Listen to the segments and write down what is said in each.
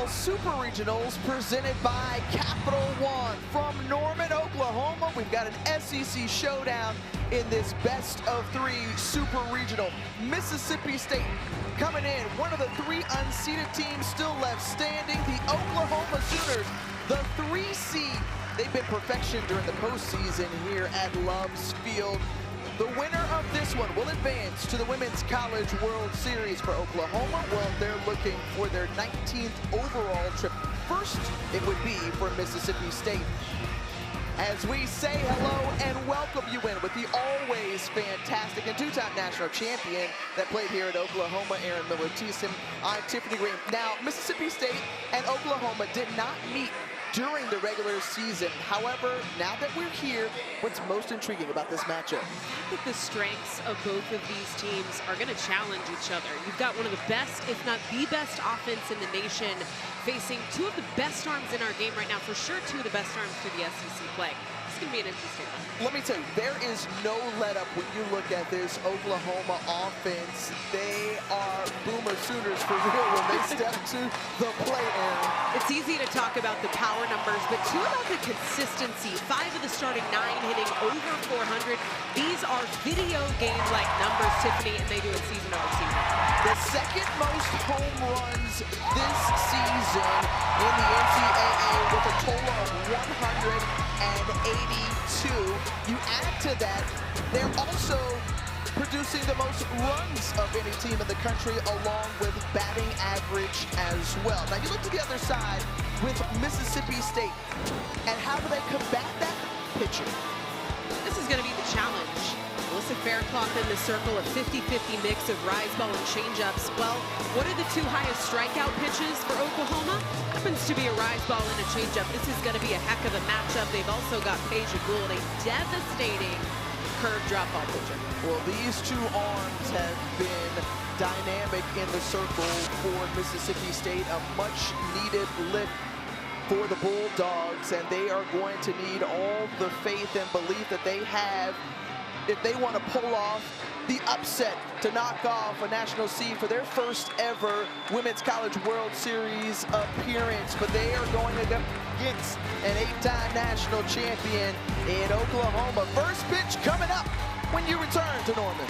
Super Regionals presented by Capital One. From Norman, Oklahoma, we've got an SEC showdown in this best-of-3 Super Regional. Mississippi State coming in, one of the 3 unseeded teams still left standing. The Oklahoma Sooners, the 3 seed. They've been perfection during the postseason here at Loves Field. The winner of this one will advance to the Women's College World Series for Oklahoma. Well, they're looking for their 19th overall trip. First, it would be for Mississippi State. As we say hello and welcome you in with the always fantastic and 2-time national champion that played here at Oklahoma, Aaron Miller-Thiessen. I'm Tiffany Green. Now, Mississippi State and Oklahoma did not meet during the regular season. However, now that we're here, what's most intriguing about this matchup? I think the strengths of both of these teams are going to challenge each other. You've got one of the best, if not the best offense in the nation, facing 2 of the best arms in our game right now. For sure, 2 of the best arms through the SEC play. It's going to be an interesting one. Let me tell you, there is no let up when you look at this Oklahoma offense. They are Boomer Sooners for real when they step to the plate, Aaron. It's easy to talk about the power numbers, but 2 about the consistency. 5 of the starting 9 hitting over 400. These are video game-like numbers, Tiffany, and they do it season over season. The second most home runs this season in the NCAA with a total of 182. You add to that, they're also producing the most runs of any team in the country, along with batting average as well. Now you look to the other side with Mississippi State, and how do they combat that? Pitching. This is going to be the challenge. Alyssa Faircloth in the circle, a 50-50 mix of rise ball and changeups. Well, what are the 2 highest strikeout pitches for Oklahoma? Happens to be a rise ball and a changeup. This is going to be a heck of a matchup. They've also got Peja Gould, a devastating curve drop ball pitcher. Well, these 2 arms have been dynamic in the circle for Mississippi State. A much needed lift for the Bulldogs, and they are going to need all the faith and belief that they have if they want to pull off the upset to knock off a national seed for their first ever Women's College World Series appearance. But they are going against an 8-time national champion in Oklahoma. First pitch coming up when you return to Norman.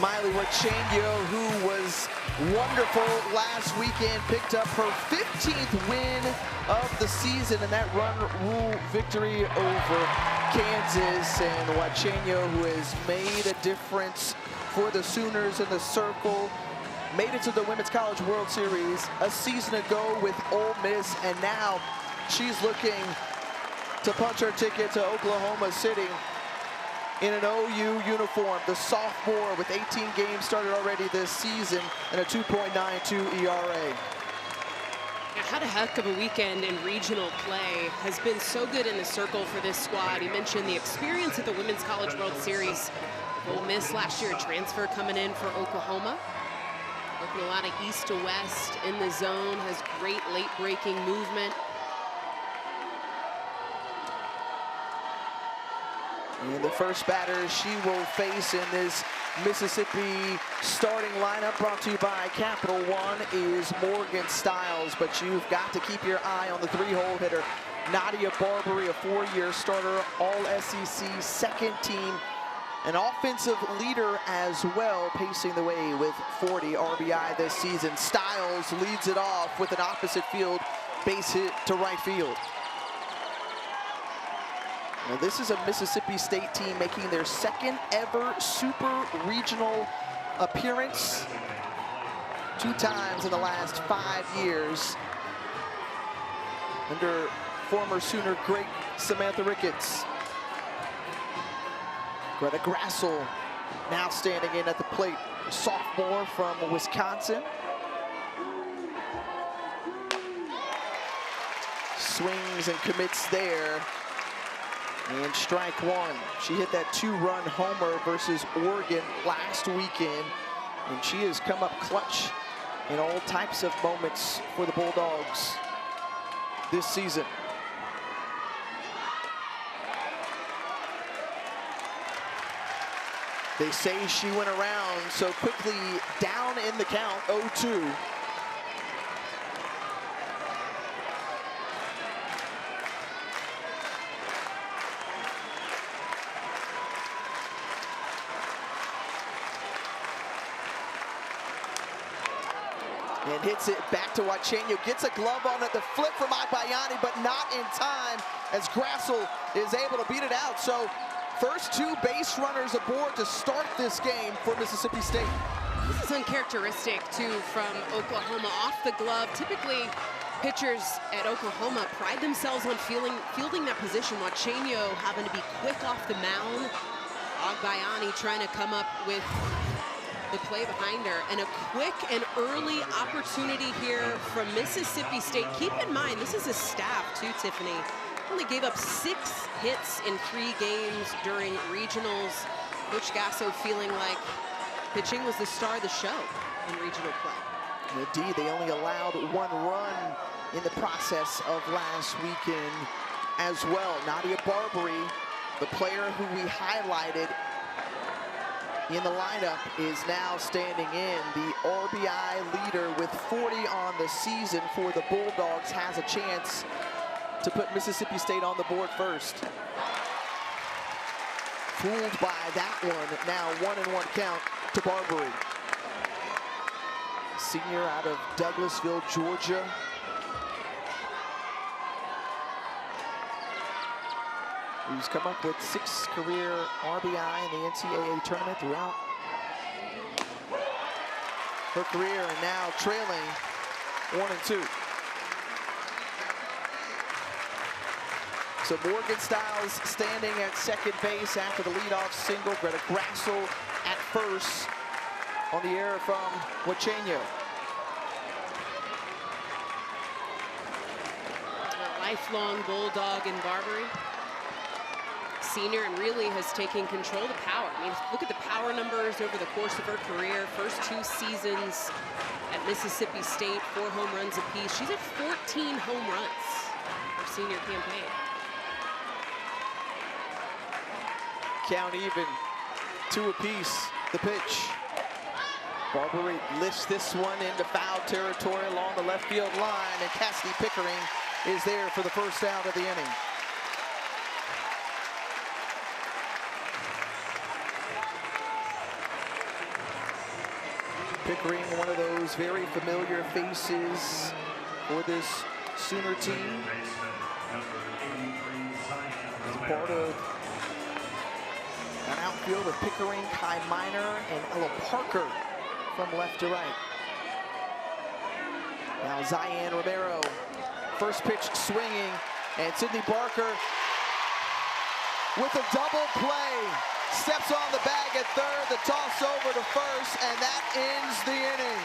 Miley Wachenyo, who was wonderful last weekend, picked up her 15th win of the season in that run rule victory over Kansas. And Wachenyo, who has made a difference for the Sooners in the circle, made it to the Women's College World Series a season ago with Ole Miss, and now she's looking to punch her ticket to Oklahoma City in an OU uniform. The sophomore with 18 games started already this season and a 2.92 ERA. Had a heck of a weekend in regional play. Has been so good in the circle for this squad. You mentioned the experience at the Women's College World Series. Ole Miss last year, a transfer coming in for Oklahoma. Looking a lot of east to west in the zone. Has great late breaking movement. And the first batter she will face in this Mississippi starting lineup, brought to you by Capital One, is Morgan Stiles. But you've got to keep your eye on the three-hole hitter, Nadia Barbary, a four-year starter, All-SEC, second team, an offensive leader as well, pacing the way with 40 RBI this season. Stiles leads it off with an opposite field base hit to right field. Now, this is a Mississippi State team making their second ever super regional appearance, 2 times in the last 5 years, under former Sooner great Samantha Ricketts. Greta Grassel now standing in at the plate, sophomore from Wisconsin. Swings and commits there. And strike one. She hit that 2-run homer versus Oregon last weekend, and she has come up clutch in all types of moments for the Bulldogs this season. They say she went around so quickly, down in the count, 0-2. And hits it back to Wachenio, gets a glove on it, the flip from Agbayani, but not in time as Grassel is able to beat it out. So first 2 base runners aboard to start this game for Mississippi State. This is uncharacteristic, too, from Oklahoma. Off the glove, typically pitchers at Oklahoma pride themselves on fielding that position. Wachenio having to be quick off the mound. Agbayani trying to come up with the play behind her, and a quick and early opportunity here from Mississippi State. Keep in mind, this is a staff too, Tiffany. Only gave up 6 hits in 3 games during regionals. Coach Gasso feeling like pitching was the star of the show in regional play. Indeed, they only allowed 1 run in the process of last weekend as well. Nadia Barbary, the player who we highlighted in the lineup, is now standing in. The RBI leader with 40 on the season for the Bulldogs has a chance to put Mississippi State on the board first. Fooled by that one. Now 1-1 count to Barbary. Senior out of Douglasville, Georgia. He's come up with 6 career RBI in the NCAA tournament throughout her career, and now trailing 1-2. So Morgan Stiles standing at second base after the leadoff single. Greta Grassel at first on the error from Wachenio. A lifelong Bulldog in Barbary. Senior, and really has taken control of the power. I mean, look at the power numbers over the course of her career. First 2 seasons at Mississippi State, 4 home runs apiece. She's at 14 home runs her senior campaign. Count even, 2 apiece. The pitch. Barbary lifts this one into foul territory along the left field line, and Cassidy Pickering is there for the first out of the inning. Pickering, one of those very familiar faces for this Sooner team. He's a part of an outfield with Pickering, Kai Minor, and Ella Parker from left to right. Now Zion Romero, first pitch swinging, and Sydney Barker with a double play. Steps on the bag at third, the toss over to first, and that ends the inning.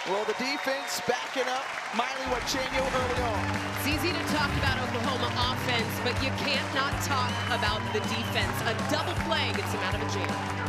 Well, the defense backing up Miley Wachenio early on. It's easy to talk about Oklahoma offense, but you can't not talk about the defense. A double play gets him out of a jam.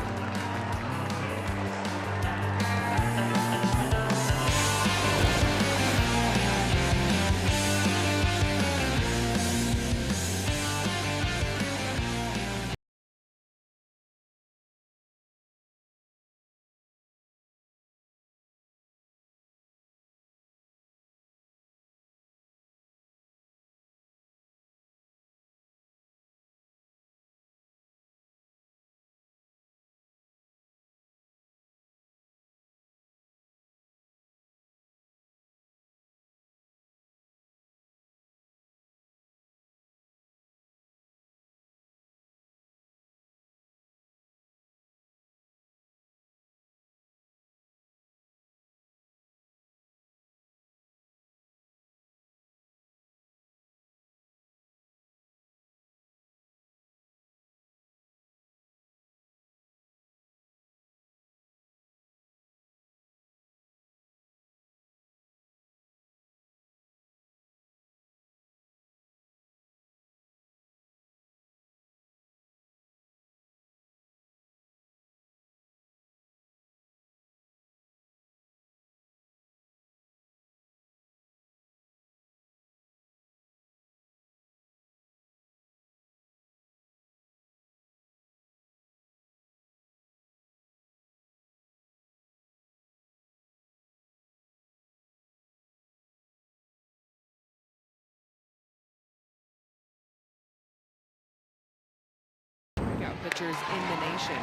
Pitchers in the nation.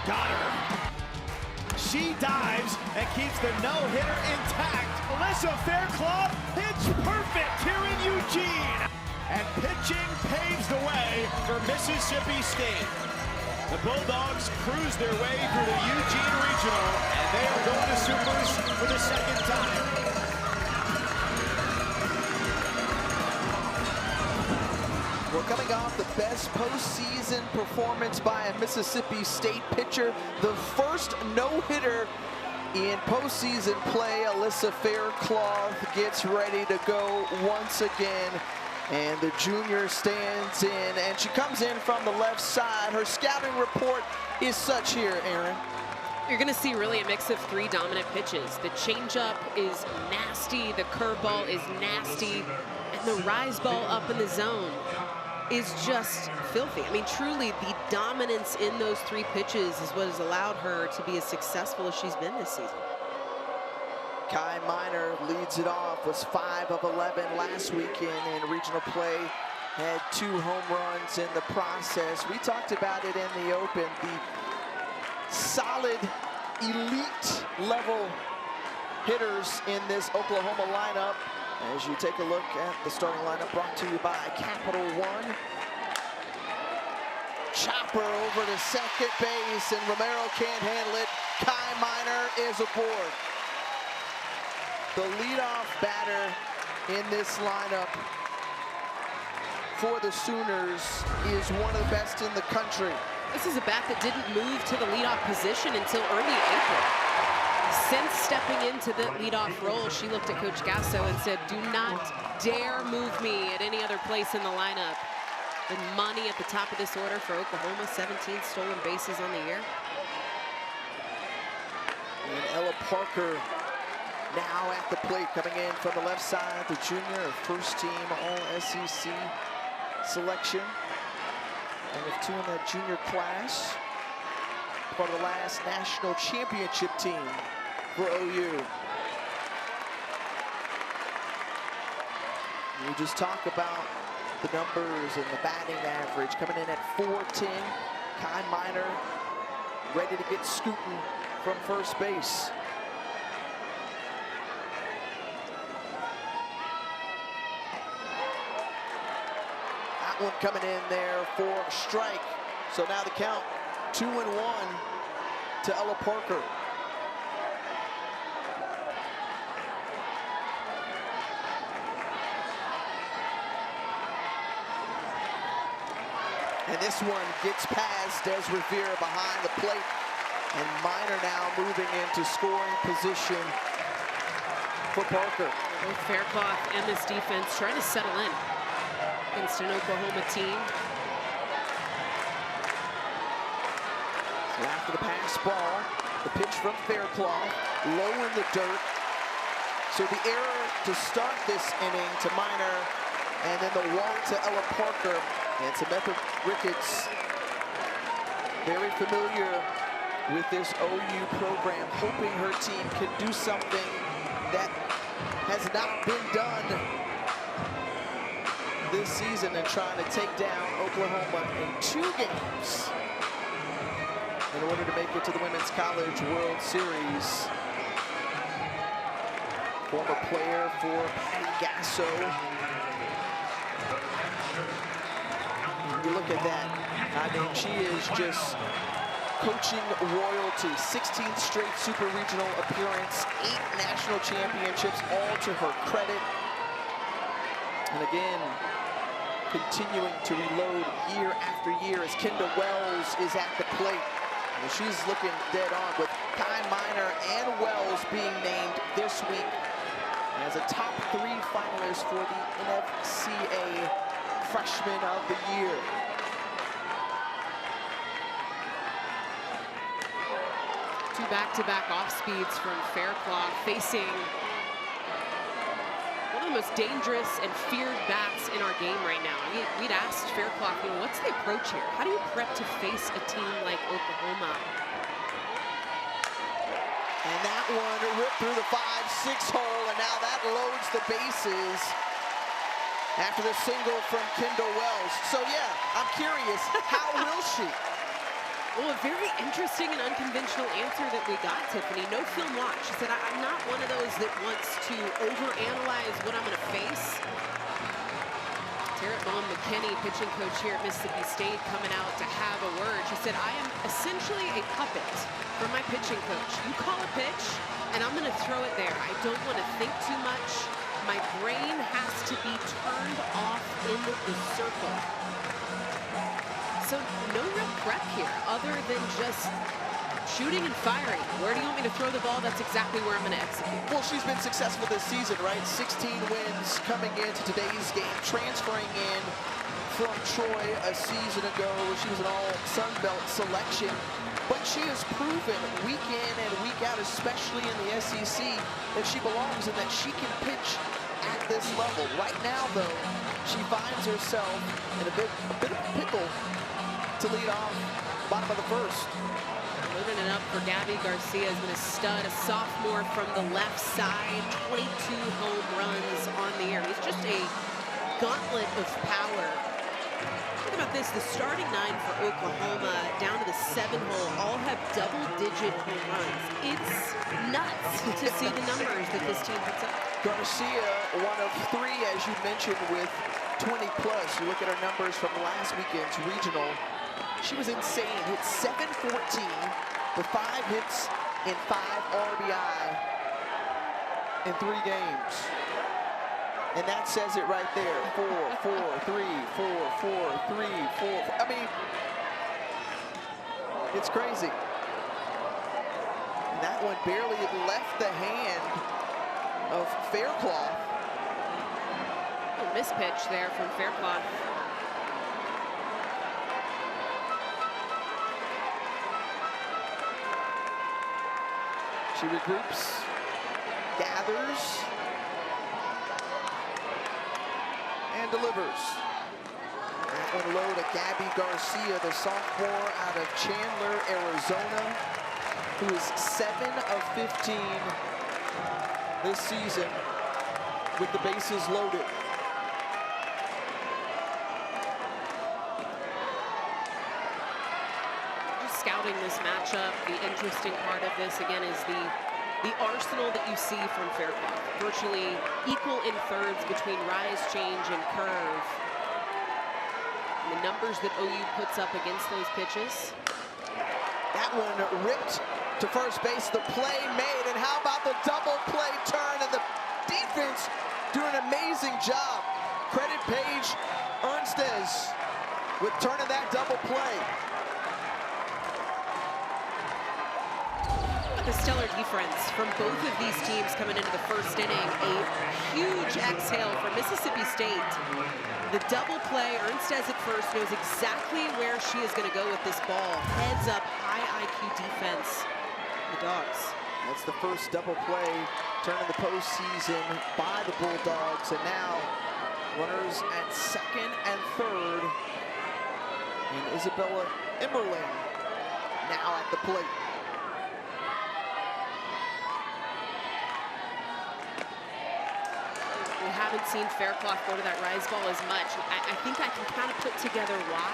Got her. She dives and keeps the no-hitter intact. Alyssa Faircloth hits perfect here in Eugene. And pitching paves the way for Mississippi State. The Bulldogs cruise their way through the Eugene Regional, and they are going to Supers for the second time. We're coming off the best postseason performance by a Mississippi State pitcher. The first no-hitter in postseason play. Alyssa Faircloth gets ready to go once again. And the junior stands in, and she comes in from the left side. Her scouting report is such here, Aaron. You're going to see really a mix of three dominant pitches. The changeup is nasty, the curveball is nasty, and the rise ball up in the zone is just filthy. I mean, truly, the dominance in those three pitches is what has allowed her to be as successful as she's been this season. Kai Miner leads it off, was 5 of 11 last weekend in regional play. Had 2 home runs in the process. We talked about it in the open. The solid, elite level hitters in this Oklahoma lineup. As you take a look at the starting lineup brought to you by Capital One. Chopper over to second base, and Romero can't handle it. Kai Miner is aboard. The leadoff batter in this lineup for the Sooners is one of the best in the country. This is a bat that didn't move to the leadoff position until early April. Since stepping into the leadoff role, she looked at Coach Gasso and said, "Do not dare move me at any other place in the lineup." And money at the top of this order for Oklahoma, 17 stolen bases on the year. And Ella Parker now at the plate, coming in from the left side, the junior, first team All-SEC selection. And with 2 in that junior class, part of the last national championship team for OU. We just talk about the numbers and the batting average, coming in at .410. Kai Miner ready to get scooting from first base. That one coming in there for a strike. So now the count 2-1 to Ella Parker. And this one gets past Des Revere behind the plate. And Minor now moving into scoring position for Parker. Both Faircloth and this defense trying to settle in against an Oklahoma team. So after the pass ball, the pitch from Faircloth, low in the dirt. So the error to start this inning to Minor, and then the walk to Ella Parker. And Samantha Ricketts, very familiar with this OU program, hoping her team can do something that has not been done this season, and trying to take down Oklahoma in 2 games in order to make it to the Women's College World Series. Former player for Patty Gasso. You look at that, I mean, she is just coaching royalty. 16th straight super regional appearance, 8 national championships, all to her credit. And again, continuing to reload year after year as Kendall Wells is at the plate. And she's looking dead on, with Kai Minor and Wells being named this week as a top 3 finalist for the NFCA Freshman of the Year. Two back-to-back off-speeds from Faircloth, facing one of the most dangerous and feared bats in our game right now. We'd asked Faircloth, you know, what's the approach here? How do you prep to face a team like Oklahoma? And that one ripped through the 5-6 hole, and now that loads the bases after the single from Kendall Wells. So yeah, I'm curious, how will she? Well, a very interesting and unconventional answer that we got, Tiffany. No film watch. She said, I'm not one of those that wants to overanalyze what I'm going to face. Tarrant Bowen McKinney, pitching coach here at Mississippi State, coming out to have a word. She said, I am essentially a puppet for my pitching coach. You call a pitch, and I'm going to throw it there. I don't want to think too much. My brain has to be turned off in the circle. So no real prep here, other than just shooting and firing. Where do you want me to throw the ball? That's exactly where I'm going to execute. Well, she's been successful this season, right? 16 wins coming into today's game, transferring in from Troy a season ago. She was an all Sun Belt selection. But she has proven week in and week out, especially in the SEC, that she belongs and that she can pitch at this level. Right now, though, she finds herself in a bit of a pickle to lead off bottom of the first. Loading it up for Gabby Garcia has been a stud, a sophomore from the left side, 22 home runs on the year. He's just a gauntlet of power. Think about this, the starting 9 for Oklahoma down to the 7 hole all have double-digit home runs. It's nuts to see the numbers that this team puts up. Garcia, one of 3, as you mentioned, with 20 plus. You look at her numbers from last weekend's regional. She was insane. Hit .714 with 5 hits and 5 RBI in 3 games. And that says it right there. 4, 4, 3, 4, 4, 3, 4. I mean, it's crazy. And that one barely left the hand of Faircloth. A mispitch there from Faircloth. She regroups, gathers, and delivers. That one low to Gabby Garcia, the sophomore out of Chandler, Arizona, who is 7 of 15 this season with the bases loaded. Scouting this matchup, the interesting part of this again is the arsenal that you see from Faircloth. Virtually equal in thirds between rise, change, and curve. And the numbers that OU puts up against those pitches. That one ripped to first base, the play made, and how about the double play turn, and the defense doing an amazing job. Credit Paige Ernstez with turning that double play. about the stellar defense from both of these teams coming into the first inning. A huge exhale for Mississippi State. The double play, Ernstez at first, knows exactly where she is going to go with this ball. Heads up, high IQ defense, the Dogs. That's the first double play turn in the postseason by the Bulldogs. And now runners at second and third. And Isabella Immerling now at the plate. We haven't seen Faircloth go to that rise ball as much. I think I can kind of put together why.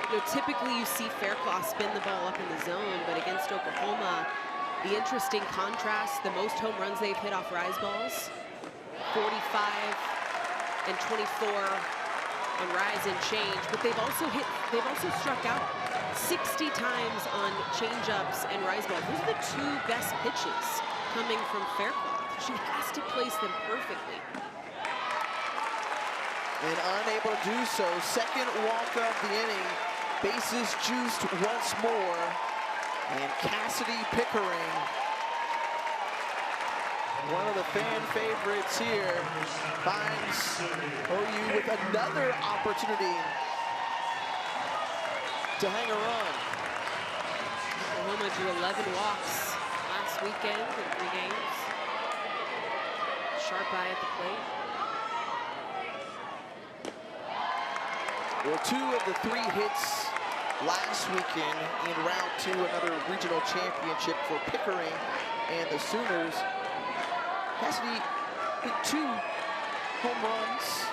You know, typically you see Faircloth spin the ball up in the zone, but against Oklahoma, the interesting contrast, the most home runs they've hit off rise balls, 45 and 24 on rise and change, but they've also struck out 60 times on change-ups and rise balls. Those are the two best pitches coming from Faircloth. She has to place them perfectly. And unable to do so, second walk of the inning, bases juiced once more, and Cassidy Pickering, one of the fan favorites here, finds OU with another opportunity to hang a run. Oklahoma drew 11 walks last weekend in 3 games. Sharp eye at the plate. Well, 2 of the 3 hits last weekend in round 2, another regional championship for Pickering and the Sooners. Cassidy hit 2 home runs.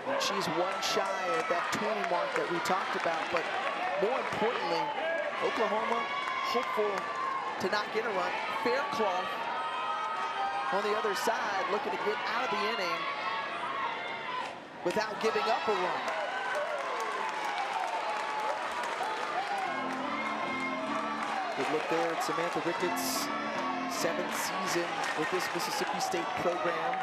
And she's 1 shy of that 20 mark that we talked about. But more importantly, Oklahoma hopeful to not get a run. Faircloth on the other side looking to get out of the inning without giving up a run. Good look there at Samantha Ricketts, 7th season with this Mississippi State program.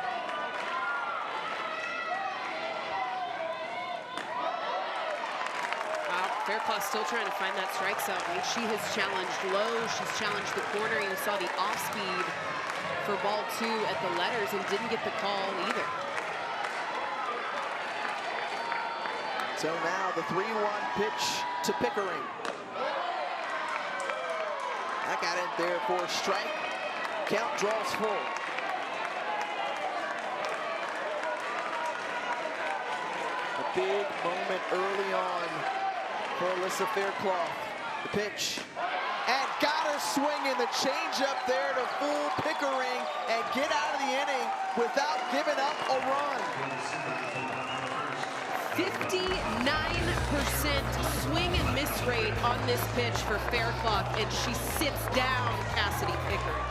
Wow, Faircloth still trying to find that strike zone. I mean, she has challenged low, she's challenged the corner. You saw the off speed for ball 2 at the letters and didn't get the call either. So now the 3-1 pitch to Pickering. That got in there for a strike. Count draws full. A big moment early on for Alyssa Faircloth. The pitch. And got her swinging the changeup there to fool Pickering and get out of the inning without giving up a run. 59% swing and miss rate on this pitch for Faircloth, and she sits down Cassidy Pickering.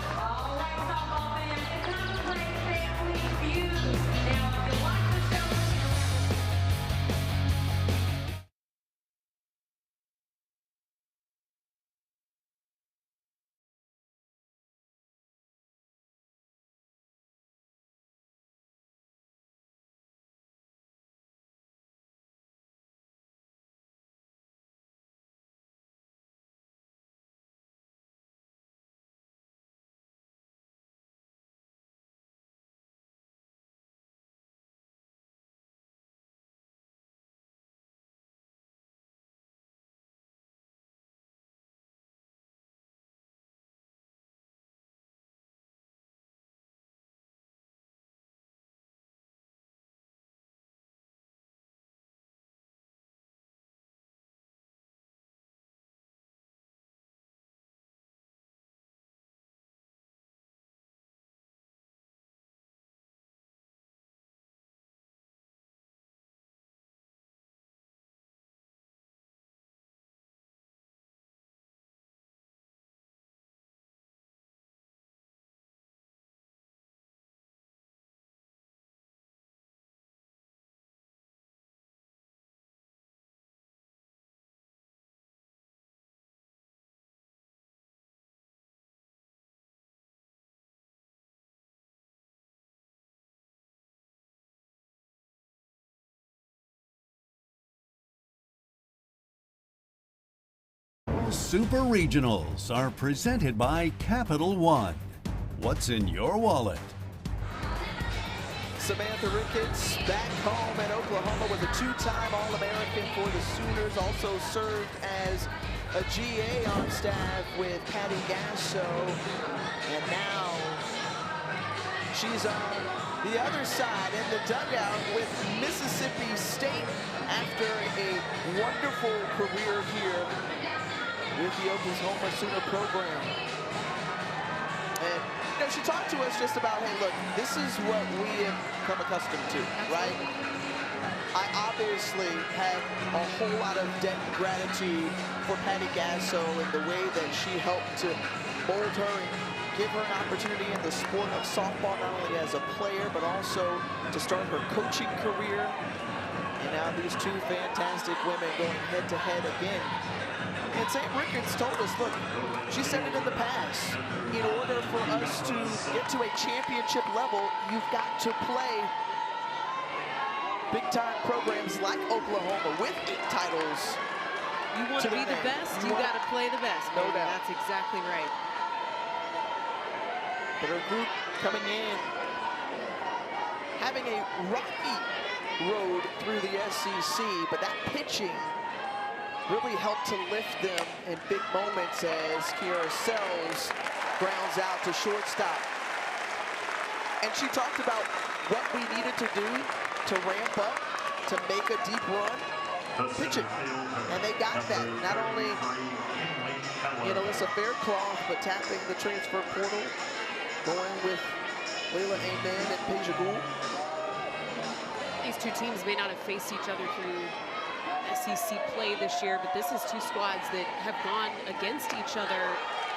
Super Regionals are presented by Capital One. What's in your wallet? Samantha Ricketts, back home in Oklahoma, was a two-time All-American for the Sooners. Also served as a GA on staff with Patty Gasso. And now she's on the other side in the dugout with Mississippi State after a wonderful career here with the Oklahoma Sooner program. And you know, she talked to us just about, hey, look, this is what we have become accustomed to, right? I obviously have a whole lot of debt and gratitude for Patty Gasso and the way that she helped to mold her and give her an opportunity in the sport of softball, not only as a player, but also to start her coaching career. And now these two fantastic women going head-to-head again. And St. Ricketts told us, look, she said it in the past, in order for us to get to a championship level, you've got to play big-time programs like Oklahoma with 8 titles. You want to be the best, you got to play the best. No doubt. That's exactly right. But her group coming in, having a rocky road through the SEC, but that pitching really helped to lift them in big moments as Kiara Sells grounds out to shortstop. And she talked about what we needed to do to ramp up, to make a deep run, pitching. And they got that, not only in Alyssa Faircloth, but tapping the transfer portal, going with Layla Amen and Peja Gould. These two teams may not have faced each other through SEC play this year, but this is two squads that have gone against each other.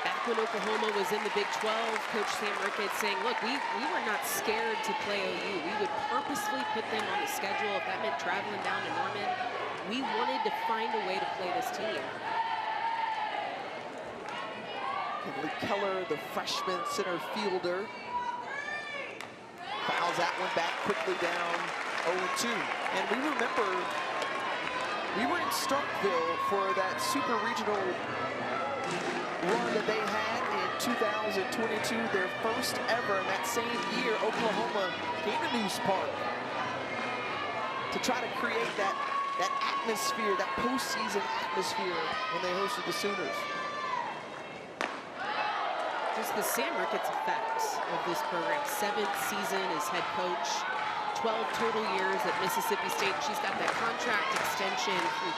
Back when Oklahoma was in the Big 12, Coach Sam Ricketts saying, look, we were not scared to play OU. We would purposely put them on the schedule if that meant traveling down to Norman. We wanted to find a way to play this team. Kinley Keller, the freshman center fielder, fouls that one back quickly down 0-2. And we remember we were in Starkville for that super regional run that they had in 2022, their first ever. In that same year, Oklahoma came to News Park to try to create that atmosphere, that postseason atmosphere when they hosted the Sooners. Just the Sam Ricketts effect of this program. 7th season as head coach. 12 total years at Mississippi State. She's got that contract extension through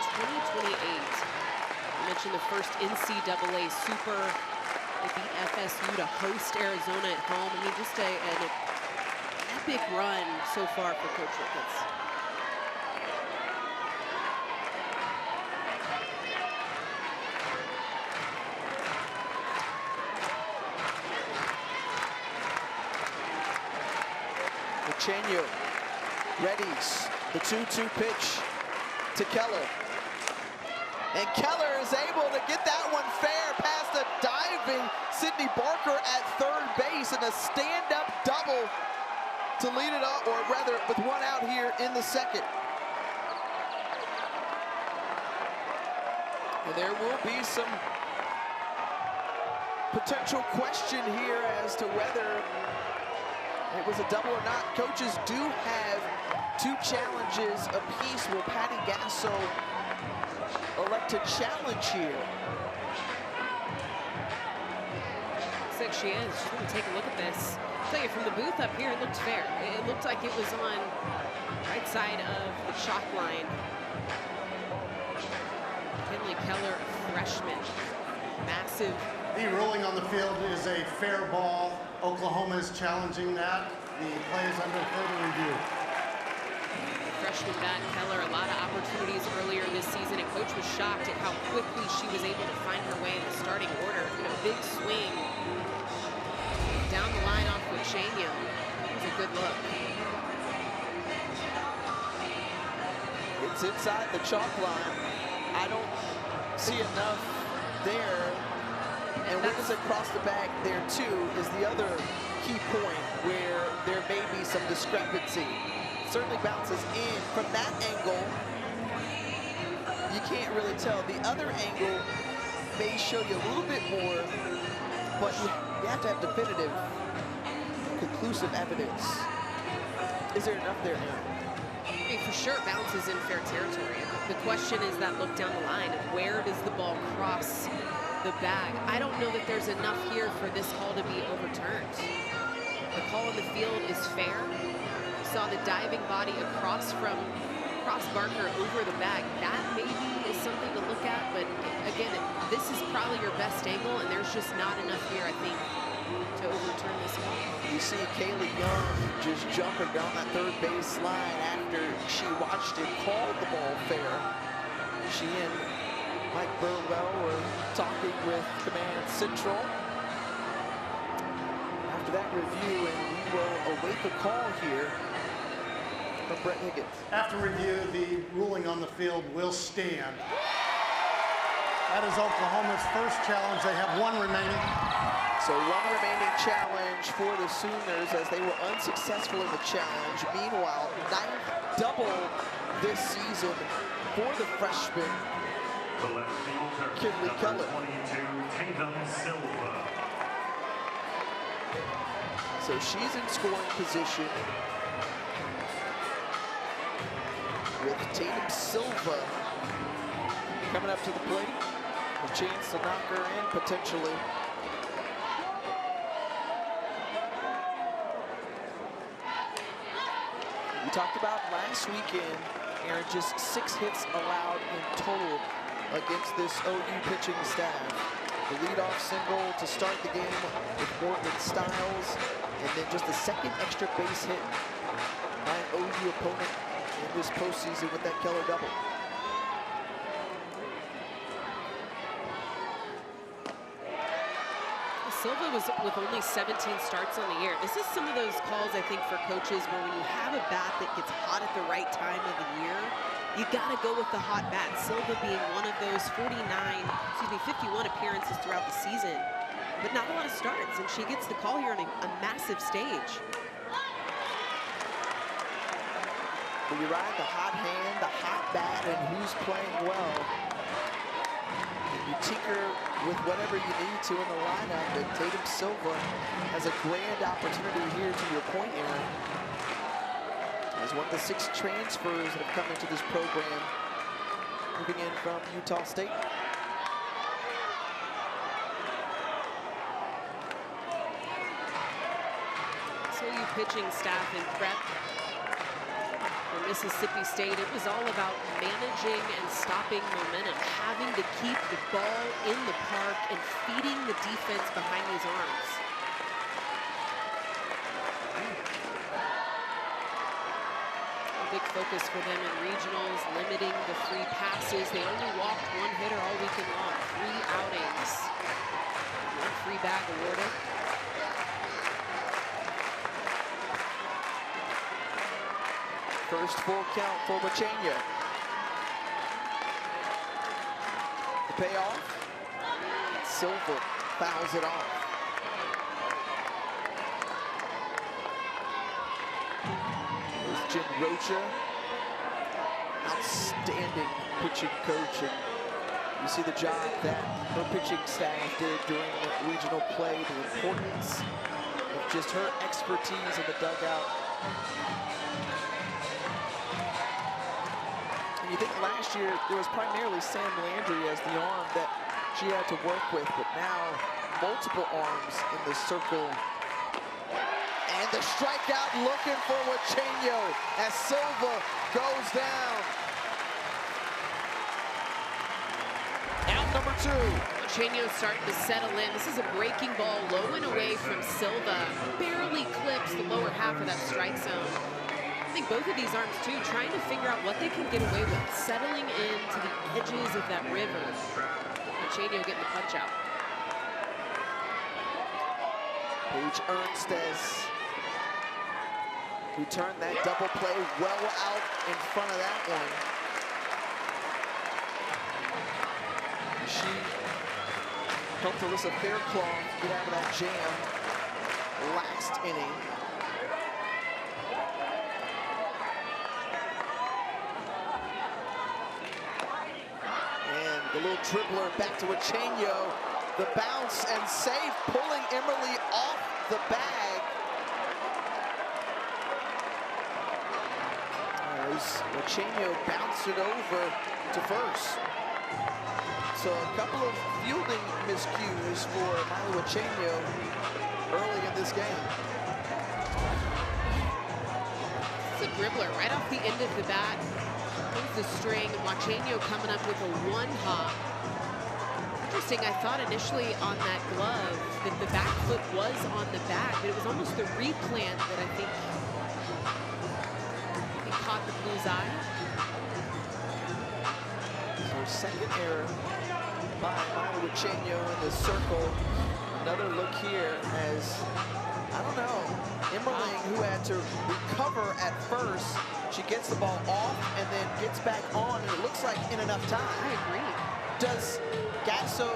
2028. I mentioned the first NCAA Super with the FSU to host Arizona at home. I mean, just an epic run so far for Coach Ricketts. Chenio readies the 2-2 pitch to Keller. And Keller is able to get that one fair past a diving Sydney Barker at third base and a stand-up double to lead it up, or rather with one out here in the second. And there will be some potential question here as to whether it was a double or not. Coaches do have 2 challenges apiece. Will Patty Gasso elect to challenge here? Looks like she is. She's going to take a look at this. I'll tell you, from the booth up here, it looked fair. It looked like it was on right side of the chalk line. Kinley Keller, a freshman. Massive. The ruling on the field is a fair ball. Oklahoma is challenging that. The play is under further review. Freshman bat Keller, a lot of opportunities earlier this season, and Coach was shocked at how quickly she was able to find her way in the starting order. You know, big swing down the line off with Chenio. It was a good look. It's inside the chalk line. I don't see enough there. And when it's across the bag there too is the other key point where there may be some discrepancy. Certainly bounces in from that angle. You can't really tell. The other angle, may show you a little bit more, but you have to have definitive, conclusive evidence. Is there enough there now? I mean, for sure, bounce is in fair territory. The question is that look down the line of where does the ball cross the bag? I don't know that there's enough here for this call to be overturned. The call on the field is fair. You saw the diving body across Barker over the bag. That maybe is something to look at, but again, this is probably your best angle, and there's just not enough here, I think, to overturn this call. You see Kaylee Young just jumping down that third base line after she watched him call the ball fair. She and Mike Burwell were talking with Command Central after that review, and we will await the call here from Brett Higgins. After review, the ruling on the field will stand. That is Oklahoma's first challenge. They have one remaining. So one remaining challenge for the Sooners as they were unsuccessful in the challenge. Meanwhile, 9th double this season for the freshman, The left fielder, Kinley number Keller. 22, Tatum Silva. So she's in scoring position with Tatum Silva coming up to the plate. A chance to knock her in potentially. We talked about last weekend, Aaron, just 6 hits allowed in total against this OU pitching staff. The leadoff single to start the game with Morgan Styles, and then just the second extra base hit by an OU opponent in this postseason with that Keller double. Silva was with only 17 starts on the year. This is some of those calls, I think, for coaches where when you have a bat that gets hot at the right time of the year, you gotta go with the hot bat. Silva being one of those 51 appearances throughout the season, but not a lot of starts, and she gets the call here on a massive stage. When you ride the hot hand, the hot bat, and who's playing well, you tinker with whatever you need to in the lineup, and Tatum Silva has a grand opportunity here, to your point, Aaron, as one of the 6 transfers that have come into this program, moving in from Utah State. So you pitching staff in prep for Mississippi State, it was all about managing and stopping momentum, having to keep the ball in the park and feeding the defense behind these arms. A big focus for them in regionals, limiting the free passes. They only walked 1 hitter all weekend long, 3 outings, 1 free bag awarded. First full count for Wachenya. The payoff, Silva fouls it off. There's Jim Rocha, outstanding pitching coach, and you see the job that her pitching staff did during the regional play, the importance of just her expertise in the dugout. You think last year it was primarily Sam Landry as the arm that she had to work with, but now multiple arms in the circle. And the strikeout looking for Wachenya as Silva goes down. Out number 2. Wachenya starting to settle in. This is a breaking ball low and away from Silva. Barely clips the lower half of that strike zone. I think both of these arms, too, trying to figure out what they can get away with, settling into the edges of that river. Wachenya getting the punch out. Paige Ernstes, who turned that double play well out in front of that one. She helped Alyssa Faircloth get out of that jam last inning. The little dribbler back to Uchenyo. The bounce and save, pulling Emerly off the bag. As Uchenyo bounced it over to first. So a couple of fielding miscues for Miley Uchenyo early in this game. It's a dribbler right off the end of the bat. Here's the string. Uchenyo coming up with a one hop. Interesting, I thought initially on that glove that the back foot was on the back, but it was almost the replant that I think caught the Blues' eye. So second error by Miley Uchenyo in the circle. Another look here as, I don't know, Emerling, who had to recover at first, she gets the ball off and then gets back on, and it looks like in enough time. I agree. Does Gasso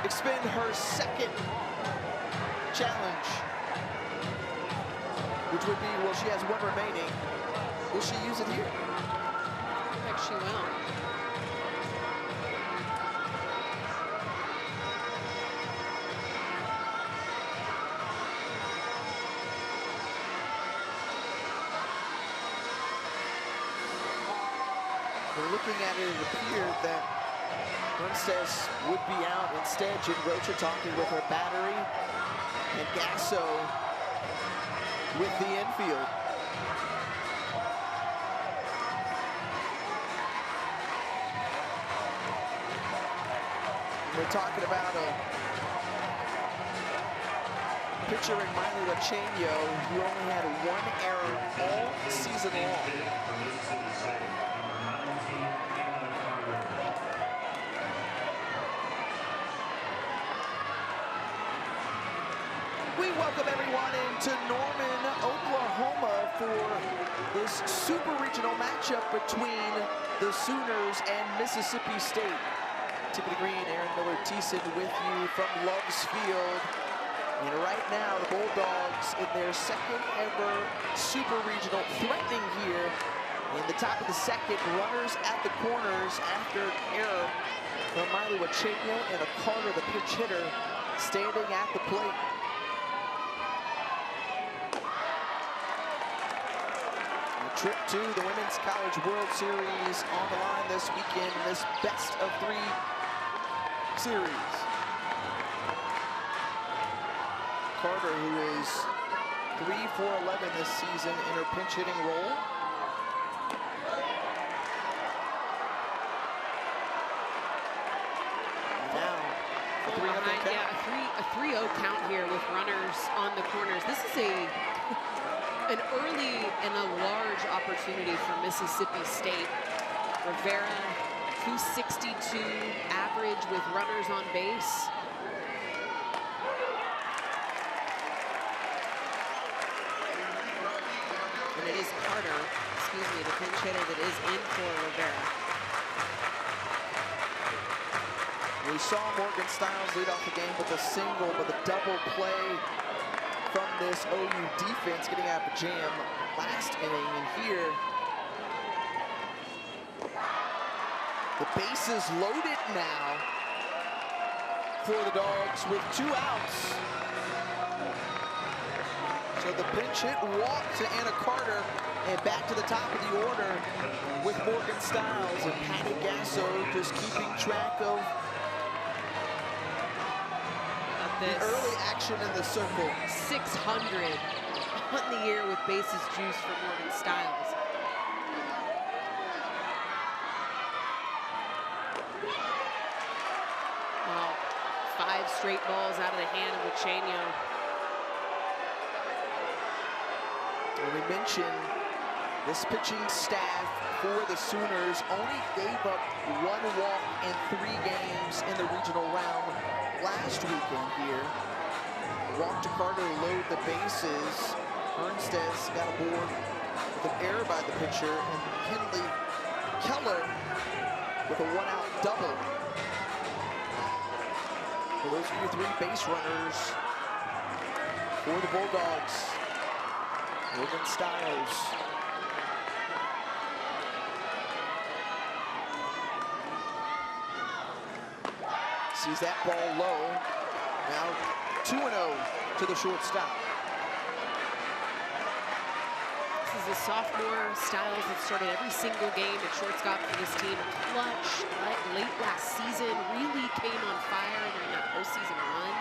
expend her second challenge? Which would be, well, she has one remaining. Will she use it here? I think she will. We're looking at it, it appeared that Princess would be out. Instead, Jen Rocha talking with her battery, and Gasso with the infield. We're talking about a pitcher in Miley Uchenyo who only had one error all season long. We welcome everyone into Norman, Oklahoma for this super regional matchup between the Sooners and Mississippi State. Tiffany Green, Aaron Miller Thiessen with you from Loves Field. And right now, the Bulldogs in their second ever super regional, threatening here in the top of the second. Runners at the corners after an error from Miley Uchenyo and a Carter, the pinch hitter, standing at the plate. Trip to the Women's College World Series on the line this weekend in this best of three series. Carter, who is 3 for 11 this season in her pinch hitting role. Now, a 3-0 count. Yeah, a 3-0 count here with runners on the corners. This is an early and a large opportunity for Mississippi State. Rivera, 262 average with runners on base. And it is Carter, excuse me, the pinch hitter that is in for Rivera. We saw Morgan Styles lead off the game with a single, but the double play from this OU defense getting out of the jam last inning. And here, the bases loaded now for the Dogs with 2 outs. So the pinch hit walk to Anna Carter and back to the top of the order with Morgan Styles and Patty Gasso just keeping track of the early action in the circle. 600 on the year with bases juiced for Morgan Styles. Well, 5 straight balls out of the hand of Uchenyo. And we mentioned this pitching staff for the Sooners only gave up 1 walk in 3 games in the regional round last weekend here. Walk to Carter, load the bases. Ernstez got aboard with an error by the pitcher, and Kinley Keller with a 1-out double. So those are your 3 base runners for the Bulldogs. Morgan Styles. Sees that ball low. Now 2-0 to the shortstop. This is the sophomore Styles that started every single game at shortstop for this team. Clutch, late last season, really came on fire during that postseason run.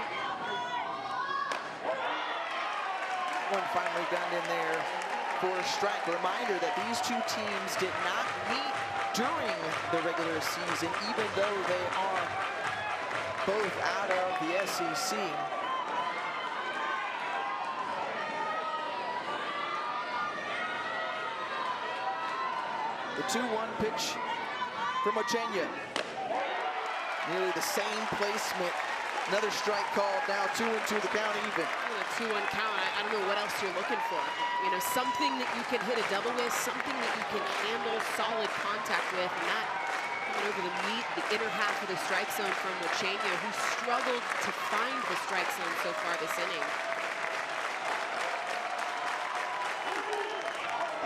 One finally got in there for a strike. Reminder that these two teams did not meet during the regular season, even though they are both out of the SEC. The 2-1 pitch from Ochenya. Nearly the same placement. Another strike called, now 2-2 the count even. A 2-1 count, I don't know what else you're looking for. You know, something that you can hit a double with, something that you can handle solid contact with, and that coming over the inner half of the strike zone from Ochenya, who struggled to find the strike zone so far this inning.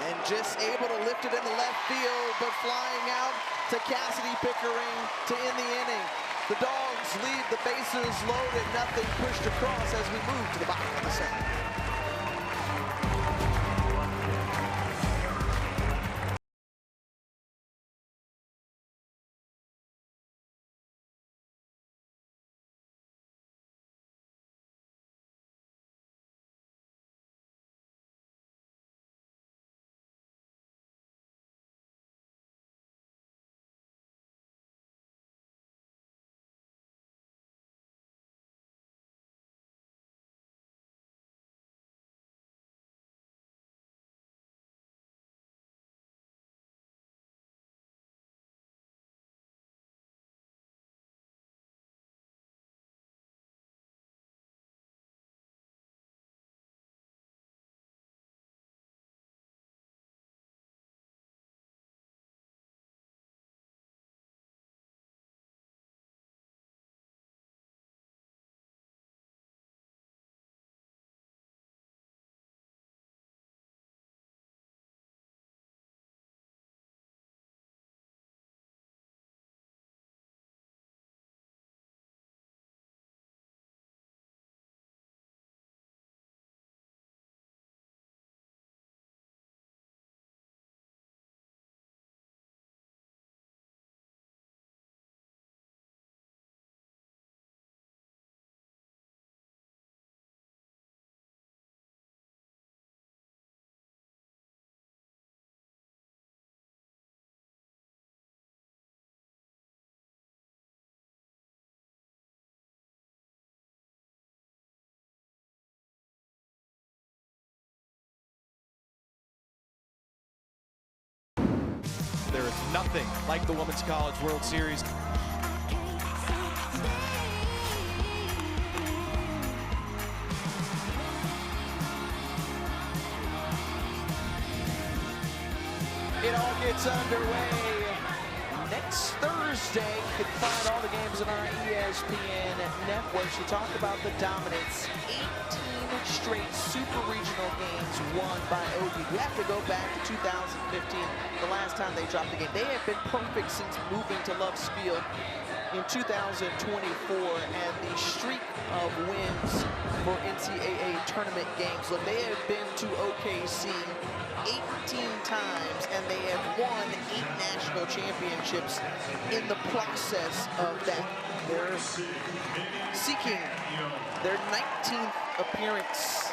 And just able to lift it in the left field, but flying out to Cassidy Pickering to end the inning. The Dogs leave the bases loaded, nothing pushed across as we move to the bottom of the seventh. There is nothing like the Women's College World Series. It all gets underway next Thursday. You can find all the games on our ESPN network. To talk about the dominance, 18 straight super regional games won by OU. You have to go back to 2015, the last time they dropped the game. They have been perfect since moving to Love's Field in 2024, and the streak of wins for NCAA tournament games. Look, they have been to OKC 18 times, and they have won 8 national championships in the process of that. They're seeking their 19th appearance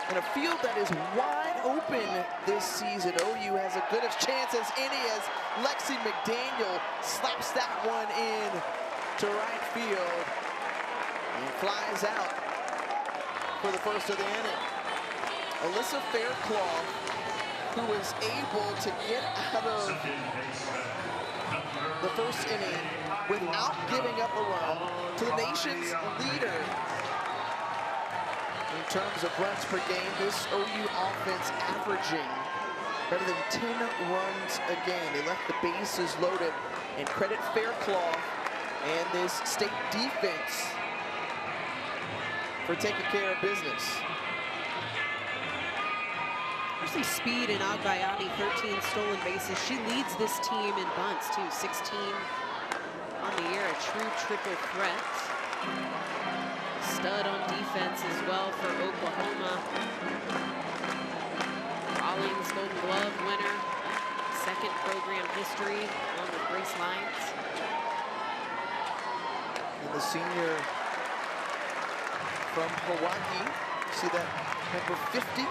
in a field that is wide open this season. OU has a good a chance as any as Lexi McDaniel slaps that one in to right field and flies out for the first of the inning. Alyssa Fairclough, who was able to get out of the first inning without giving up a run to the nation's leader in terms of runs per game. This OU offense averaging better than 10 runs a game. They left the bases loaded, and credit Fairclough and this state defense for taking care of business. Usually speed in Agbayani, 13 stolen bases. She leads this team in bunts too, 16 on the year, a true triple threat. Stud on defense as well for Oklahoma. Rawlings Golden Glove winner. Second program history on the Grace Lions. And the senior from Hawaii, see that number 50?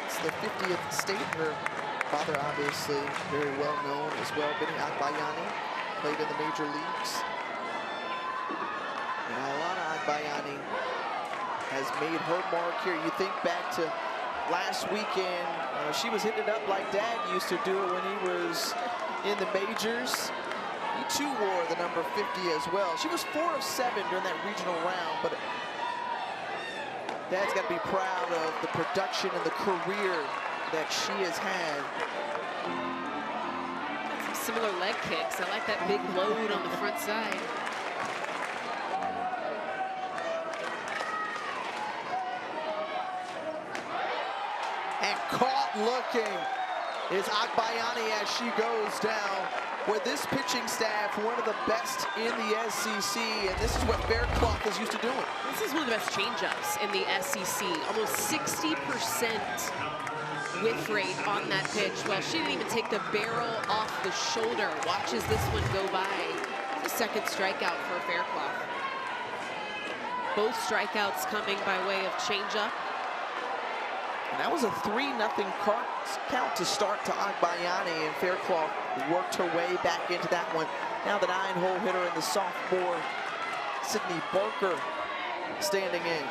It's the 50th state. Her father obviously very well known as well. Benny Agbayani played in the major leagues. And Ailana Agbayani has made her mark here. You think back to last weekend, she was hitting it up like Dad used to do it when he was in the majors. He too wore the number 50 as well. She was 4 of 7 during that regional round, but Dad's got to be proud of the production and the career that she has had. Got some similar leg kicks. I like that big load on the front side. And caught looking is Agbayani as she goes down. With this pitching staff, one of the best in the SEC, and this is what Faircloth is used to doing. This is one of the best changeups in the SEC. Almost 60% whiff rate on that pitch. Well, she didn't even take the barrel off the shoulder. Watches this one go by. The second strikeout for Faircloth. Both strikeouts coming by way of changeup. And that was a 3-0 count to start to Agbayani, and Faircloth worked her way back into that one. Now the 9-hole hitter and the sophomore Sydney Barker standing in.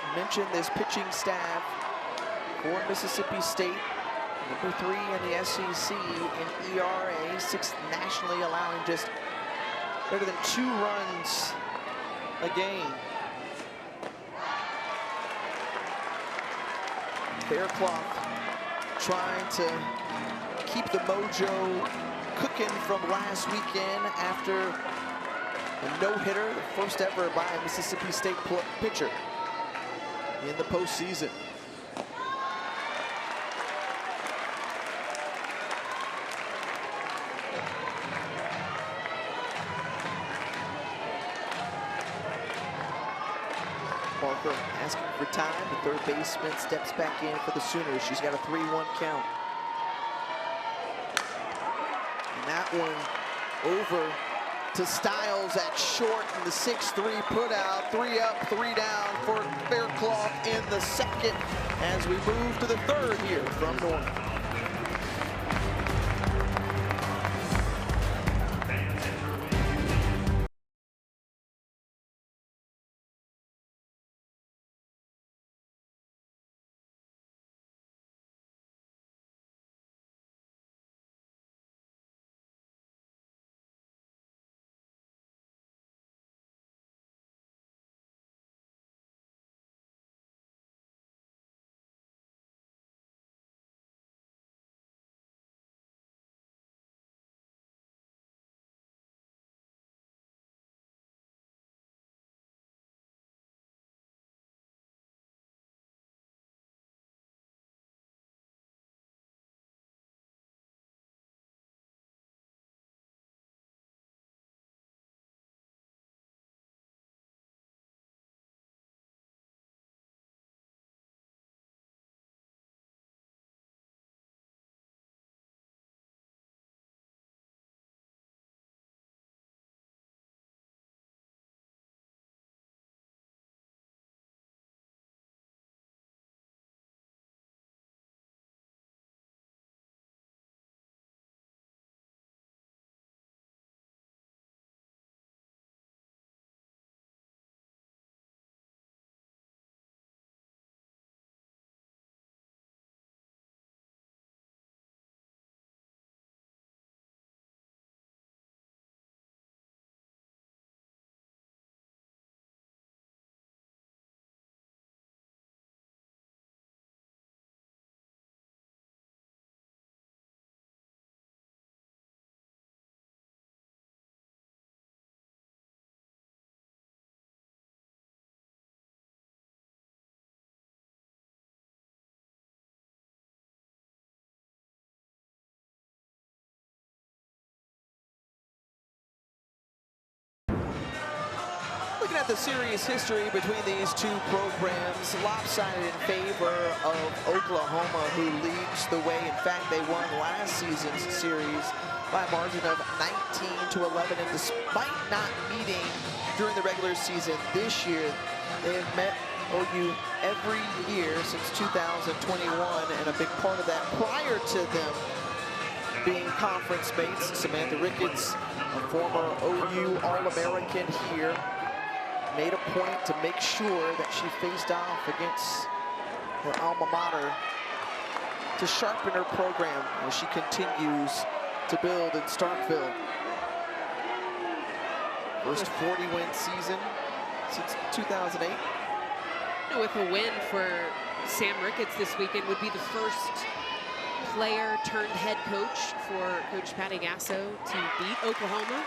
I mentioned this pitching staff for Mississippi State, number 3 in the SEC in ERA, 6th nationally, allowing just better than 2 runs a game. Faircloth trying to keep the mojo cooking from last weekend after a no-hitter, the first ever by a Mississippi State pitcher in the postseason. Parker asking for time. The third baseman steps back in for the Sooners. She's got a 3-1 count. And that one over to Styles at short in the 6-3 put out. 3 up, 3 down for Faircloth in the second as we move to the third here from Norman. Looking at the series history between these two programs, lopsided in favor of Oklahoma, who leads the way. In fact, they won last season's series by a margin of 19-11, and despite not meeting during the regular season this year, they have met OU every year since 2021, and a big part of that prior to them being conference mates. Samantha Ricketts, a former OU All-American here, made a point to make sure that she faced off against her alma mater to sharpen her program as she continues to build in Starkville. First 40-win season since 2008. With a win for Sam Ricketts this weekend would be the first player turned head coach for Coach Patty Gasso to beat Oklahoma.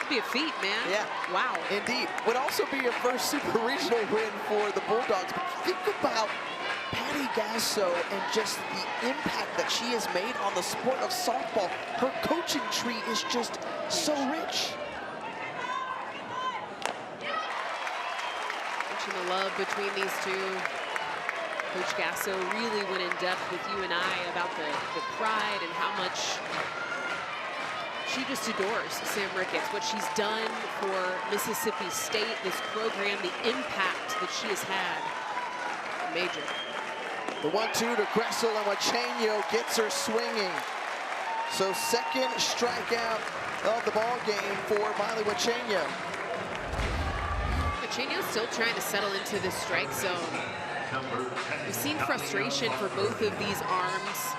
It'd be a feat, man. Yeah. Wow. Indeed. Would also be a first super regional win for the Bulldogs. But think about Patty Gasso and just the impact that she has made on the sport of softball. Her coaching tree is just so rich. The love between these two. Coach Gasso really went in depth with you and I about the pride and how much she just adores Sam Ricketts, what she's done for Mississippi State, this program, the impact that she has had. Major. The 1-2 to Gressel, and Wachenio gets her swinging. So second strikeout of the ball game for Miley Wachenio. Wachenio's still trying to settle into the strike zone. We've seen frustration for both of these arms.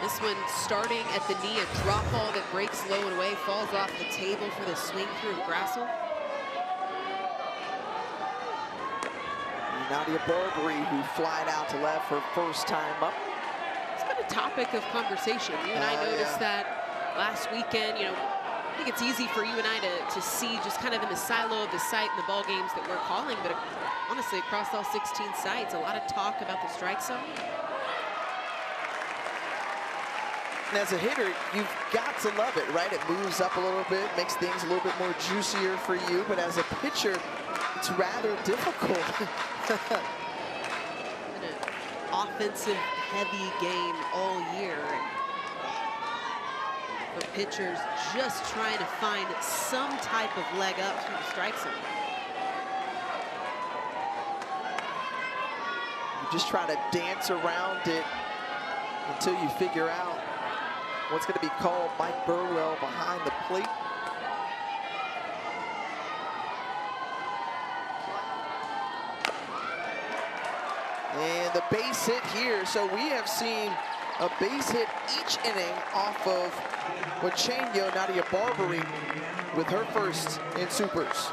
This one starting at the knee, a drop ball that breaks low and away, falls off the table for the swing through of Gressel. Nadia Barbary, who flied out to left her first time up. It's been a topic of conversation. You and I noticed that last weekend. You know, I think it's easy for you and I to see just kind of in the silo of the site and the ball games that we're calling, but honestly, across all 16 sites, a lot of talk about the strike zone. And as a hitter, you've got to love it, right? It moves up a little bit, makes things a little bit more juicier for you, but as a pitcher, it's rather difficult. Been an offensive-heavy game all year. For pitchers just trying to find some type of leg up through the strike zone. You just try to dance around it until you figure out what's going to be called. Mike Burwell behind the plate. And the base hit here. So we have seen a base hit each inning off of Wachenio. Nadia Barbary with her first in supers.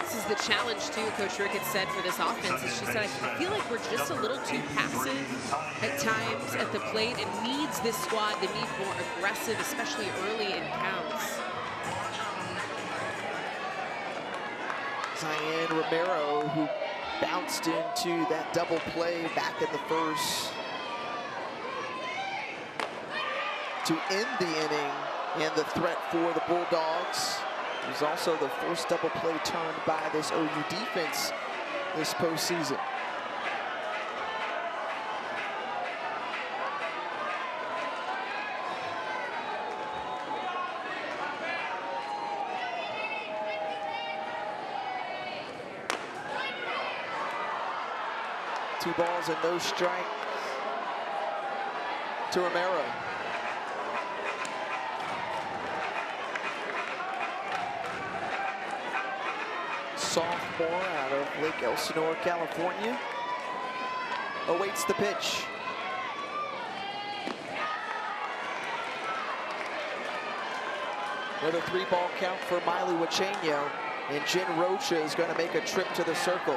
This is the challenge, too, Coach Ricketts said for this offense. Is she said, I feel like we're just a little too passive at times at the plate, and needs this squad to be more aggressive, especially early in counts. Zion Romero, who bounced into that double play back in the first to end the inning, and the threat for the Bulldogs. It was also the first double play turned by this OU defense this postseason. Two balls and no strike to Romero. Sophomore out of Lake Elsinore, California, awaits the pitch. Another 3-ball count for Miley Wachenio, and Jen Rocha is going to make a trip to the circle.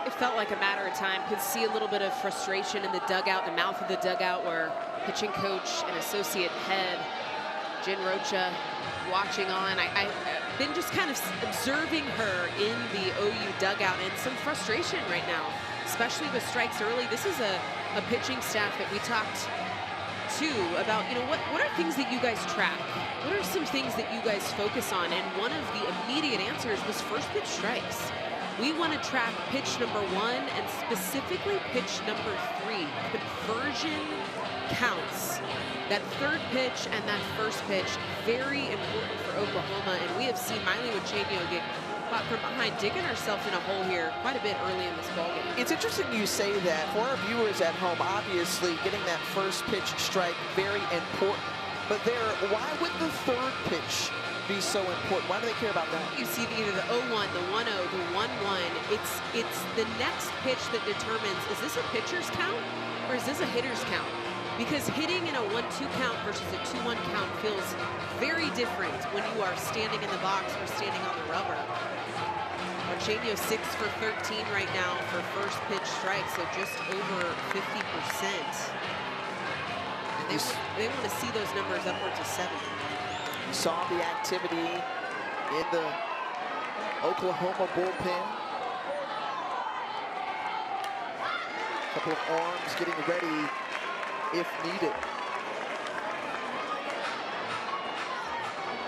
It felt like a matter of time. Could see a little bit of frustration in the dugout, the mouth of the dugout, where pitching coach and associate head Jen Rocha watching on. I've been just kind of observing her in the OU dugout, and some frustration right now, especially with strikes early. This is a pitching staff that we talked too about, what are things that you guys track? What are some things that you guys focus on? And one of the immediate answers was first pitch strikes. We want to track pitch number 1 and specifically pitch number 3. Conversion counts. That third pitch and that first pitch, very important for Oklahoma. And we have seen Miley Uchenyo get caught from behind, digging herself in a hole here quite a bit early in this ballgame. It's interesting you say that. For our viewers at home, obviously getting that first pitch strike, very important. But why would the third pitch be so important? Why do they care about that? You see either the 0-1, the 1-0, the 1-1. It's the next pitch that determines, is this a pitcher's count or is this a hitter's count? Because hitting in a 1-2 count versus a 2-1 count feels very different when you are standing in the box or standing on the rubber. Uchenyo 6 for 13 right now for first pitch strikes, so just over 50%. And they want to see those numbers upwards of 70. You saw the activity in the Oklahoma bullpen. A couple of arms getting ready if needed.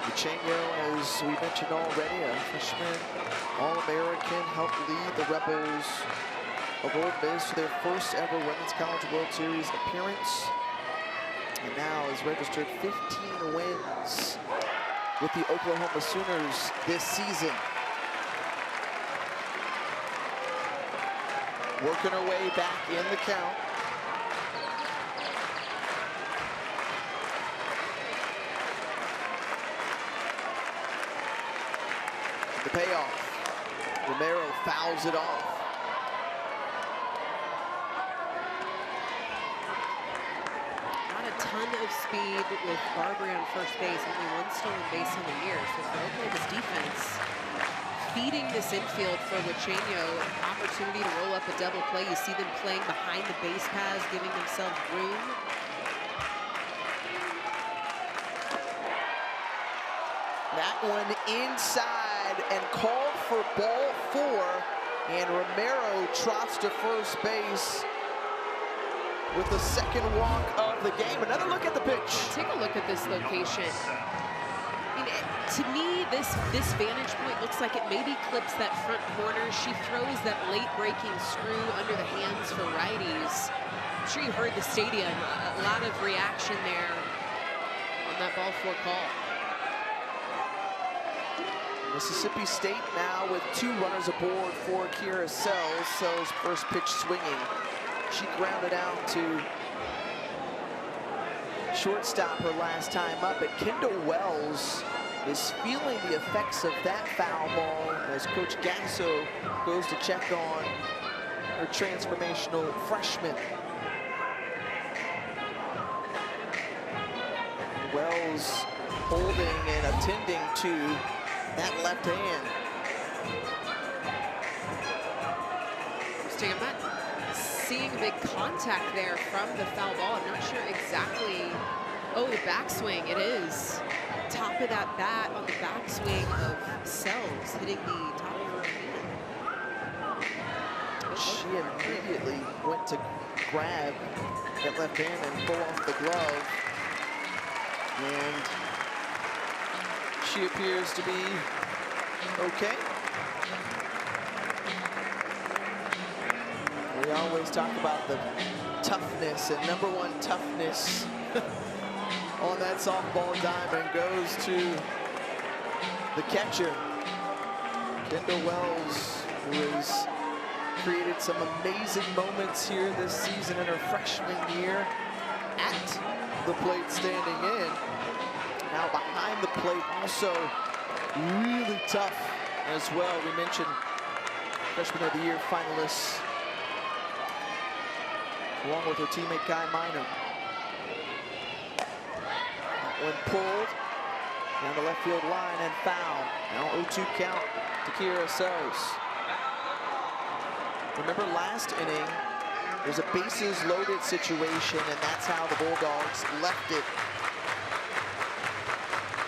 Uchenyo, as we mentioned already, a freshman All-American, helped lead the Rebels of Ole Miss to their first ever Women's College World Series appearance. And now has registered 15 wins with the Oklahoma Sooners this season. Working her way back in the count. The payoff. Romero fouls it off. Not a ton of speed with Barbary on first base, only 1 stolen base on the year. So for Oklahoma's defense, feeding this infield for Uchenyo, opportunity to roll up a double play. You see them playing behind the base paths, giving themselves room. That one inside and called for ball 4, and Romero trots to first base with the second walk of the game. Another look at the pitch. Take a look at this location. I mean, to me, this vantage point looks like it maybe clips that front corner. She throws that late breaking screw under the hands for righties. I'm sure you heard the stadium. A lot of reaction there on that ball 4 call. Mississippi State now with 2 runners aboard for Kira Sells. Sells first pitch swinging. She grounded out to shortstop her last time up, but Kendall Wells is feeling the effects of that foul ball as Coach Gasso goes to check on her transformational freshman. Wells holding and attending to that left hand. Interesting. I'm not seeing a big contact there from the foul ball. I'm not sure exactly. Oh, the backswing. It is. Top of that bat on the backswing of Sells, hitting the top of her hand. She immediately went to grab that left hand and pull off the glove. And she appears to be okay. We always talk about the toughness, and #1 toughness on that softball diamond goes to the catcher, Kendall Wells, who has created some amazing moments here this season in her freshman year at the plate standing in. Now behind the plate, also really tough as well. We mentioned Freshman of the Year finalists, along with her teammate Kai Minor. That one pulled down the left field line and foul. Now 0-2 count to Kira Sells. Remember last inning, there's a bases loaded situation, and that's how the Bulldogs left it.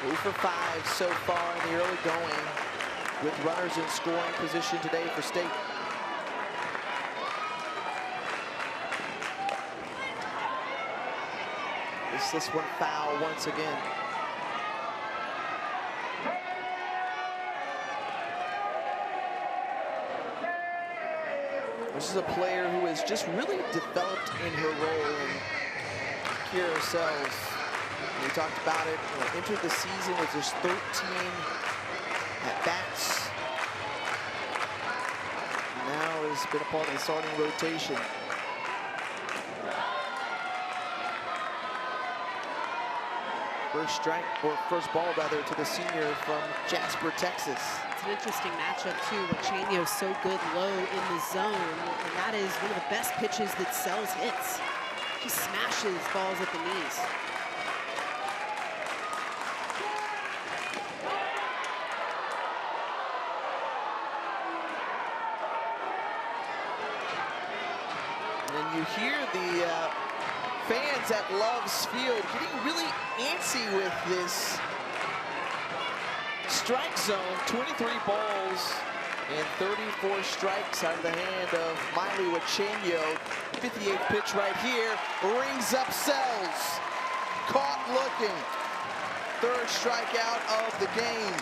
0 for 5 so far in the early going, with runners in scoring position today for State. This one foul once again. This is a player who has just really developed in her role. And Kira Sells, we talked about it, entered the season with just 13 at-bats. Now has been a part of the starting rotation. First strike, or first ball rather, to the senior from Jasper, Texas. It's an interesting matchup too. Wachenio's so good low in the zone, and that is one of the best pitches that Sells hits. She smashes balls at the knees. And you hear the fans at Love's Field getting really antsy with this strike zone. 23 balls and 34 strikes out of the hand of Miley Wachenio. 58th pitch right here, rings up Sells. Caught looking. Third strikeout of the game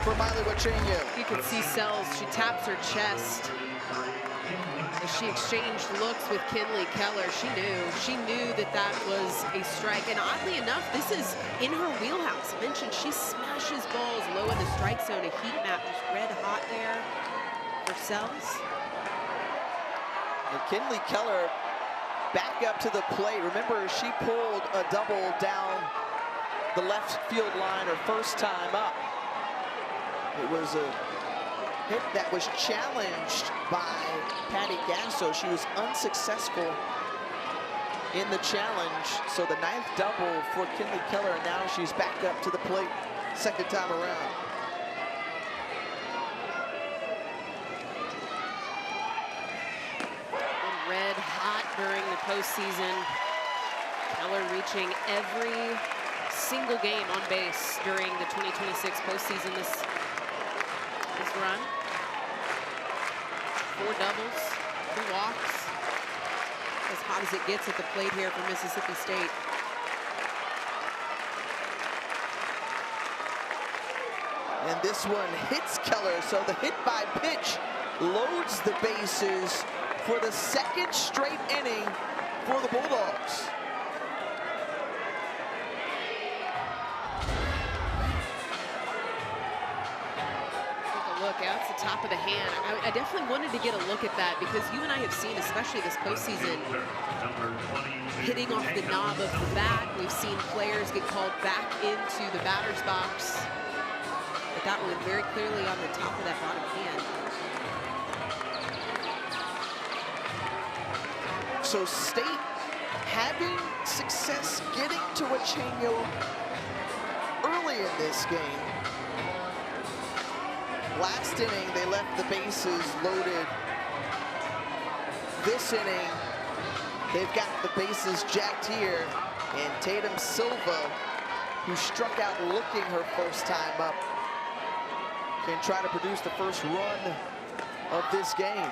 for Miley Wachenio. You can see Sells, she taps her chest. As she exchanged looks with Kinley Keller, she knew that that was a strike. And oddly enough, this is in her wheelhouse. I mentioned she smashes balls low in the strike zone. A heat map just red hot there for Sells. And Kinley Keller back up to the plate. Remember, she pulled a double down the left field line her first time up. It was a hit that was challenged by Patty Gasso. She was unsuccessful in the challenge. So the 9th double for Kinley Keller, and now she's back up to the plate second time around. Red hot during the postseason. Keller reaching every single game on base during the 2026 postseason this run. 4 doubles, 2 walks. As hot as it gets at the plate here for Mississippi State. And this one hits Keller, so the hit by pitch loads the bases for the second straight inning for the Bulldogs. Look out, it's the top of the hand. I definitely wanted to get a look at that because you and I have seen, especially this postseason, hitting off the knob of the bat. We've seen players get called back into the batter's box. But that one very clearly on the top of that bottom hand. So State having success getting to Wachenio early in this game. Last inning, they left the bases loaded. This inning, they've got the bases jacked here. And Tatum Silva, who struck out looking her first time up, can try to produce the first run of this game.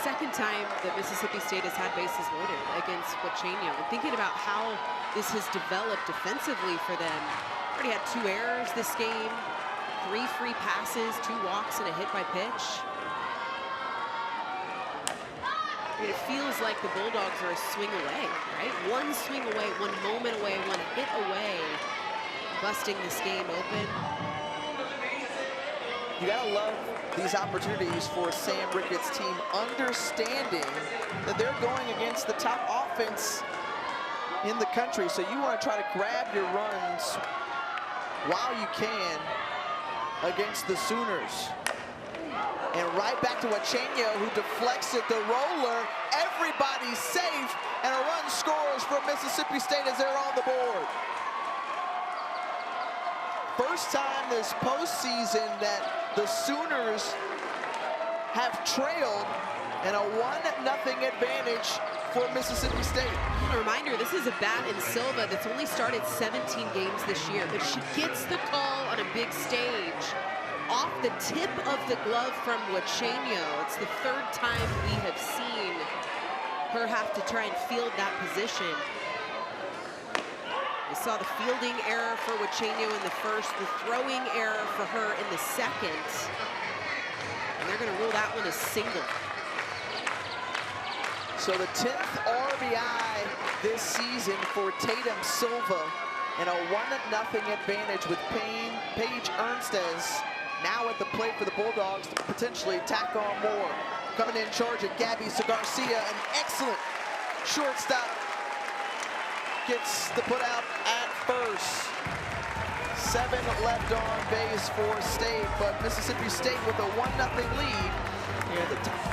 Second time that Mississippi State has had bases loaded against Wachenio. And thinking about how this has developed defensively for them. Already had 2 errors this game, 3 free passes, 2 walks, and a hit by pitch. I mean, it feels like the Bulldogs are a swing away, right? 1 swing away, 1 moment away, 1 hit away, busting this game open. You gotta love these opportunities for Sam Ricketts' team, understanding that they're going against the top offense in the country. So you want to try to grab your runs while you can against the Sooners. And right back to Wachenio, who deflects it, the roller. Everybody's safe, and a run scores from Mississippi State as they're on the board. First time this postseason that the Sooners have trailed, and a 1-0 advantage for Mississippi State. A reminder, this is a bat in Silva that's only started 17 games this year, but she gets the call on a big stage off the tip of the glove from Wachenio. It's the 3rd time we have seen her have to try and field that position. We saw the fielding error for Uchenyo in the first, the throwing error for her in the second. And they're going to rule that one as single. So the 10th RBI this season for Tatum Silva, and a 1-0 advantage with Paige Ernstez now at the plate for the Bulldogs to potentially tack on more. Coming in charge of Gabby Garcia, an excellent shortstop, gets the put out at first. 7 left on base for State, but Mississippi State with a 1-0 lead here at the top.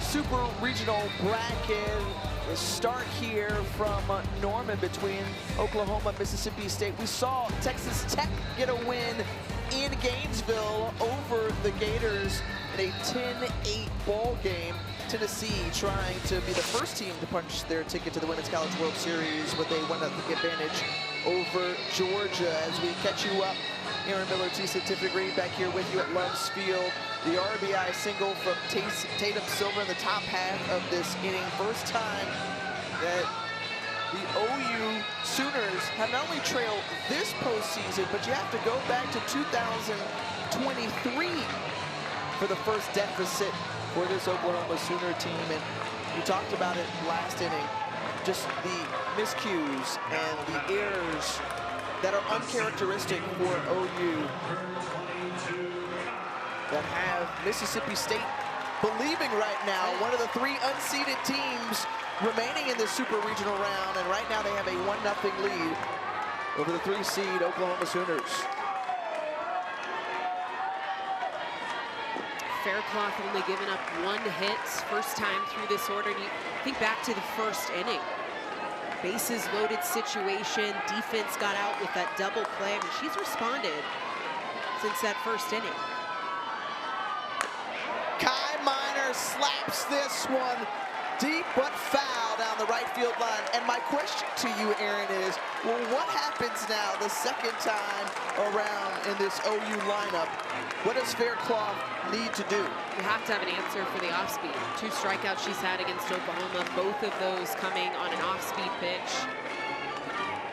Super regional bracket. The start here from Norman between Oklahoma and Mississippi State. We saw Texas Tech get a win in Gainesville over the Gators in a 10-8 ball game. Tennessee trying to be the first team to punch their ticket to the Women's College World Series with a 1-0 advantage over Georgia. As we catch you up, Aaron Miller, Tisa Tiffany back here with you at Loves Field. The RBI single from Tatum Silva in the top half of this inning. First time that the OU Sooners have not only trailed this postseason, but you have to go back to 2023 for the first deficit for this Oklahoma Sooner team. And we talked about it last inning, just the miscues and the errors that are uncharacteristic for OU, that have Mississippi State believing right now one of the 3 unseeded teams remaining in this super regional round, and right now they have a 1-0 lead over the 3-seed Oklahoma Sooners. Faircloth only giving up 1 hit, first time through this order. And you think back to the first inning. Bases loaded situation, defense got out with that double play. I mean, she's responded since that first inning. Kai Miner slaps this one deep but foul down the right field line. And my question to you, Aaron, is, well, what happens now the second time around in this OU lineup? What does Faircloth need to do? You have to have an answer for the off-speed. 2 strikeouts she's had against Oklahoma, both of those coming on an off-speed pitch.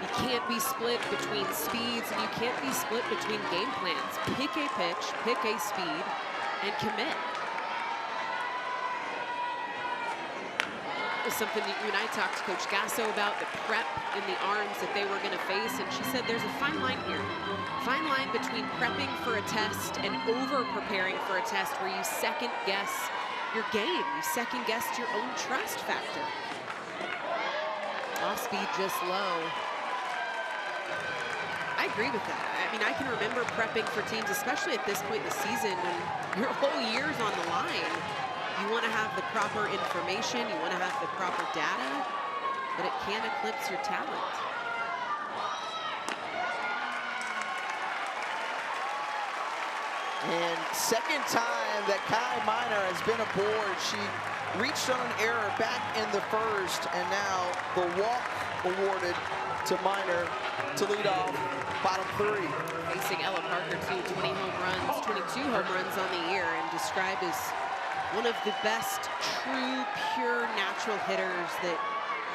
You can't be split between speeds, and you can't be split between game plans. Pick a pitch, pick a speed, and commit. Was something that you and I talked to Coach Gasso about, the prep in the arms that they were going to face, and she said there's a fine line here. Fine line between prepping for a test and over-preparing for a test where you second-guess your game. You second-guess your own trust factor. Off-speed just low. I agree with that. I mean, I can remember prepping for teams, especially at this point in the season when your whole year's on the line. You want to have the proper information, you want to have the proper data, but it can eclipse your talent. And second time that Kai Minor has been aboard. She reached on an error back in the first, and now the walk awarded to Minor to lead off bottom three. Facing Ella Parker, too, 20 home runs, 22 home runs on the year, and described as one of the best true, pure, natural hitters that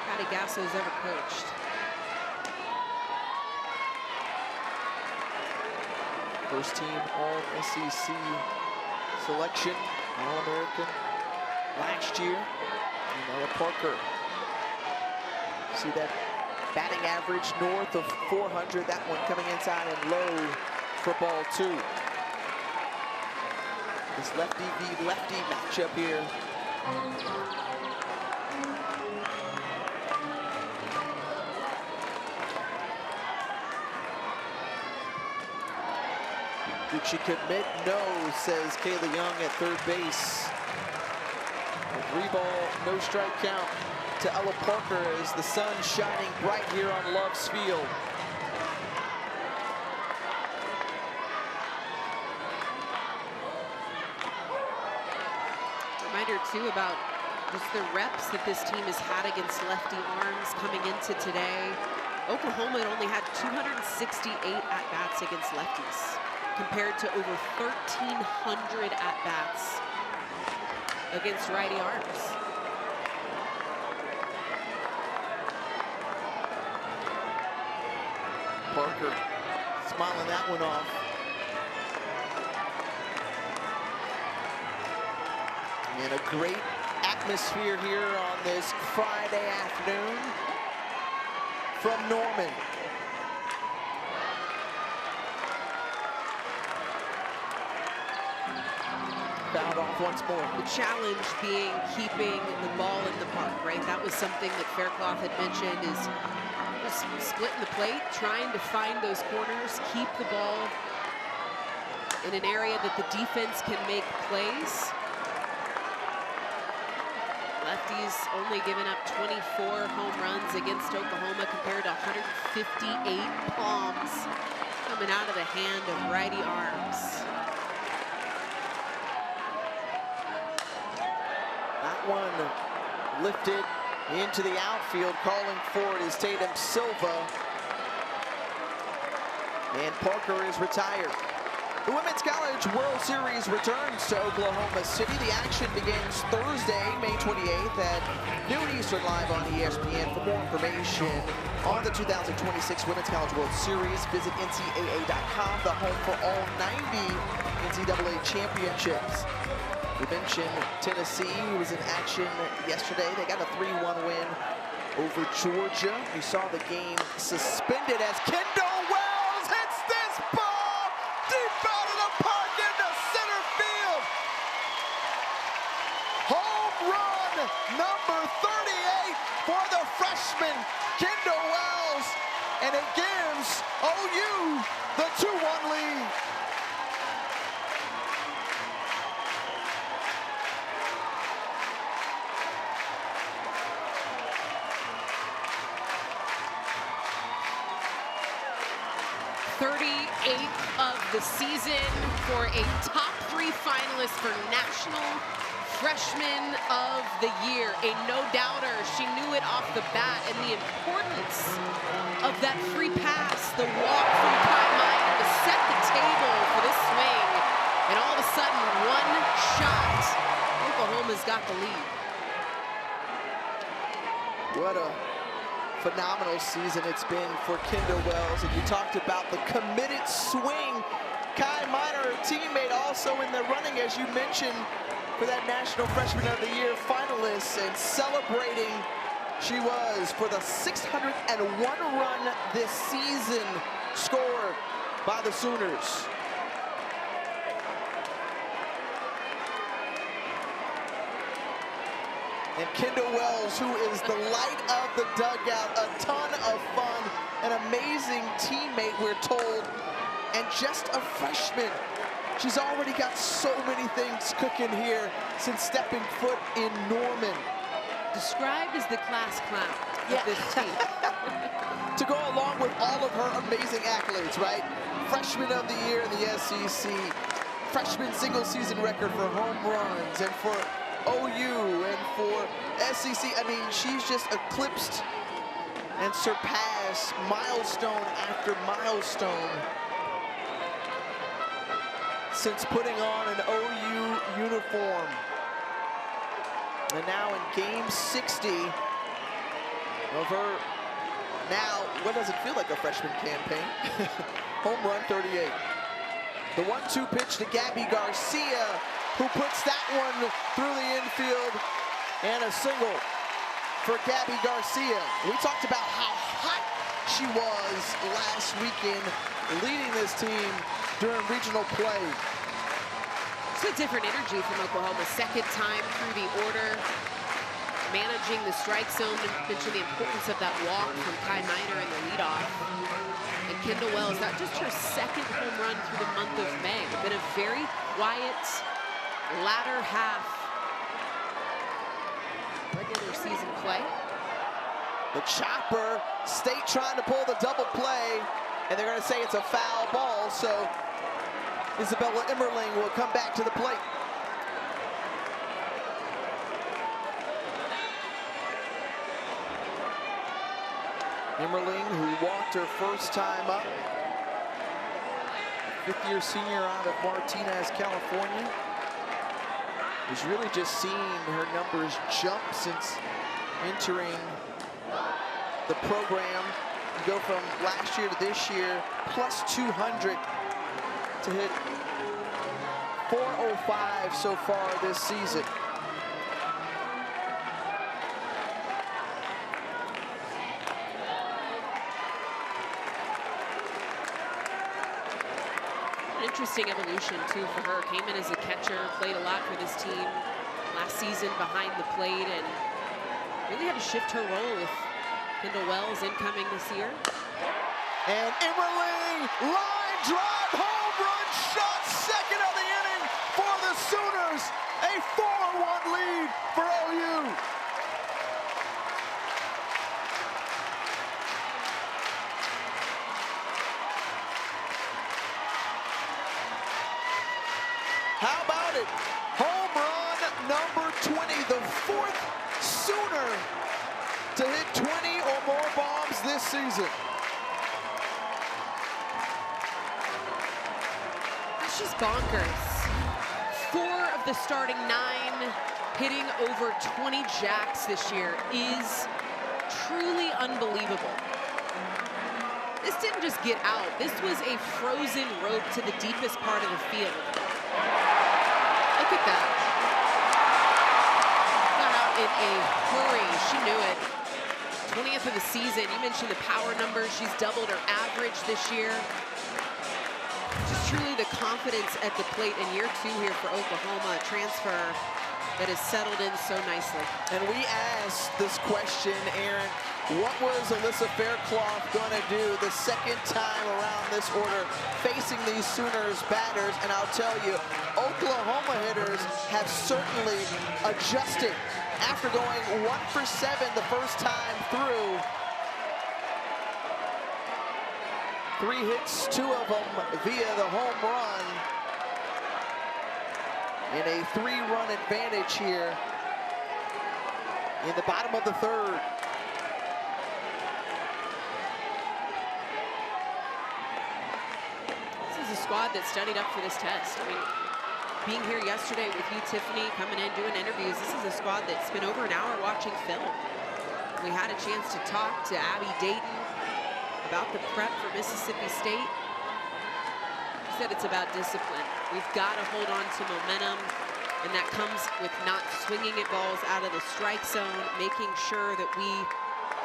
Patty Gasso's ever coached. First team All-SEC selection, All-American last year. And Ella Parker. See that batting average north of 400. That one coming inside and low for ball two. This lefty v lefty matchup here. Did she commit? No, says Kayla Young at third base. A 3-ball, no strike count to Ella Parker as the sun shining bright here on Love's Field. Reminder too about just the reps that this team has had against lefty arms coming into today. Oklahoma had only had 268 at-bats against lefties, compared to over 1,300 at-bats against righty arms. Parker smiling that one off. And a great atmosphere here on this Friday afternoon from Norman. Fouled off once more. The challenge being keeping the ball in the park, right? That was something that Faircloth had mentioned, is just splitting the plate, trying to find those corners, keep the ball in an area that the defense can make plays. Lefties only giving up 24 home runs against Oklahoma compared to 158 bombs coming out of the hand of righty arms. That one lifted into the outfield. Calling for it is Tatum Silva. And Parker is retired. The Women's College World Series returns to Oklahoma City. The action begins Thursday, May 28th at noon Eastern, live on ESPN. For more information on the 2026 Women's College World Series, visit NCAA.com, the home for all 90 NCAA championships. We mentioned Tennessee, who was in action yesterday. They got a 3-1 win over Georgia. You saw the game suspended as Kendall Wells hits this ball deep out of the park into center field. Home run number 38 for the freshman, Kendall Wells. And it gives OU the 2-1 lead. Of the season for a top 3 finalist for National Freshman of the Year. A no-doubter. She knew it off the bat, and the importance of that free pass, the walk from Kai Minor to set the table for this swing. And all of a sudden, one shot, Oklahoma's got the lead. What a phenomenal season it's been for Kendall Wells. And you talked about the committed swing. Kai Minor, her teammate, also in the running, as you mentioned, for that National Freshman of the Year finalists, and celebrating she was for the 601 run this season scored by the Sooners. And Kendall Wells, who is the light of the dugout, a ton of fun, an amazing teammate, we're told, and just a freshman. She's already got so many things cooking here since stepping foot in Norman. Described as the class clown of this team. To go along with all of her amazing accolades, right? Freshman of the Year in the SEC, freshman single season record for home runs, and for OU, and for SEC. I mean, she's just eclipsed and surpassed milestone after milestone since putting on an OU uniform. And now in game 60 of her, now what doesn't feel like a freshman campaign, home run 38. The 1-2 pitch to Gabby Garcia, who puts that one through the infield, and a single for Gabby Garcia. We talked about how hot she was last weekend, leading this team during regional play. It's a different energy from Oklahoma. Second time through the order, managing the strike zone. Mentioned the importance of that walk from Kai Miner in the leadoff. And Kendall Wells, not just her second home run through the month of May. It's been a very quiet latter half regular season play. The chopper, State trying to pull the double play, and they're going to say it's a foul ball, so Isabella Emmerling will come back to the plate. Emmerling, who walked her first time up, fifth-year senior out of Martinez, California, has really just seen her numbers jump since entering the program. You go from last year to this year, plus 200 to hit 405 so far this season. Interesting evolution too for her. Came in as a catcher, played a lot for this team last season behind the plate, and really had to shift her role with Kendall Wells incoming this year. And Emmerling, line drive, home run shot, second of the inning for the Sooners. A 4-1 lead for OU. How about it? Home run number 20, the fourth Sooner to hit 20 or more bombs this season. That's just bonkers. 4 of the starting 9 hitting over 20 jacks this year is truly unbelievable. This didn't just get out. This was a frozen rope to the deepest part of the field. Look at that. Got out in a hurry. She knew it. 20th of the season. You mentioned the power numbers. She's doubled her average this year. Just truly the confidence at the plate in year 2 here for Oklahoma. A transfer that has settled in so nicely. And we asked this question, Aaron, what was Alyssa Faircloth going to do the second time around this order facing these Sooners batters? And I'll tell you, Oklahoma hitters have certainly adjusted after going 1 for 7 the first time through. 3 hits, 2 of them via the home run. And a 3-run advantage here in the bottom of the 3rd. Squad that studied up for this test. I mean, being here yesterday with you, Tiffany, coming in, doing interviews, this is a squad that spent over an hour watching film. We had a chance to talk to Abby Dayton about the prep for Mississippi State. She said it's about discipline. We've got to hold on to momentum, and that comes with not swinging at balls out of the strike zone, making sure that we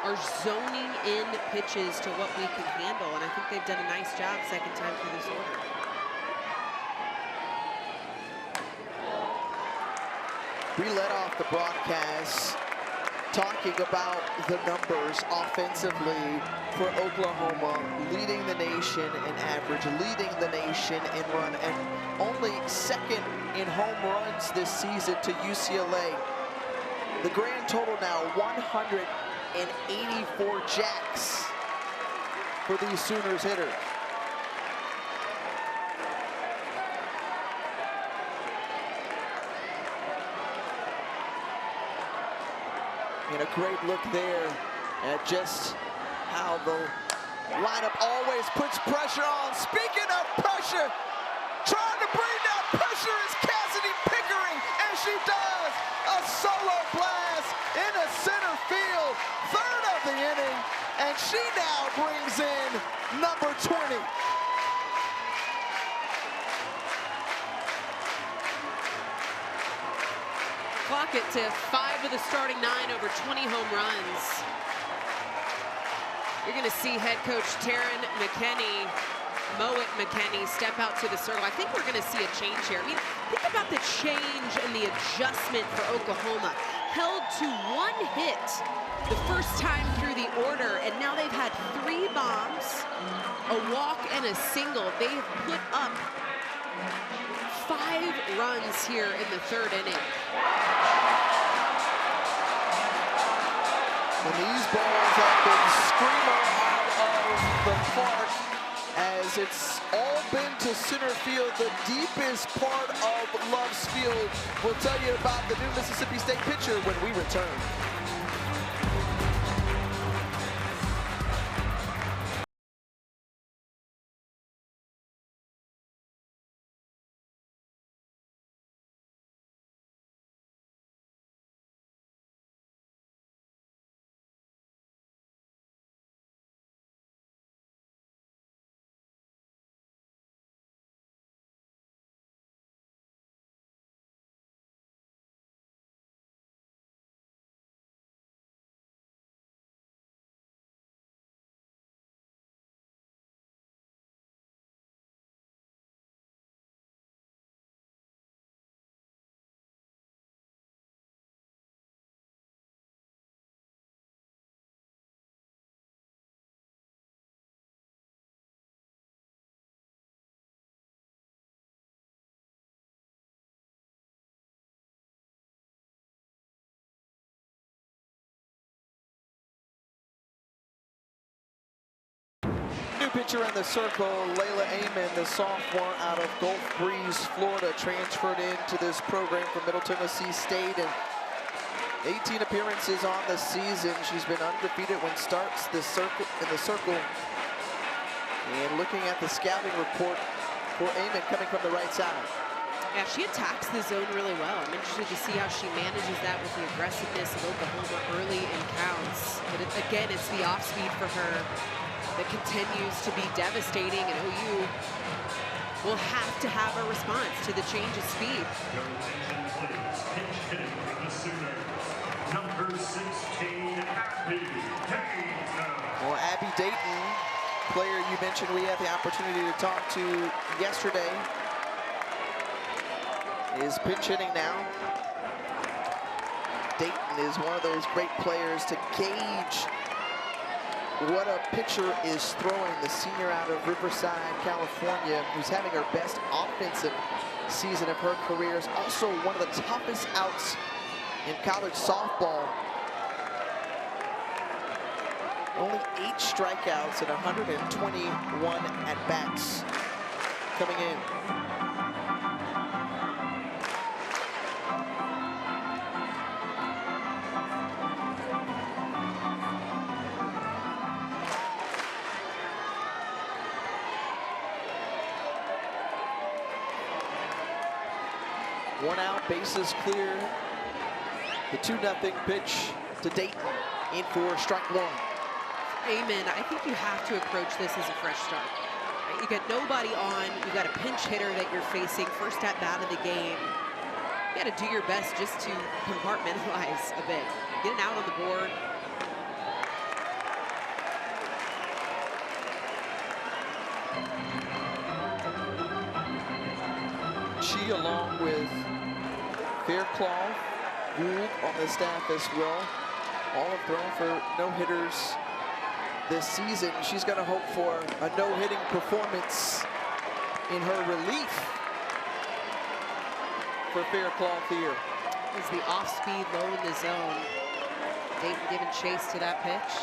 are zoning in pitches to what we can handle, and I think they've done a nice job second time through this order. We led off the broadcast talking about the numbers offensively for Oklahoma, leading the nation in average, leading the nation in run, and only second in home runs this season to UCLA. The grand total now 184 jacks for these Sooners hitters. And a great look there at just how the lineup always puts pressure on. Speaking of pressure, trying to bring down pressure is Cassidy Pickering, and she does. A solo blast into center field, third of the inning, and she now brings in number 20. Clock it to 5 of the starting 9 over 20 home runs. You're going to see head coach Taryn McKenney, Mowat McKenney, step out to the circle. I think we're going to see a change here. I mean, think about the change and the adjustment for Oklahoma. Held to 1 hit the first time through the order, and now they've had 3 bombs, a walk, and a single. They've put up 5 runs here in the 3rd inning. And these balls have been screamer out of the park as it's all been to center field, the deepest part of Love's Field. We'll tell you about the new Mississippi State pitcher when we return. New pitcher in the circle, Layla Amon, the sophomore out of Gulf Breeze, Florida, transferred into this program from Middle Tennessee State, and 18 appearances on the season. She's been undefeated when starts the circle in the circle. And looking at the scouting report for Amon coming from the right side. Yeah, she attacks the zone really well. I'm interested to see how she manages that with the aggressiveness of Oklahoma early in counts. But again, it's the off speed for her that continues to be devastating, and OU will have to have a response to the change of speed. Your attention, please. Pinch hitting for the Sooners. Number 16, Abby Dayton. Well, Abby Dayton, player you mentioned we had the opportunity to talk to yesterday, is pinch hitting now. Dayton is one of those great players to gauge what a pitcher is throwing. The senior out of Riverside, California, who's having her best offensive season of her career, is also one of the toughest outs in college softball. Only 8 strikeouts and 121 at-bats coming in. One out, bases clear. The 2-0 pitch to Dayton, in for strike 1. Amon, I think you have to approach this as a fresh start. Right? You got nobody on, you got a pinch hitter that you're facing, first at bat of the game. You got to do your best just to compartmentalize a bit. Get an out on the board. She, along with Faircloth, Gould on the staff as well, all have thrown for no-hitters this season. She's going to hope for a no-hitting performance in her relief for Faircloth here. Is the off-speed low in the zone. Dayton giving chase to that pitch.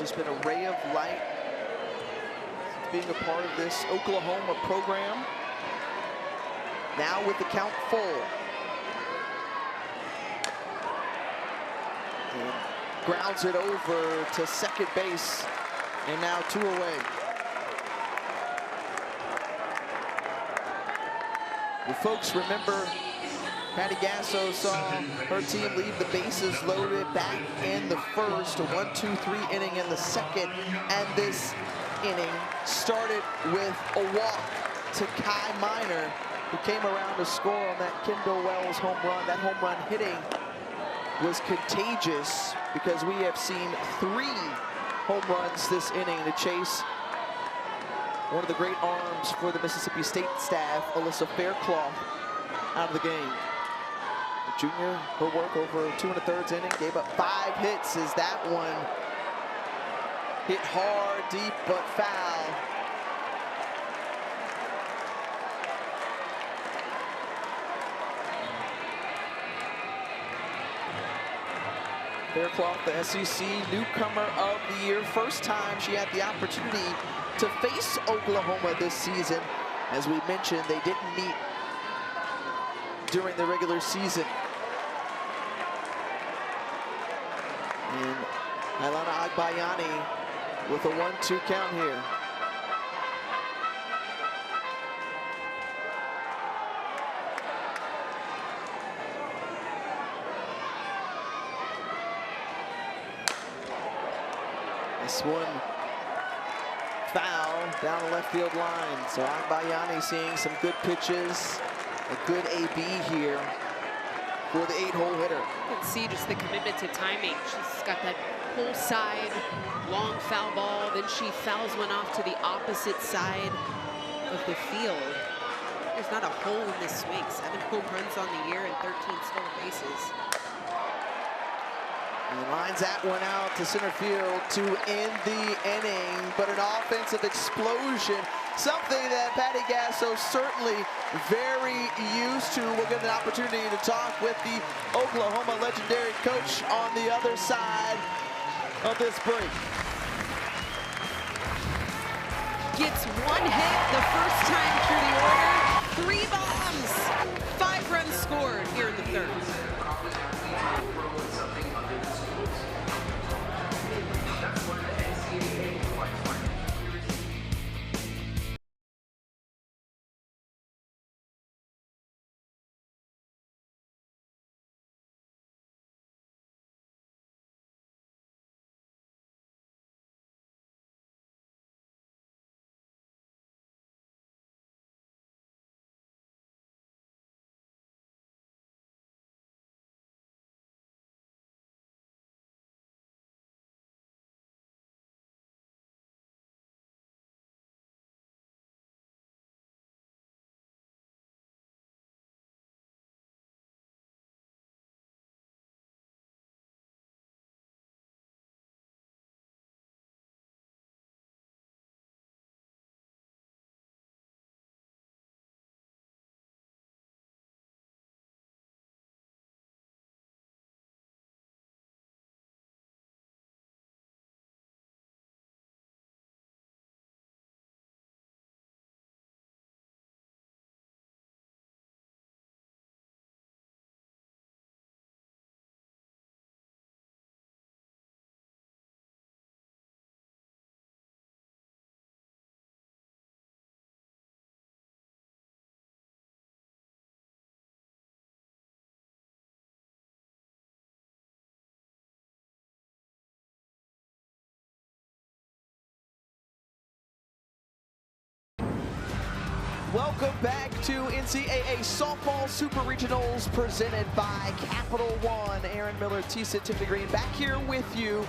just been a ray of light being a part of this Oklahoma program. Now with the count full. And grounds it over to second base, and now 2 away. Well, folks, remember Patty Gasso saw her team leave the bases loaded back in the first, a 1-2-3 inning in the second, and this inning started with a walk to Kai Minor, who came around to score on that Kendall Wells home run. That home run hitting was contagious because we have seen 3 home runs this inning to chase one of the great arms for the Mississippi State staff, Alyssa Faircloth, out of the game. The junior, her work over 2 1/3 inning, gave up 5 hits as that one hit hard, deep, but foul. Faircloth, the SEC newcomer of the year. First time she had the opportunity to face Oklahoma this season. As we mentioned, they didn't meet during the regular season. And Ailana Agbayani with a 1-2 count here. This one foul down the left field line. So Agbayani seeing some good pitches, a good AB here for the 8-hole hitter. You can see just the commitment to timing. She's got that pull side, long foul ball, then she fouls one off to the opposite side of the field. There's not a hole in this swing. 7 home runs on the year and 13 stolen bases. And lines that one out to center field to end the inning, but an offensive explosion, something that Patty Gasso certainly very used to. We'll get an opportunity to talk with the Oklahoma legendary coach on the other side of this break. Gets 1 hit the first time through the order, 3 bombs, 5 runs scored here in the third. Welcome back to NCAA Softball Super Regionals presented by Capital One. Aaron Miller, Tisa Tiffany Green back here with you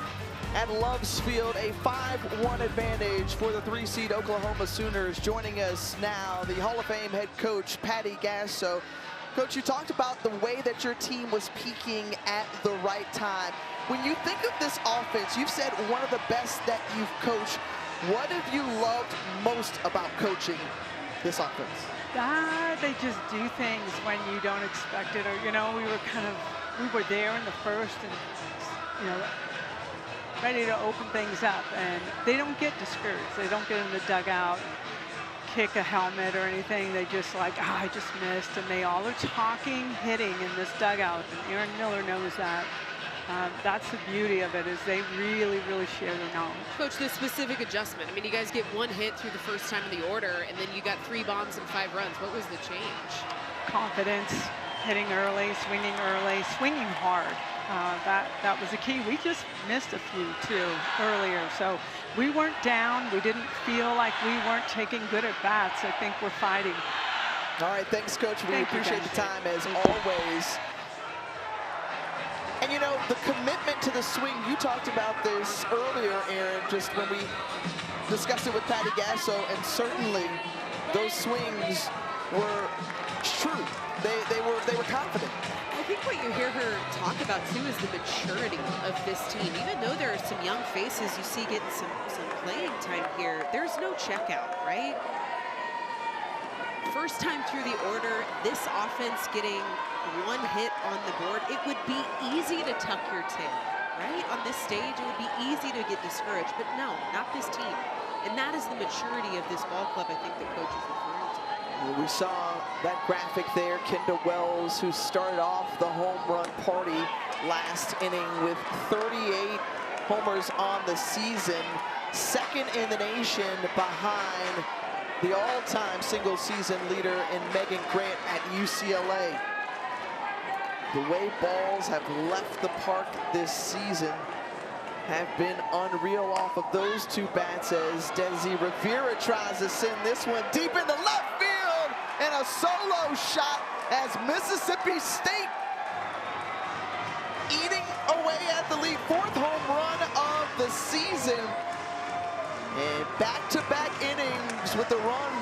at Loves Field. A 5-1 advantage for the 3-seed Oklahoma Sooners. Joining us now, the Hall of Fame head coach, Patty Gasso. Coach, you talked about the way that your team was peaking at the right time. When you think of this offense, you've said one of the best that you've coached. What have you loved most about coaching this offense? They just do things when you don't expect it, or we were there in the first, and ready to open things up, and they don't get discouraged. They don't get in the dugout, kick a helmet or anything. They just like, oh, I just missed, and they all are talking, hitting in this dugout, and Aaron Miller knows that. That's the beauty of it, is they really, really share their knowledge. Coach, this specific adjustment, I mean, you guys get one hit through the first time of the order, and then you got 3 bombs and 5 runs. What was the change? Confidence, hitting early, swinging hard. That was the key. We just missed a few too earlier, so we weren't down. We didn't feel like we weren't taking good at bats. I think we're fighting. All right, thanks, Coach. We appreciate the time as always. And you know, the commitment to the swing, you talked about this earlier, Aaron, just when we discussed it with Patty Gasso, and certainly those swings were true. They were confident. I think what you hear her talk about too is the maturity of this team. Even though there are some young faces you see getting some playing time here, there's no checkout, right? First time through the order, this offense getting 1 hit on the board, it would be easy to tuck your tail, right? On this stage, it would be easy to get discouraged, but no, not this team. And that is the maturity of this ball club, I think the coach is referring to. We saw that graphic there, Kendall Wells, who started off the home run party last inning with 38 homers on the season, second in the nation behind the all-time single-season leader in Megan Grant at UCLA. The way balls have left the park this season have been unreal off of those 2 bats, as Desi Rivera tries to send this one deep into left field, and a solo shot as Mississippi State eating away at the lead. 4th home run of the season. And back-to-back innings with the run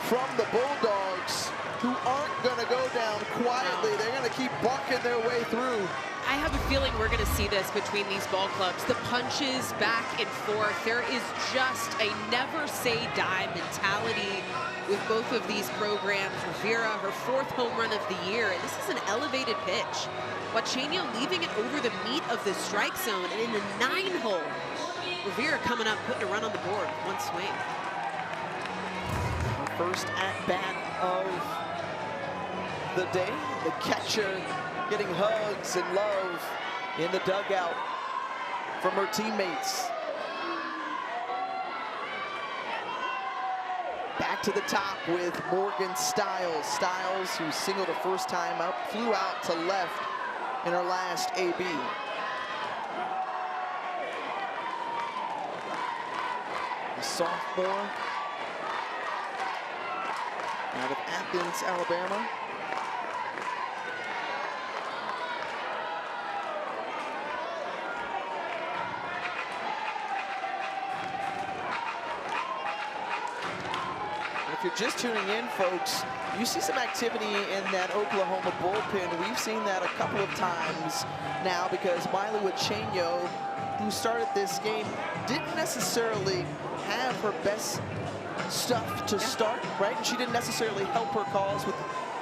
from the Bulldogs, who aren't going to go down quietly. They're going to keep barking their way through. I have a feeling we're going to see this between these ball clubs. The punches back and forth. There is just a never-say-die mentality with both of these programs. Rivera, her 4th home run of the year, and this is an elevated pitch. Guacheño leaving it over the meat of the strike zone, and in the 9-hole, Rivera coming up, putting a run on the board, 1 swing. First at-bat of the day. The catcher getting hugs and love in the dugout from her teammates. Back to the top with Morgan Stiles. Stiles, who singled her first time up, flew out to left in her last AB. A sophomore out of Athens, Alabama. If you're just tuning in, folks, you see some activity in that Oklahoma bullpen. We've seen that a couple of times now, because Miley Guacheño, who started this game, didn't necessarily have her best stuff to start, right? She didn't necessarily help her cause with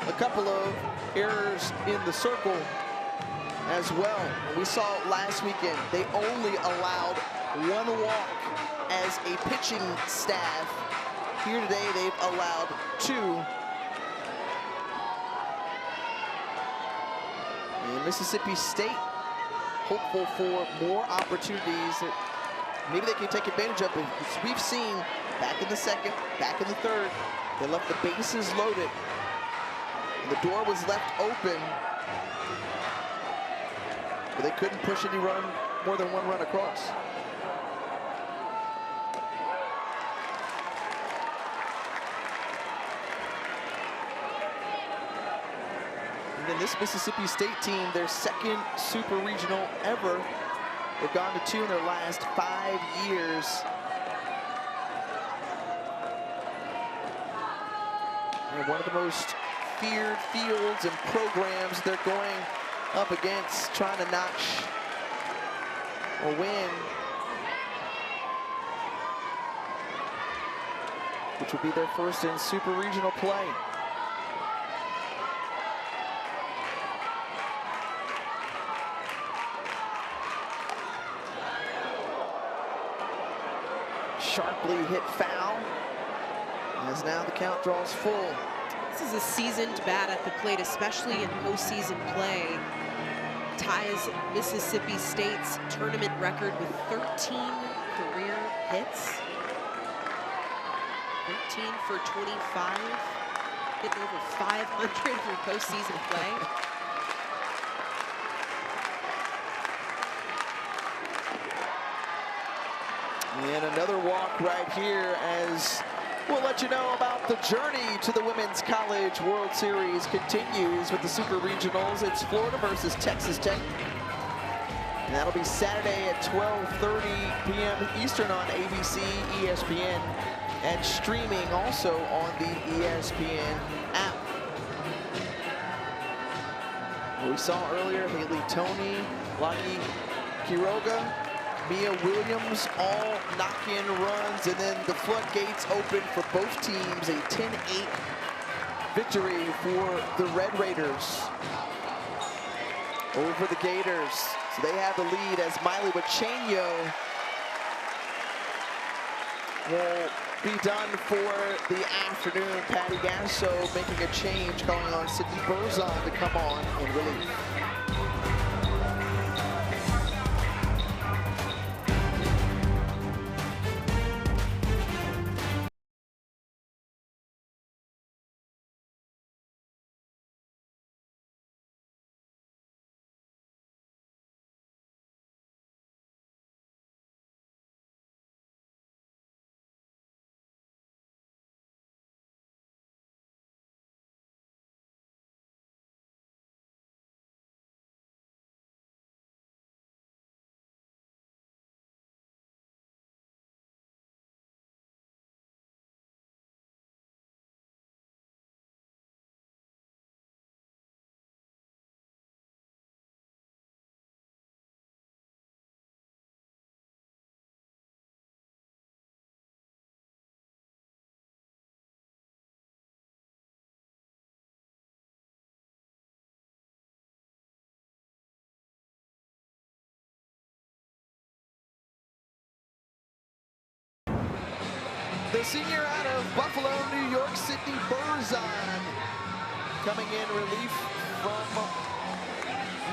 a couple of errors in the circle as well. We saw last weekend, they only allowed 1 walk as a pitching staff. Here today, they've allowed 2. And Mississippi State hopeful for more opportunities that maybe they can take advantage of it. We've seen back in the 2nd, back in the 3rd, they left the bases loaded. And the door was left open, but they couldn't push any run, more than 1 run across. And this Mississippi State team, their 2nd super regional ever. They've gone to 2 in their last 5 years. And one of the most feared fields and programs they're going up against, trying to notch or win, which will be their first in super regional play. sharply hit foul, as now the count draws full. This is a seasoned bat at the plate, especially in postseason play. Ties Mississippi State's tournament record with 13 career hits. 13 for 25, hitting over 500 through postseason play. And another walk right here, as we'll let you know about the journey to the Women's College World Series continues with the Super Regionals. It's Florida versus Texas Tech. And that'll be Saturday at 12:30 p.m. Eastern on ABC, ESPN, and streaming also on the ESPN app. We saw earlier Haley Toney, Lagi Quiroga, Mia Williams all knock-in runs, and then the floodgates open for both teams. A 10-8 victory for the Red Raiders over the Gators. So they have the lead as Miley Wachenio will be done for the afternoon. Patty Gasso making a change, calling on Sydney Berzon to come on in relief. The senior out of Buffalo, New York, Sydney Berzon, coming in relief from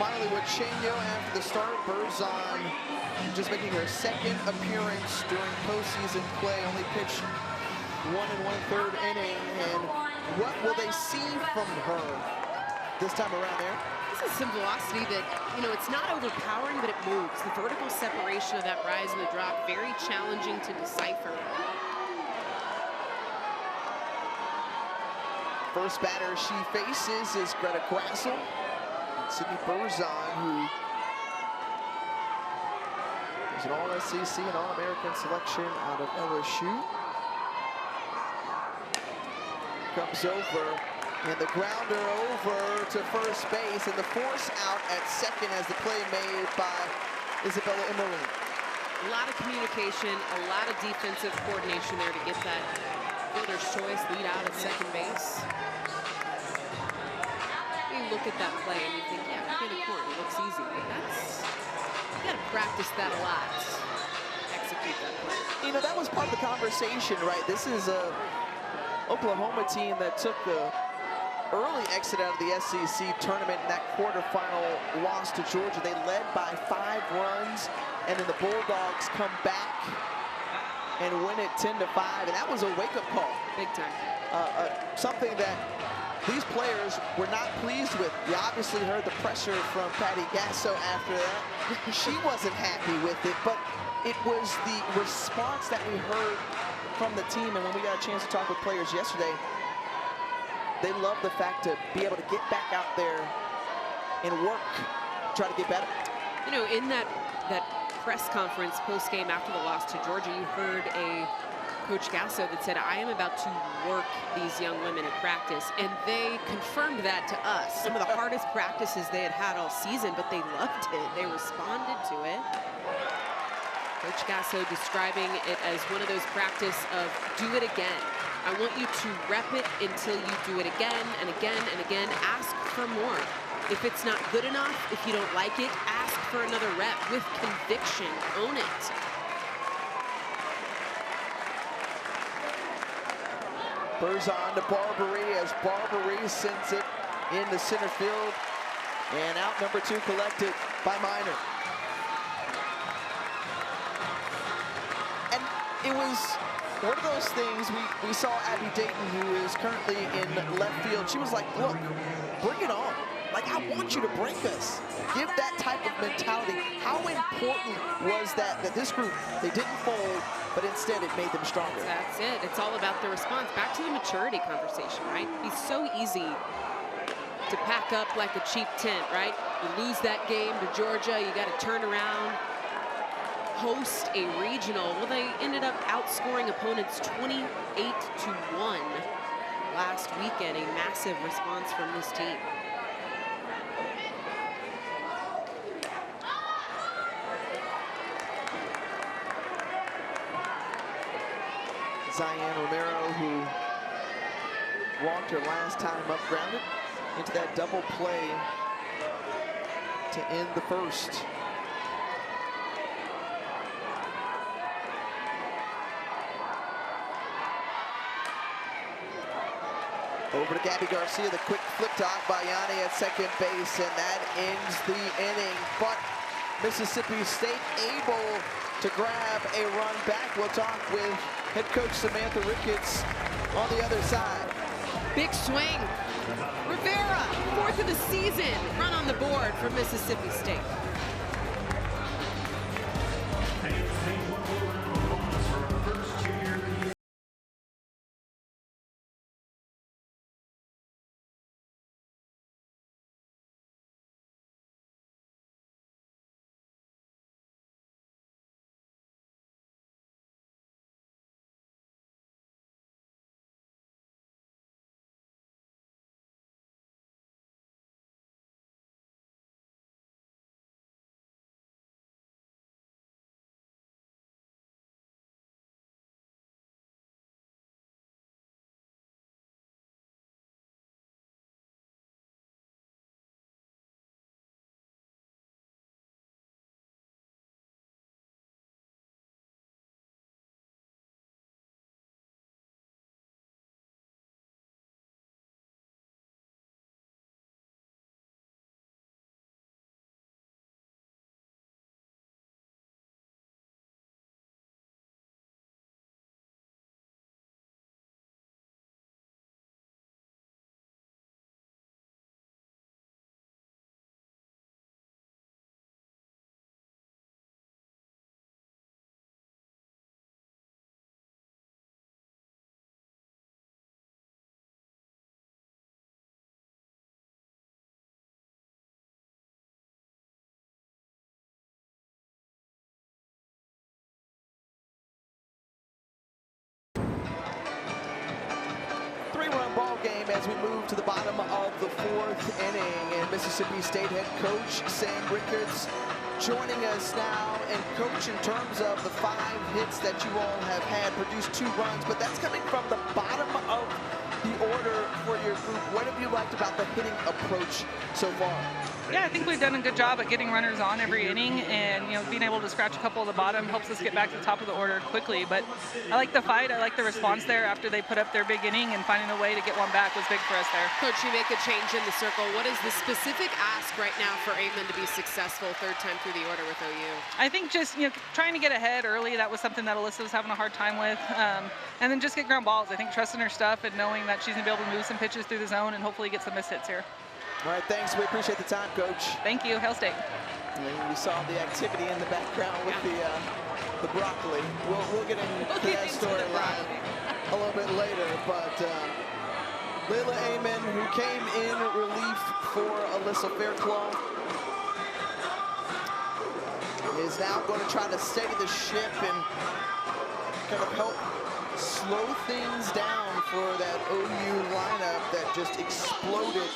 Miley Wachenio after the start. Berzon just making her second appearance during postseason play, only pitched 1 1/3 inning. And what will they see from her this time around there? This is some velocity that, you know, it's not overpowering, but it moves. The vertical separation of that rise and the drop, very challenging to decipher. First batter she faces is Greta Grassel. Sydney Berzon, who is an All-SEC and All-American selection out of LSU. Comes over, and the grounder over to first base, and the force out at second as the play made by Isabella Emerling. A lot of communication, a lot of defensive coordination there to get that fielder's choice lead out at second base. You look at that play and you think, yeah, Kenny Court, it looks easy, but you gotta practice that a lot. Execute that play. You know, that was part of the conversation, right? This is a Oklahoma team that took the early exit out of the SEC tournament in that quarterfinal loss to Georgia. They led by 5 runs, and then the Bulldogs come back and win it 10-5, and that was a wake-up call. Big time. Something that these players were not pleased with. You obviously heard the pressure from Patty Gasso after that. She wasn't happy with it, but it was the response that we heard from the team, and when we got a chance to talk with players yesterday, they love the fact to be able to get back out there and work, try to get better. You know, in that press conference post-game after the loss to Georgia, you heard a Coach Gasso that said, I am about to work these young women in practice, and they confirmed that to us. Some of the hardest practices they had had all season, but they loved it. They responded to it. Coach Gasso describing it as one of those practice of do it again. I want you to rep it until you do it again and again and again. Ask for more. If it's not good enough, if you don't like it, ask for another rep with conviction. Own it. Berzon to Barbary as Barbary sends it in the center field. And out number 2 collected by Minor. And it was one of those things, we saw Abby Dayton, who is currently in left field. She was like, look, bring it on. Like, I want you to break us. Give that type of mentality. How important was that this group, they didn't fold, but instead it made them stronger? That's it. It's all about the response. Back to the maturity conversation, right? It's so easy to pack up like a cheap tent, right? You lose that game to Georgia, you got to turn around, host a regional. Well, they ended up outscoring opponents 28-1 last weekend. A massive response from this team. Zion Romero, who walked her last time up, grounded into that double play to end the first. Over to Gabby Garcia, the quick flip to Akbayani at second base, and that ends the inning. But Mississippi State able to grab a run back. We'll talk with head coach Samantha Ricketts on the other side. Big swing. Rivera, 4th of the season. Run on the board for Mississippi State. Ball game as we move to the bottom of the 4th inning, and Mississippi State head coach Sam Ricketts joining us now. And coach, in terms of the 5 hits that you all have had, produced 2 runs, but that's coming from the bottom of the order for your group. What have you liked about the hitting approach so far? Yeah, I think we've done a good job at getting runners on every inning, and being able to scratch a couple of the bottom helps us get back to the top of the order quickly. But I like the fight. I like the response there after they put up their big inning, and finding a way to get one back was big for us there. Coach, you make a change in the circle. What is the specific ask right now for Amon to be successful 3rd time through the order with OU? I think just trying to get ahead early. That was something that Alyssa was having a hard time with, and then just get ground balls. I think trusting her stuff and knowing that she's gonna be able to move some pitches through the zone and hopefully get some missed hits here. All right, thanks. We appreciate the time, Coach. Thank you, Hail State. And we saw the activity in the background with the broccoli. We'll get into that storyline a little bit later, but Layla Amon, who came in relief for Alyssa Fairclough, is now going to try to steady the ship and kind of help slow things down for that OU lineup that just exploded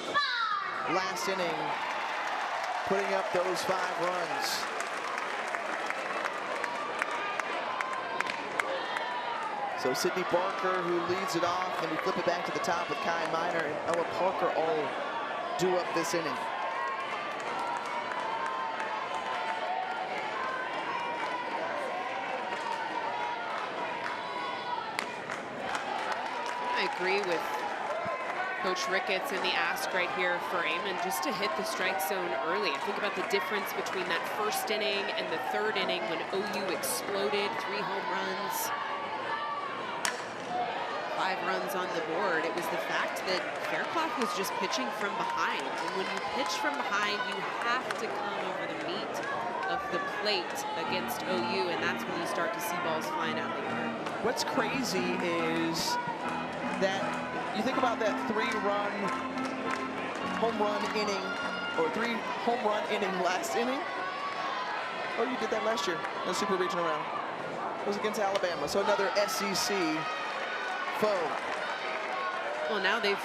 last inning, putting up those 5 runs. So Sydney Barker, who leads it off, and we flip it back to the top with Kai Minor and Ella Parker all due up this inning. I agree with Coach Ricketts and the ask right here for Amon just to hit the strike zone early. I think about the difference between that first inning and the third inning when OU exploded, 3 home runs, 5 runs on the board. It was the fact that Faircloth was just pitching from behind. And when you pitch from behind, you have to come over the meat of the plate against OU, and that's when you start to see balls flying out the yard. What's crazy is that you think about that 3-run home run inning, or 3 home run inning last inning. Oh, you did that last year in the Super Regional round. It was against Alabama, so another SEC foe. Well, now they've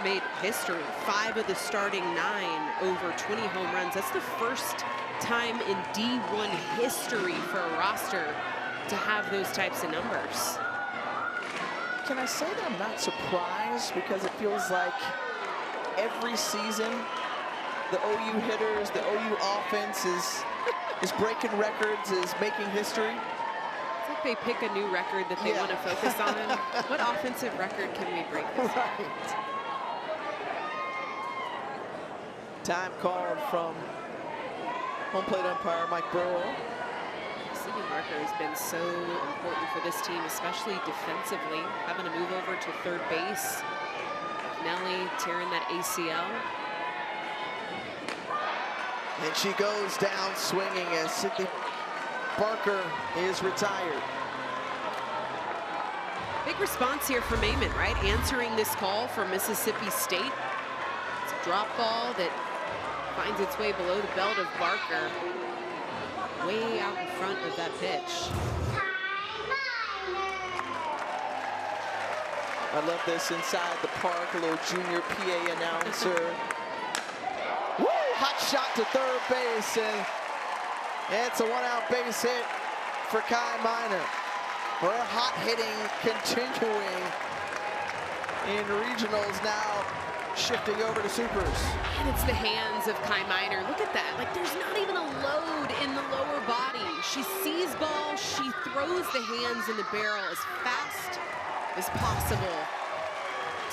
made history. 5 of the starting 9 over 20 home runs. That's the first time in D1 history for a roster to have those types of numbers. Can I say that I'm not surprised, because it feels like every season the OU hitters, the OU offense is breaking records, is making history. It's like they pick a new record that they want to focus on. What offensive record can we break this year? Right. Time called from home plate umpire Mike Burrow. Sidney Barker has been so important for this team, especially defensively, having to move over to third base. Nelly tearing that ACL. And she goes down swinging as Sidney Barker is retired. Big response here from Amon, right? Answering this call from Mississippi State. It's a drop ball that finds its way below the belt of Barker. Way out in front of that pitch. I love this inside the park, a little junior PA announcer. Woo! Hot shot to third base, and it's a 1-out base hit for Kai Miner. Her hot hitting continuing in regionals, now shifting over to supers. And it's the hands of Kai Miner. Look at that. Like, there's not even a load in the lower body. She sees ball, she throws the hands in the barrel as fast as possible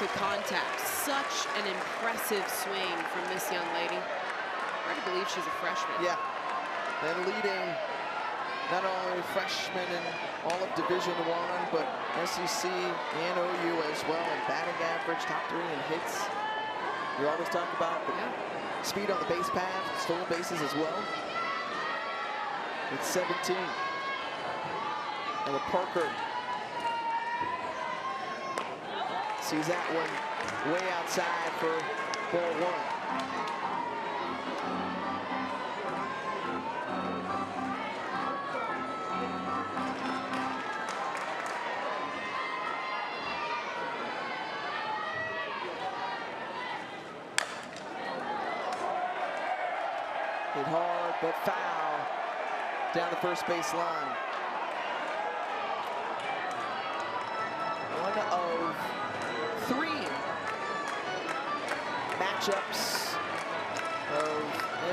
to contact. Such an impressive swing from this young lady. Hard to believe she's a freshman. Yeah, and leading not only freshmen in all of Division I, but SEC and OU as well in batting average, top 3 in hits. You always talk about the speed on the base path, stolen bases as well. It's 17. And the Parker sees that one way outside for ball 1. Hit hard, but foul down the first base line. One of 3 matchups of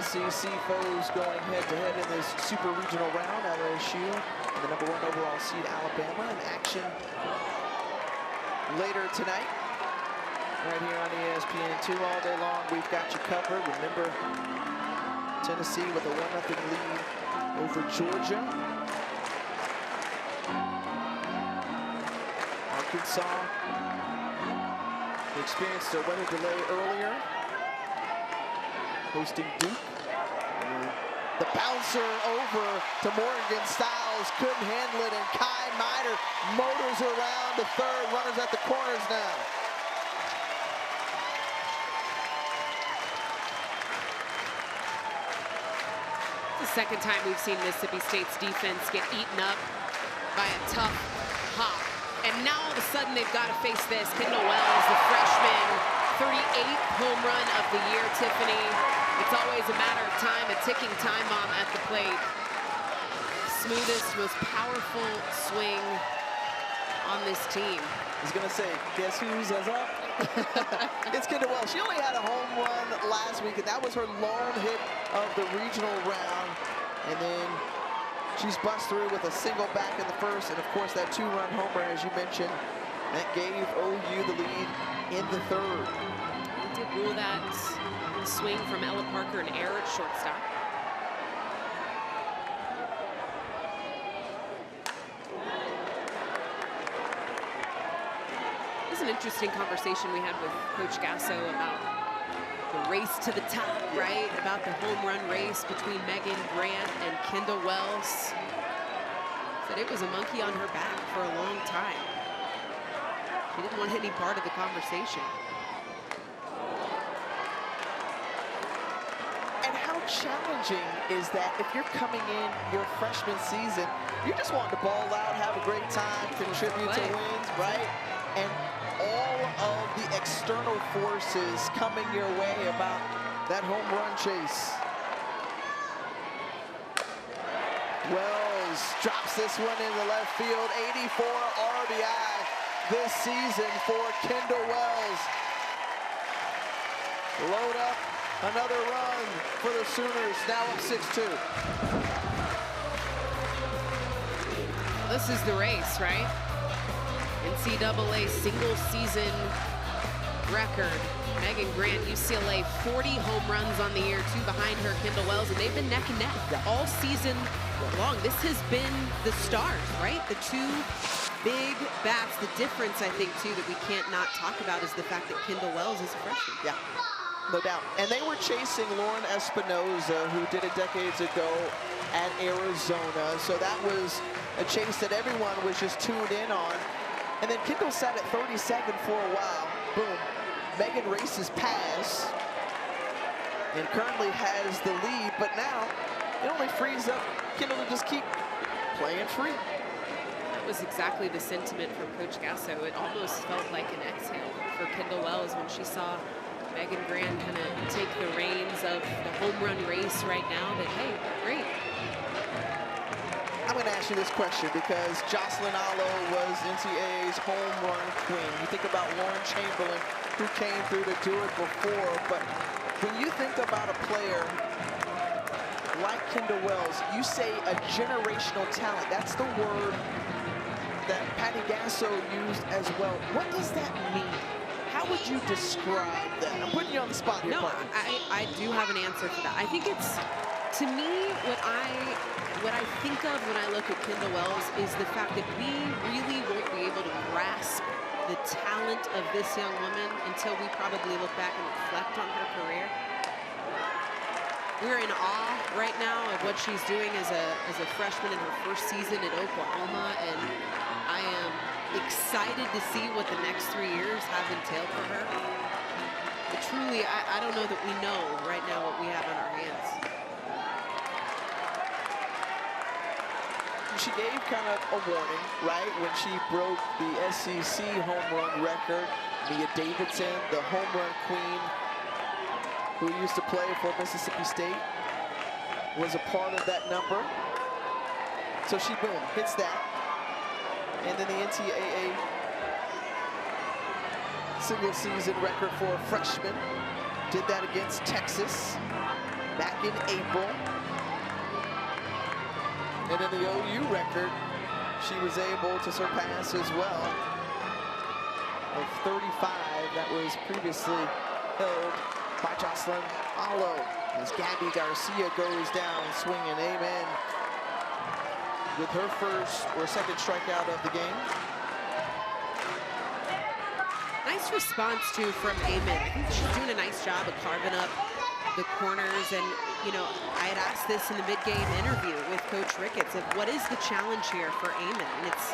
SEC foes going head-to-head in this super regional round. LSU and the #1 overall seed Alabama in action later tonight. Right here on ESPN2 all day long. We've got you covered. Remember, Tennessee with a 1-0 lead over Georgia. Arkansas experienced a weather delay earlier, hosting Duke. And the bouncer over to Morgan Styles, couldn't handle it, and Kai Miner motors around to third. Runners at the corners now. The second time we've seen Mississippi State's defense get eaten up by a tough hop. And now all of a sudden they've got to face this. Kendall Wells, the freshman, 38th home run of the year, Tiffany. It's always a matter of time, a ticking time bomb at the plate. Smoothest, most powerful swing on this team. I was gonna say, guess who's as up? It's Kendall Wells. She only had a home run last week, and that was her lone hit of the regional round. And then she's bust through with a single back in the first, and of course that 2-run homer, as you mentioned, That gave OU the lead in the third. He did rule that swing from Ella Parker an error at shortstop. This is an interesting conversation we had with Coach Gasso about the race to the top, right? About the home run race between Megan Grant and Kendall Wells. Said it was a monkey on her back for a long time. She didn't want any part of the conversation. And how challenging is that if you're coming in your freshman season, you're just wanting to ball out, have a great time, contribute to wins, right? And all of the external forces coming your way about that home run chase. Wells drops this one into left field. 84 RBI this season for Kendall Wells. Load up another run for the Sooners, now up 6-2. This is the race, right? NCAA single season record. Megan Grant, UCLA, 40 home runs on the year, 2 behind her, Kendall Wells, and they've been neck and neck all season long. This has been the stars, right? The two big bats. The difference, I think, too, that we can't not talk about is the fact that Kendall Wells is a freshman. Yeah, no doubt. And they were chasing Lauren Espinoza, who did it decades ago at Arizona. So that was a chase that everyone was just tuned in on. And then Kendall sat at 37 for a while. Boom. Megan races past and currently has the lead, but now it only frees up Kendall to just keep playing free. That was exactly the sentiment from Coach Gasso. It almost felt like an exhale for Kendall Wells when she saw Megan Grant kind of take the reins of the home run race right now. That, hey, great. I'm going to ask you this question because Jocelyn Alo was NCAA's home run queen. You think about Lauren Chamberlain, who came through to do it before, but when you think about a player like Kendall Wells, you say a generational talent. That's the word that Patty Gasso used as well. What does that mean? How would you describe that? I'm putting you on the spot here. No, I do have an answer for that. I think it's, to me, what I think of when I look at Kendall Wells is the fact that we really won't be able to grasp the talent of this young woman until we probably look back and reflect on her career. We're in awe right now of what she's doing as a freshman in her first season at Oklahoma, and I am excited to see what the next 3 years have entailed for her. But truly, I don't know that we know right now what we have on our hands. She gave kind of a warning, right, when she broke the SEC home run record. Mia Davidson, the home run queen, who used to play for Mississippi State, was a part of that number. So she, boom, hits that. And then the NCAA single season record for a freshman. Did that against Texas back in April. And then the OU record, she was able to surpass as well, of 35 that was previously held by Jocelyn Alo. As Gabby Garcia goes down swinging, amen, with her first or second strikeout of the game. Nice response, too, from Amen. I think she's doing a nice job of carving up the corners. And, you know, I had asked this in the mid-game interview with Coach Ricketts of what is the challenge here for Amen. And it's,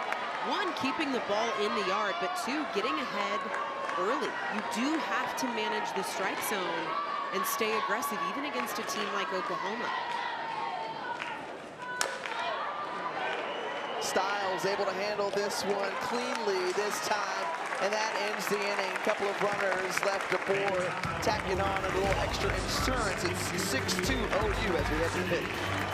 one, keeping the ball in the yard, but two, getting ahead early. You do have to manage the strike zone and stay aggressive, even against a team like Oklahoma. Styles able to handle this one cleanly this time, and that ends the inning. A couple of runners left aboard, tacking on a little extra insurance. It's 6-2 OU as we head to the fifth.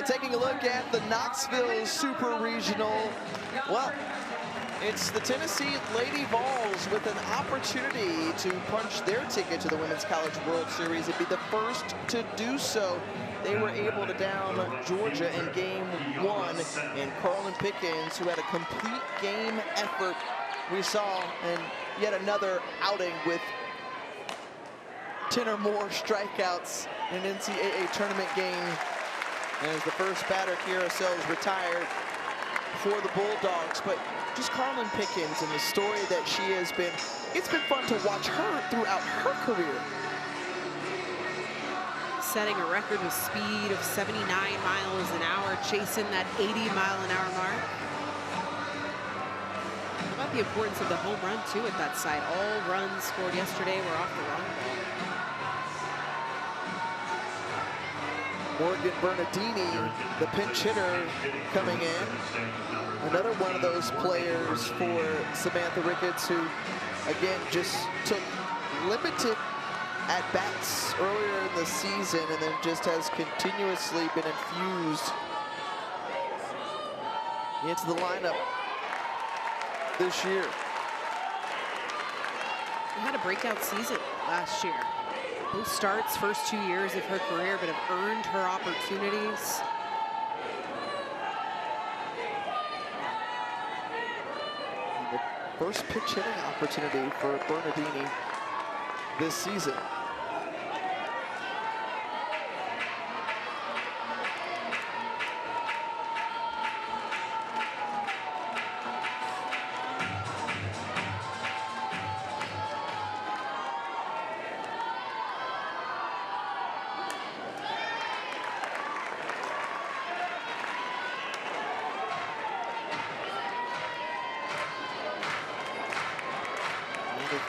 And taking a look at the Knoxville Super Regional, well, it's the Tennessee Lady Vols with an opportunity to punch their ticket to the Women's College World Series. It'd be the first to do so. They were able to down Georgia in game 1, and Carlin Pickens, who had a complete game effort, we saw in yet another outing with 10 or more strikeouts in an NCAA tournament game. As the first batter, Kiara Sells, retired for the Bulldogs. But just Carlin Pickens and the story that she has been, it's been fun to watch her throughout her career. Setting a record with speed of 79 miles an hour, chasing that 80-mile-an-hour mark. How about the importance of the home run, too, at that site? All runs scored yesterday were off the run. Morgan Bernardini, the pinch hitter, coming in. Another one of those players for Samantha Ricketts, who, again, just took limited at-bats earlier in the season and then just has continuously been infused into the lineup this year. She had a breakout season last year. Both starts, first 2 years of her career, but have earned her opportunities. And the first pitch hitting opportunity for Bernardini this season.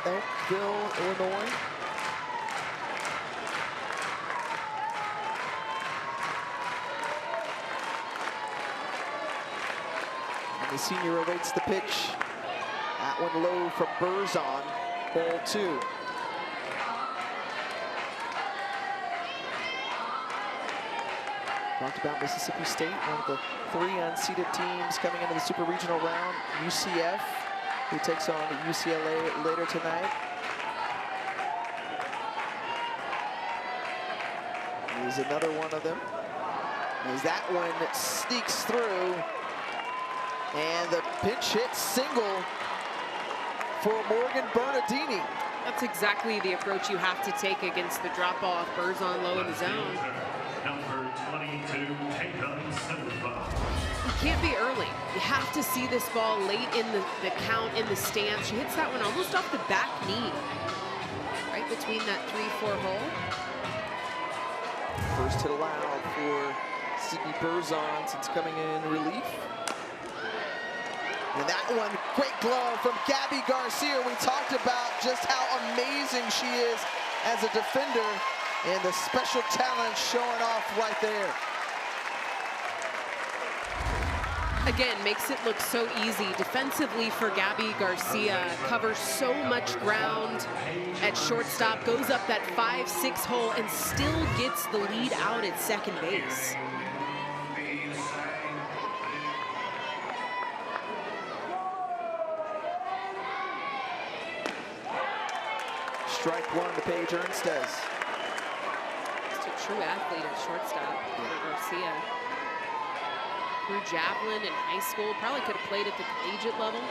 Elkville, Illinois. And the senior awaits the pitch. That one low from Burzon, ball 2. Talked about Mississippi State, one of the 3 unseeded teams coming into the Super Regional round. UCF, who takes on UCLA later tonight. Here's another one of them. As that one sneaks through. And the pinch hit single for Morgan Bernardini. That's exactly the approach you have to take against the drop-off. Burzon low in the zone. Number 22, Peyton Silva. You can't be early. You have to see this ball late in the count in the stance. She hits that one almost off the back knee, right between that 3-4 hole. First hit allowed for Sydney Burzon since coming in relief. And that one, great glove from Gabby Garcia. We talked about just how amazing she is as a defender, and the special talent showing off right there. Again, makes it look so easy defensively for Gabby Garcia. Covers so much ground at shortstop, goes up that 5-6 hole and still gets the lead out at second base. Strike one to Paige Ernstez. Just a true athlete at shortstop for Garcia. Threw javelin in high school, probably could have played at the collegiate level.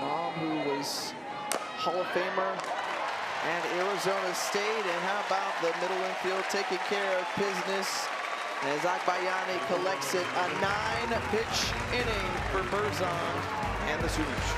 Mom, who was Hall of Famer at Arizona State. And how about the middle infield taking care of business as Agbayani collects it. A 9-pitch inning for Burzon and the Sooners.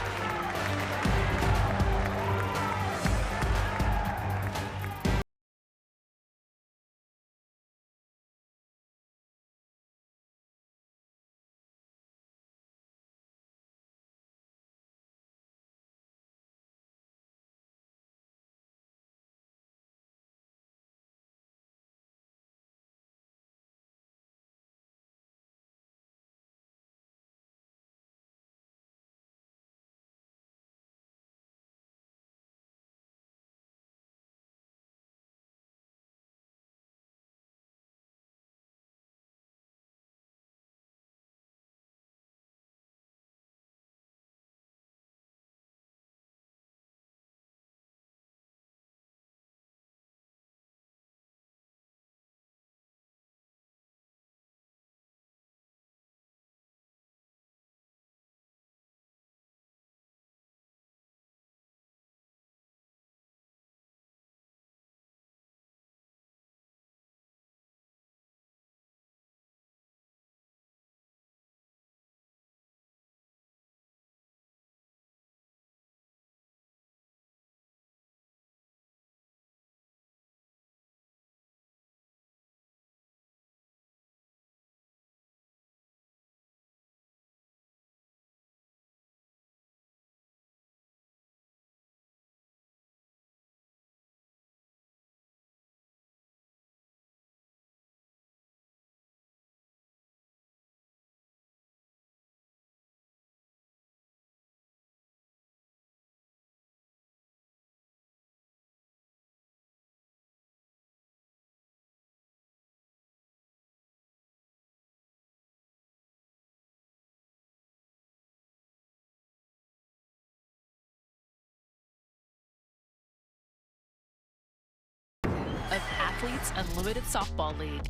Athletes Unlimited Softball League.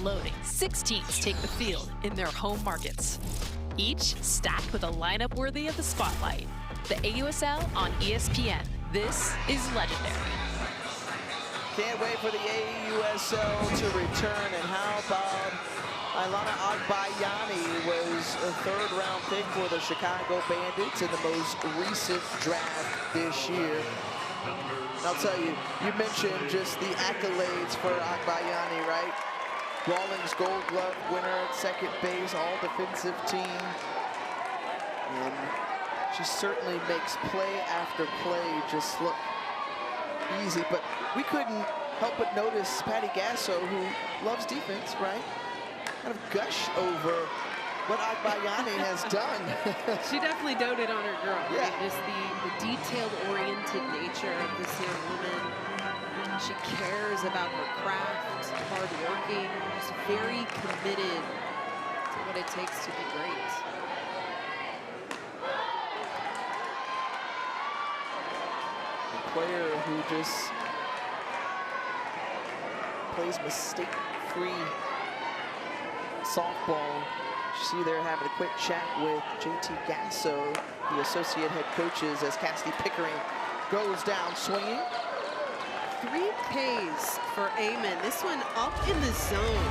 Loading 6 teams take the field in their home markets, each stacked with a lineup worthy of the spotlight. The AUSL on ESPN. This is legendary. Can't wait for the AUSL to return. And how about Ailana Agbayani was a third-round pick for the Chicago Bandits in the most recent draft this year. And I'll tell you, you mentioned just the accolades for Agbayani, right? Rawlings Gold Glove winner at second base, all defensive team. And she certainly makes play after play just look easy, but we couldn't help but notice Patty Gasso, who loves defense, right? Kind of gush over what Agbayani has done. She definitely doted on her girl. Yeah. Right? Just the detailed-oriented nature of this young woman. She cares about her craft, hardworking, just very committed to what it takes to be great. A player who just plays mistake-free softball. You see there having a quick chat with JT Gasso, the associate head coaches, as Cassidy Pickering goes down swinging. 3 Ks for Amen. This one up in the zone.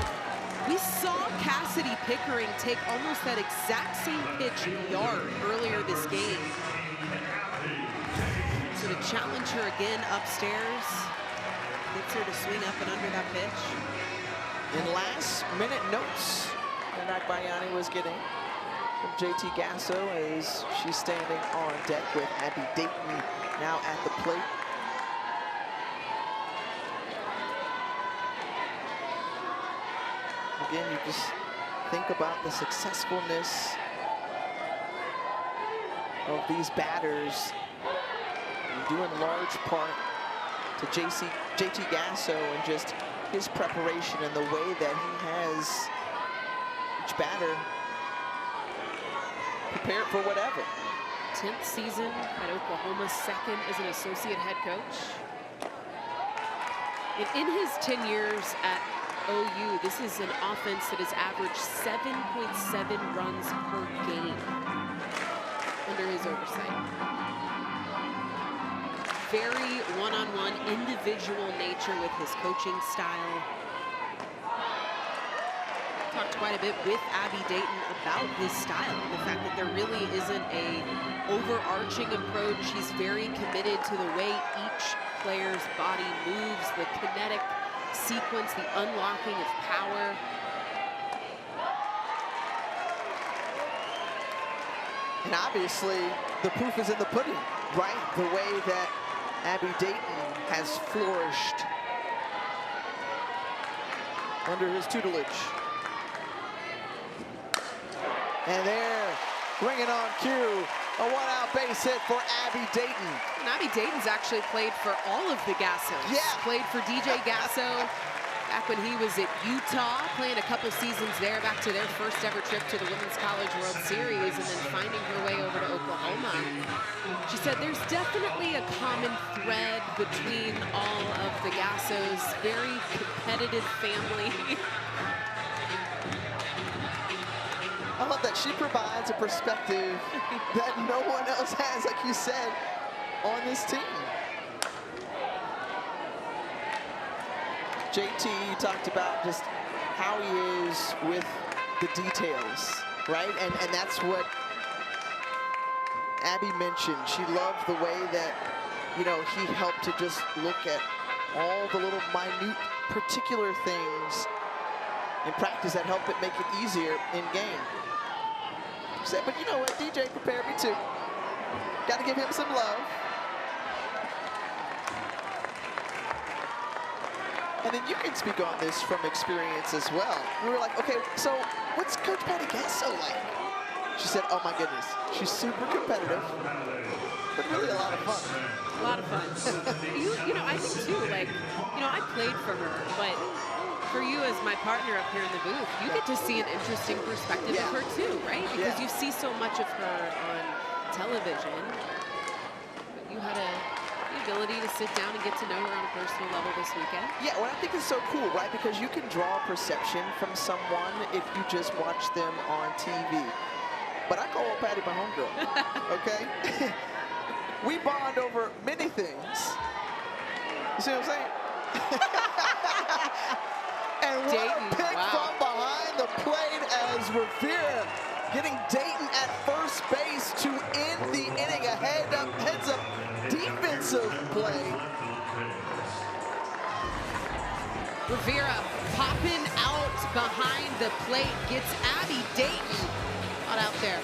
We saw Cassidy Pickering take almost that exact same pitch yard earlier this game. So to challenge her again upstairs, gets her to swing up and under that pitch. In last-minute notes that Agbayani was getting from JT Gasso as she's standing on deck with Abby Dayton now at the plate. Again, you just think about the successfulness of these batters, due in large part to JT Gasso and just his preparation and the way that he has each batter prepared for whatever. 10th season at Oklahoma, 2nd as an associate head coach. And in his 10 years at OU, this is an offense that has averaged 7.7 runs per game under his oversight. Very one-on-one individual nature with his coaching style. Talked quite a bit with Abby Dayton about his style and the fact that there really isn't a overarching approach. He's very committed to the way each player's body moves, the kinetic sequence, the unlocking of power. And obviously, the proof is in the pudding, right? The way that Abby Dayton has flourished under his tutelage. And there, bringing on cue, a one-out base hit for Abby Dayton. And Abby Dayton's actually played for all of the Gassos. Yeah. Played for DJ Gasso back when he was at Utah, playing a couple seasons there, back to their first ever trip to the Women's College World Series, and then finding her way over to Oklahoma. She said there's definitely a common thread between all of the Gassos. Very competitive family. I love that she provides a perspective that no one else has, like you said, on this team. JT talked about just how he is with the details, right? And that's what Abby mentioned. She loved the way that, you know, he helped to just look at all the little minute particular things in practice that help it make it easier in game. She said, but you know what, DJ prepared me too. Got to give him some love. And then you can speak on this from experience as well. We were like, okay, so what's Coach Patty Gasso like? She said, oh my goodness, she's super competitive, but really a lot of fun. A lot of fun. you know, I think too, like, you know, I played for her, but for you as my partner up here in the booth, you get to see an interesting perspective of her too, right? Because you see so much of her on television. But you had a ability to sit down and get to know her on a personal level this weekend. Yeah, well, I think it's so cool, right? Because you can draw perception from someone if you just watch them on TV. But I call Patty my homegirl, okay? We bond over many things. You see what I'm saying? And what Dayton, a pick from behind the plate as Rivera getting Dayton at first base to end the inning. A heads-up defensive play. Rivera popping out behind the plate, gets Abby Dayton out there.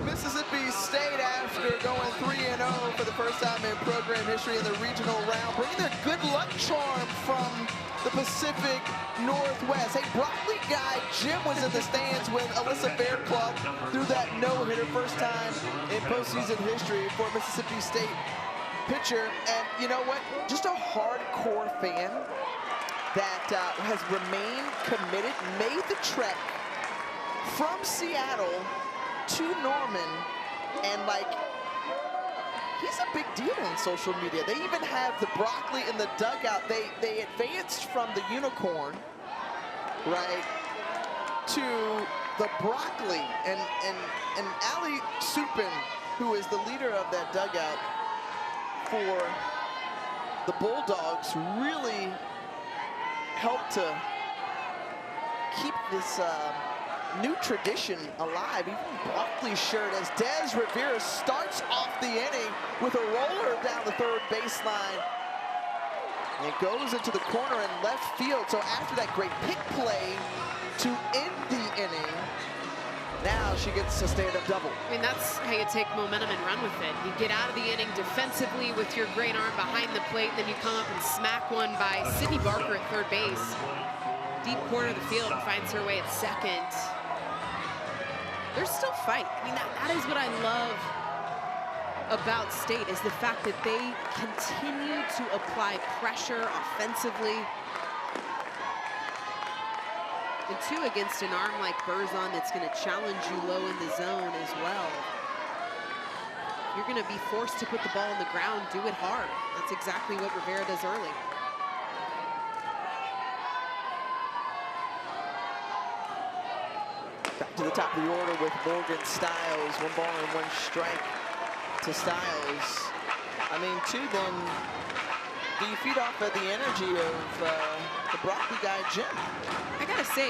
Mississippi State, after going 3-0 for the first time in program history in the regional round, bringing their good luck charm from the Pacific Northwest. Hey, Broccoli guy Jim was in the stands when Alyssa Fairclough threw that no-hitter, first time in postseason history for Mississippi State pitcher. And you know what? Just a hardcore fan that has remained committed, made the trek from Seattle to Norman, and like, he's a big deal on social media. They even have the Broccoli in the dugout. They advanced from the Unicorn, right, to the Broccoli, and Ali Supin, who is the leader of that dugout for the Bulldogs, really helped to keep this new tradition alive. Even Broccoli's shirt, as Des Rivera starts off the inning with a roller down the third baseline. And it goes into the corner in left field. So after that great pick play to end the inning, now she gets a stand-up double. I mean, that's how you take momentum and run with it. You get out of the inning defensively with your great arm behind the plate, then you come up and smack one by Sydney Barker at third base. Deep corner of the field, finds her way at second. There's still fight. I mean, that is what I love about State, is the fact that they continue to apply pressure offensively. And two, against an arm like Berzon that's going to challenge you low in the zone as well. You're going to be forced to put the ball on the ground, do it hard. That's exactly what Rivera does early. Back to the top of the order with Morgan Styles. 1 ball and 1 strike to Styles. I mean, two then Do you feed off of the energy of the Broccoli guy, Jim? I gotta say,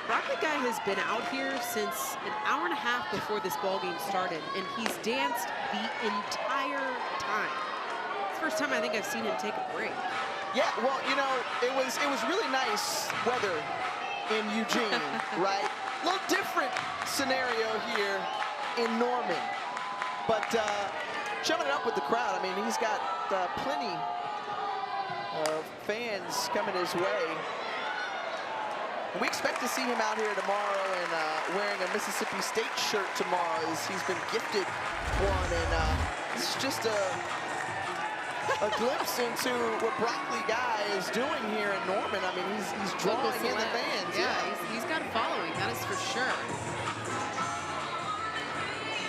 Broccoli guy has been out here since an hour and a half before this ball game started, and he's danced the entire time. It's the first time I think I've seen him take a break. Yeah, well, you know, it was really nice weather in Eugene, right? A little different scenario here in Norman, but chumming it up with the crowd. I mean, he's got plenty of fans coming his way. We expect to see him out here tomorrow and wearing a Mississippi State shirt tomorrow, as he's been gifted one, and this is just a glimpse into what Broccoli guy is doing here in Norman. I mean, he's drawing in the fans. Yeah, he's got a following, that is for sure.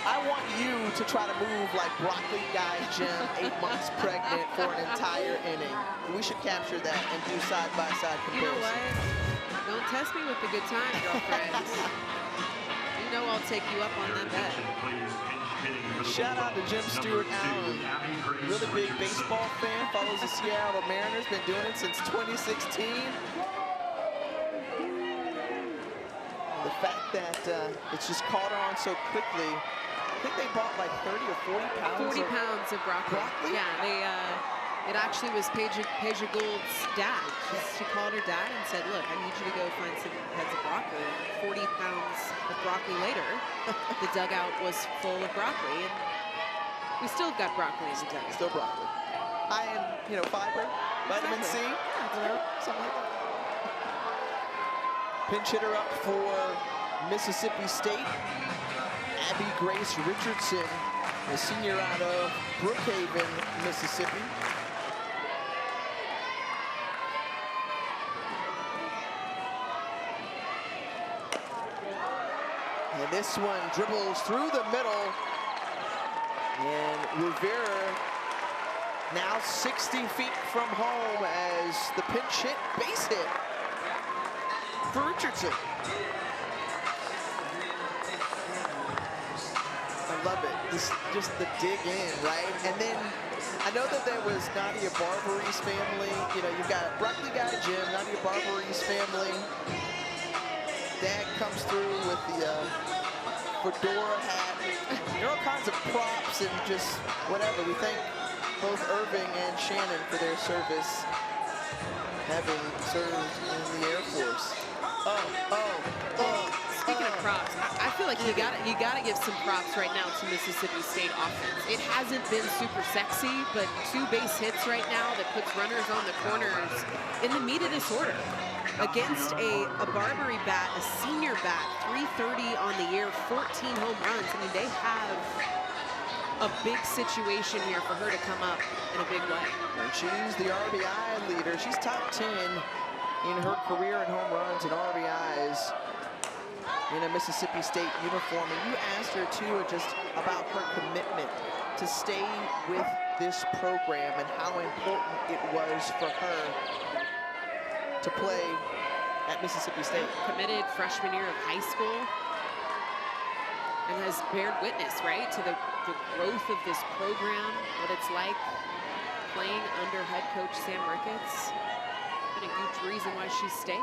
I want you to try to move like Broccoli guy Jim, 8 months pregnant, for an entire inning. We should capture that and do side-by-side comparison. You know what? Don't test me with the good time, girlfriends. You know I'll take you up on that bet. Shout out to Jim Stewart Allen, really big baseball fan, follows the Seattle Mariners, been doing it since 2016. The fact that it's just caught on so quickly. I think they bought like 30 or 40 pounds. 40 pounds of broccoli. Yeah, it actually was Paige Gould's dad. She called her dad and said, look, I need you to go find some heads of broccoli. 40 pounds of broccoli later, the dugout was full of broccoli, and we still got broccoli in the dugout. Still broccoli. High in, you know, fiber, vitamin C, something like that. Pinch hitter up for Mississippi State, Abby Grace Richardson, a senior out of Brookhaven, Mississippi. And this one dribbles through the middle, and Rivera now 60 feet from home as the pinch hit, base hit for Richardson. I love it, just the dig in, right? And then I know that there was Nadia Barbary's family. You know, you've got Broccoli guy Jim, Nadia Barbary's family. Dad comes through with the fedora hat. There are all kinds of props and just whatever. We thank both Irving and Shannon for their service, having served in the Air Force. Speaking of props, I feel like you gotta give some props right now to Mississippi State offense. It hasn't been super sexy, but 2 base hits right now that puts runners on the corners in the meat of this order. Against a Barbary bat, a senior bat, 330 on the year, 14 home runs. I mean, they have a big situation here for her to come up in a big way. And she's the RBI leader. She's top 10 in her career in home runs and RBIs in a Mississippi State uniform. And you asked her too just about her commitment to stay with this program and how important it was for her to play at Mississippi State. Committed freshman year of high school and has bared witness, right, to the growth of this program, what it's like playing under head coach Sam Ricketts. Been a huge reason why she stayed.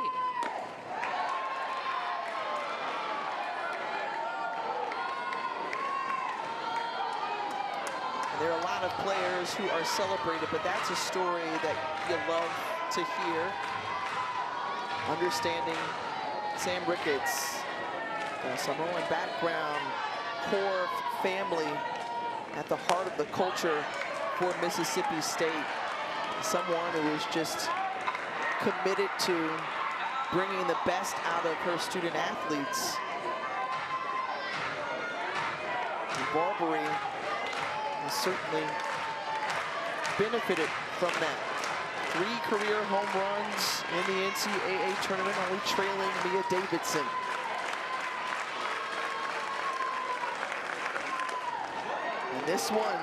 And there are a lot of players who are celebrated, but that's a story that you love to hear. Understanding Sam Ricketts, Samoan background, core family at the heart of the culture for Mississippi State. Someone who is just committed to bringing the best out of her student athletes. And Barbary has certainly benefited from that. 3 career home runs in the NCAA tournament, only trailing Mia Davidson. And this one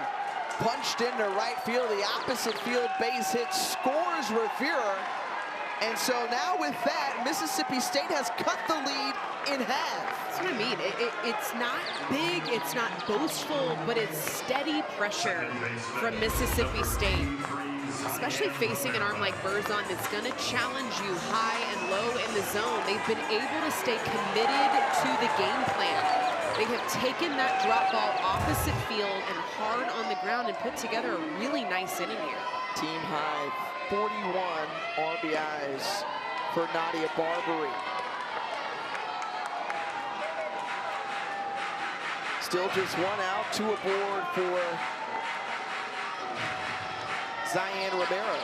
punched into right field, the opposite field base hit, scores Rivera. And so now with that, Mississippi State has cut the lead in half. That's what I mean. It's not big, it's not boastful, but it's steady pressure from Mississippi State. especially facing an arm like Berzon that's going to challenge you high and low in the zone. They've been able to stay committed to the game plan. They have taken that drop ball opposite field and hard on the ground and put together a really nice inning here. Team high 41 RBIs for Nadia Barbary. Still just one out, 2 aboard for Zion Romero.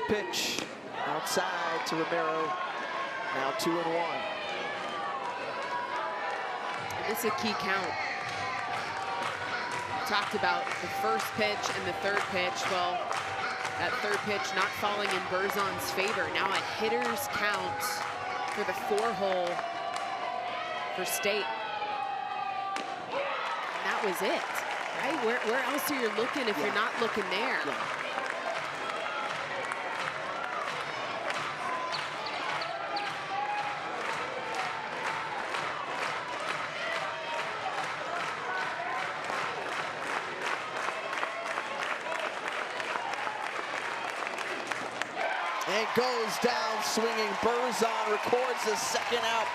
Pitch outside to Romero. Now 2-1. It's a key count. We talked about the first pitch and the third pitch. Well, that third pitch not falling in Berzon's favor. Now a hitter's count for the 4-hole for State. And that was it, right? Where else are you looking if you're not looking there? And goes down swinging. Berzon records the second out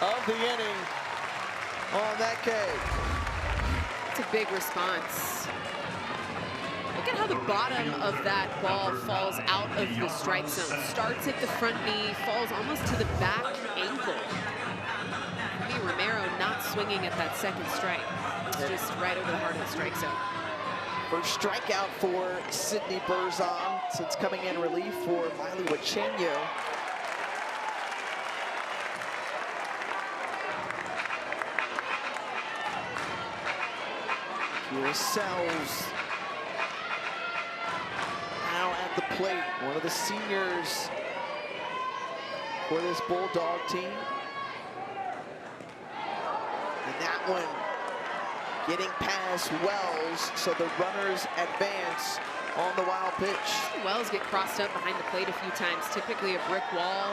of the inning on that K. It's a big response. Look at how the bottom of that ball falls out of the strike zone. Starts at the front knee, falls almost to the back ankle. For me, Romero not swinging at that second strike. It's just right over the heart of the strike zone. First strikeout for Sydney Berzon since coming in relief for Miley Wachenio. Here's Sells. Now at the plate, one of the seniors for this Bulldog team. And that one getting past Wells, so the runners advance on the wild pitch. Wells get crossed up behind the plate a few times, typically a brick wall.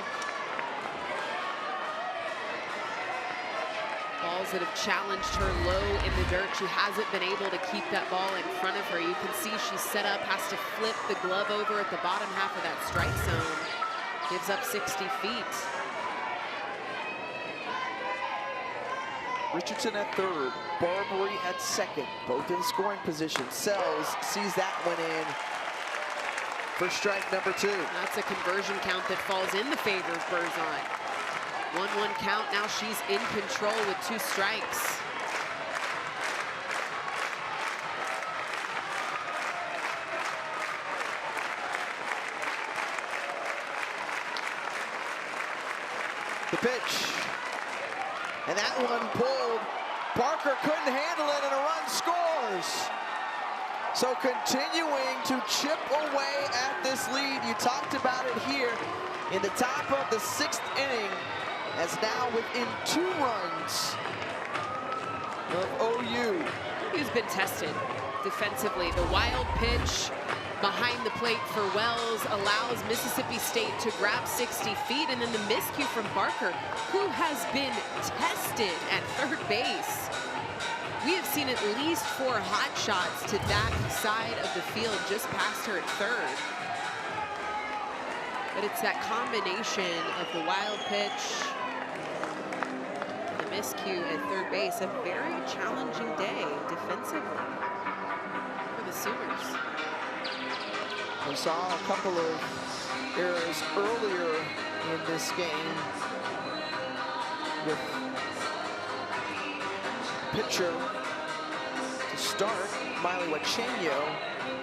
Balls that have challenged her low in the dirt. She hasn't been able to keep that ball in front of her. You can see she's set up, has to flip the glove over at the bottom half of that strike zone. Gives up 60 feet. Richardson at third, Barbary at second, both in scoring position. Sells sees that one in for strike number 2. That's a conversion count that falls in the favor of Berzon. 1-1 count, now she's in control with 2 strikes. The pitch. And that one pulled. Barker couldn't handle it, and a run scores. So continuing to chip away at this lead. You talked about it here in the top of the 6th inning, as now within 2 runs of OU. He's been tested defensively. The wild pitch behind the plate for Wells allows Mississippi State to grab 60 feet, and then the miscue from Barker, who has been tested at third base. We have seen at least 4 hot shots to that side of the field, just past her at third. But it's that combination of the wild pitch, the miscue at third base, a very challenging day defensively for the Sooners. We saw a couple of errors earlier in this game with pitcher to start, Miley Wachenio,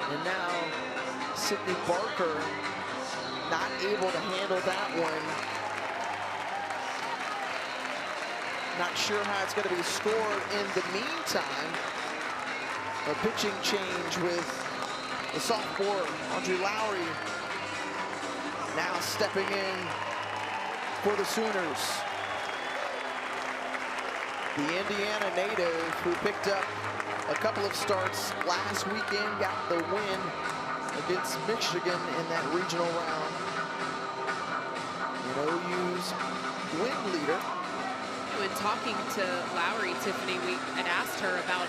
and now Sydney Barker not able to handle that one. Not sure how it's going to be scored in the meantime. A pitching change with The sophomore, Andre Lowry, now stepping in for the Sooners. The Indiana native who picked up a couple of starts last weekend, got the win against Michigan in that regional round. And OU's win leader. When talking to Lowry, Tiffany, we had asked her about,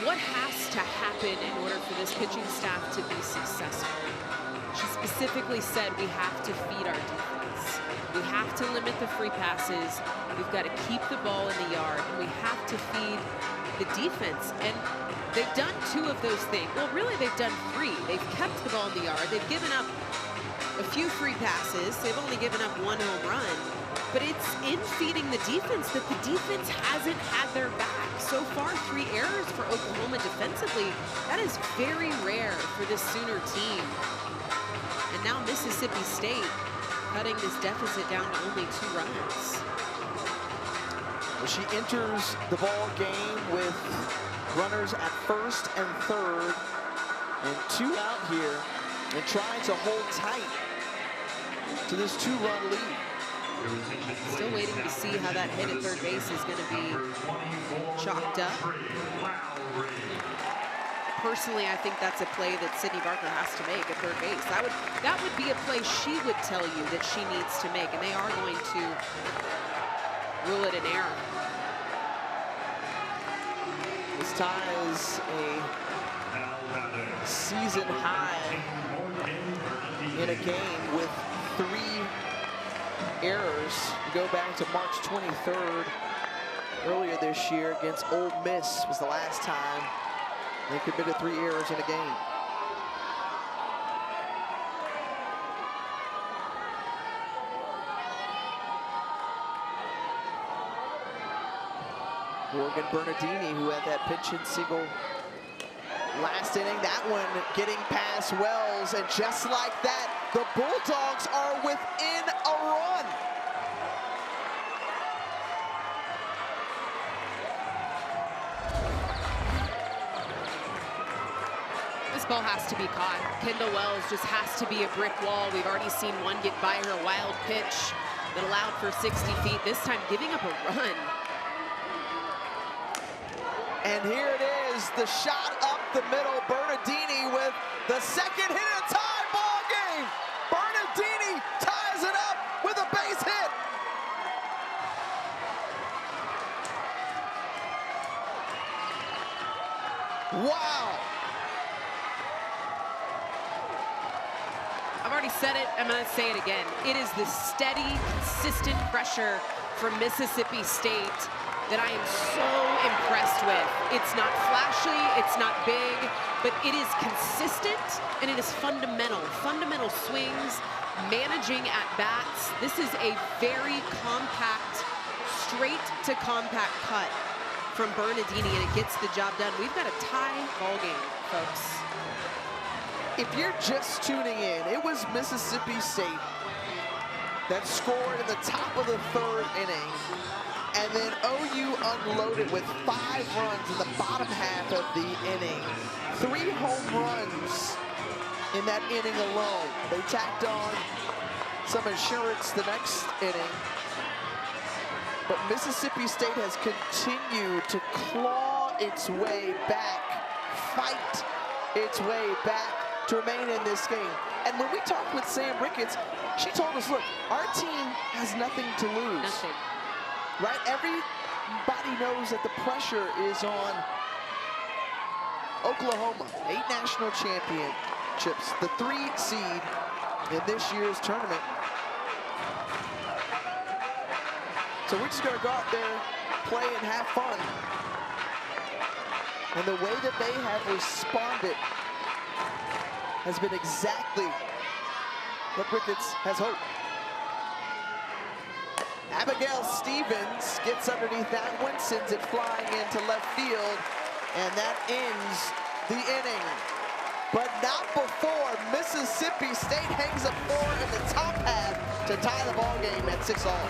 what has to happen in order for this pitching staff to be successful. She specifically said we have to feed our defense. We have to limit the free passes. We've got to keep the ball in the yard, and we have to feed the defense. And they've done 2 of those things. Well, really, they've done 3. They've kept the ball in the yard. They've given up a few free passes. They've only given up 1 home run. But it's in feeding the defense that the defense hasn't had their back. So far, 3 errors for Oklahoma defensively. That is very rare for this Sooner team. And now Mississippi State cutting this deficit down to only 2 runs. Well, she enters the ball game with runners at first and third, and 2 out here, and trying to hold tight to this 2-run lead. Still waiting to see how that hit at third base is going to be chalked up. Personally, I think that's a play that Sydney Barker has to make at third base. That would be a play she would tell you that she needs to make, and they are going to rule it an error. This ties a season high in a game with 3 errors. You go back to March 23rd earlier this year against Ole Miss was the last time they committed 3 errors in a game. Morgan Bernardini, who had that pitch and single last inning, that one getting past Wells, and just like that, the Bulldogs are within a run. This ball has to be caught. Kendall Wells just has to be a brick wall. We've already seen one get by her, a wild pitch that allowed for 60 feet, this time giving up a run. And here it is, the shot up the middle. Bernardini with the second hit of the tie ball game. Bernardini ties it up with a base hit. Wow. I've already said it, I'm gonna say it again. It is the steady, consistent pressure from Mississippi State that I am so impressed with. It's not flashy, it's not big, but it is consistent and it is fundamental. Fundamental swings, managing at bats. This is a very compact, straight to compact cut from Bernardini, and it gets the job done. We've got a tie ball game, folks. If you're just tuning in, it was Mississippi State that scored in the top of the 3rd inning. And then OU unloaded with 5 runs in the bottom half of the inning. 3 home runs in that inning alone. They tacked on some insurance the next inning. But Mississippi State has continued to claw its way back, fight its way back to remain in this game. And when we talked with Sam Ricketts, she told us, look, our team has nothing to lose. Nothing. Right? Everybody knows that the pressure is on Oklahoma. 8 national championships, the 3 seed in this year's tournament. So we're just gonna go out there, play and have fun. And the way that they have responded has been exactly what Ricketts has hoped. Abigail Stevens gets underneath that one, sends it flying into left field, and that ends the inning. But not before Mississippi State hangs a 4 in the top half to tie the ball game at 6-all.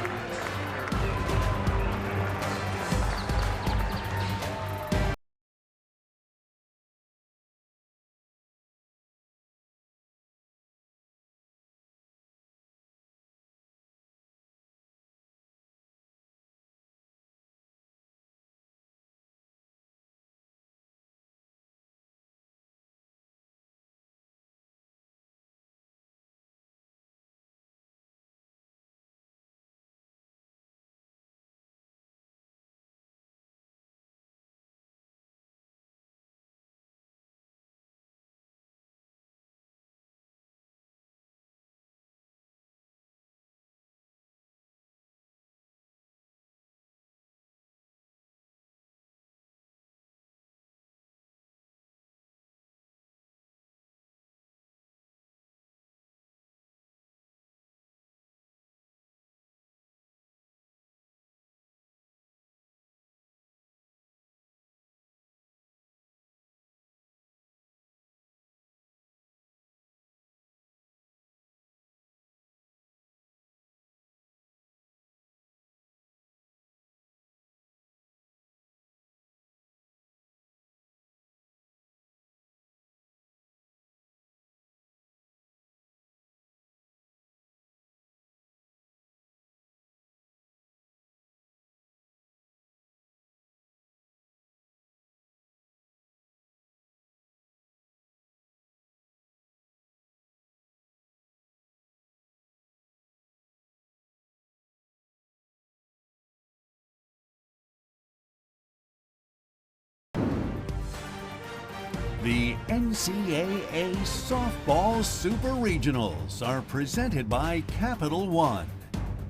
The NCAA Softball Super Regionals are presented by Capital One.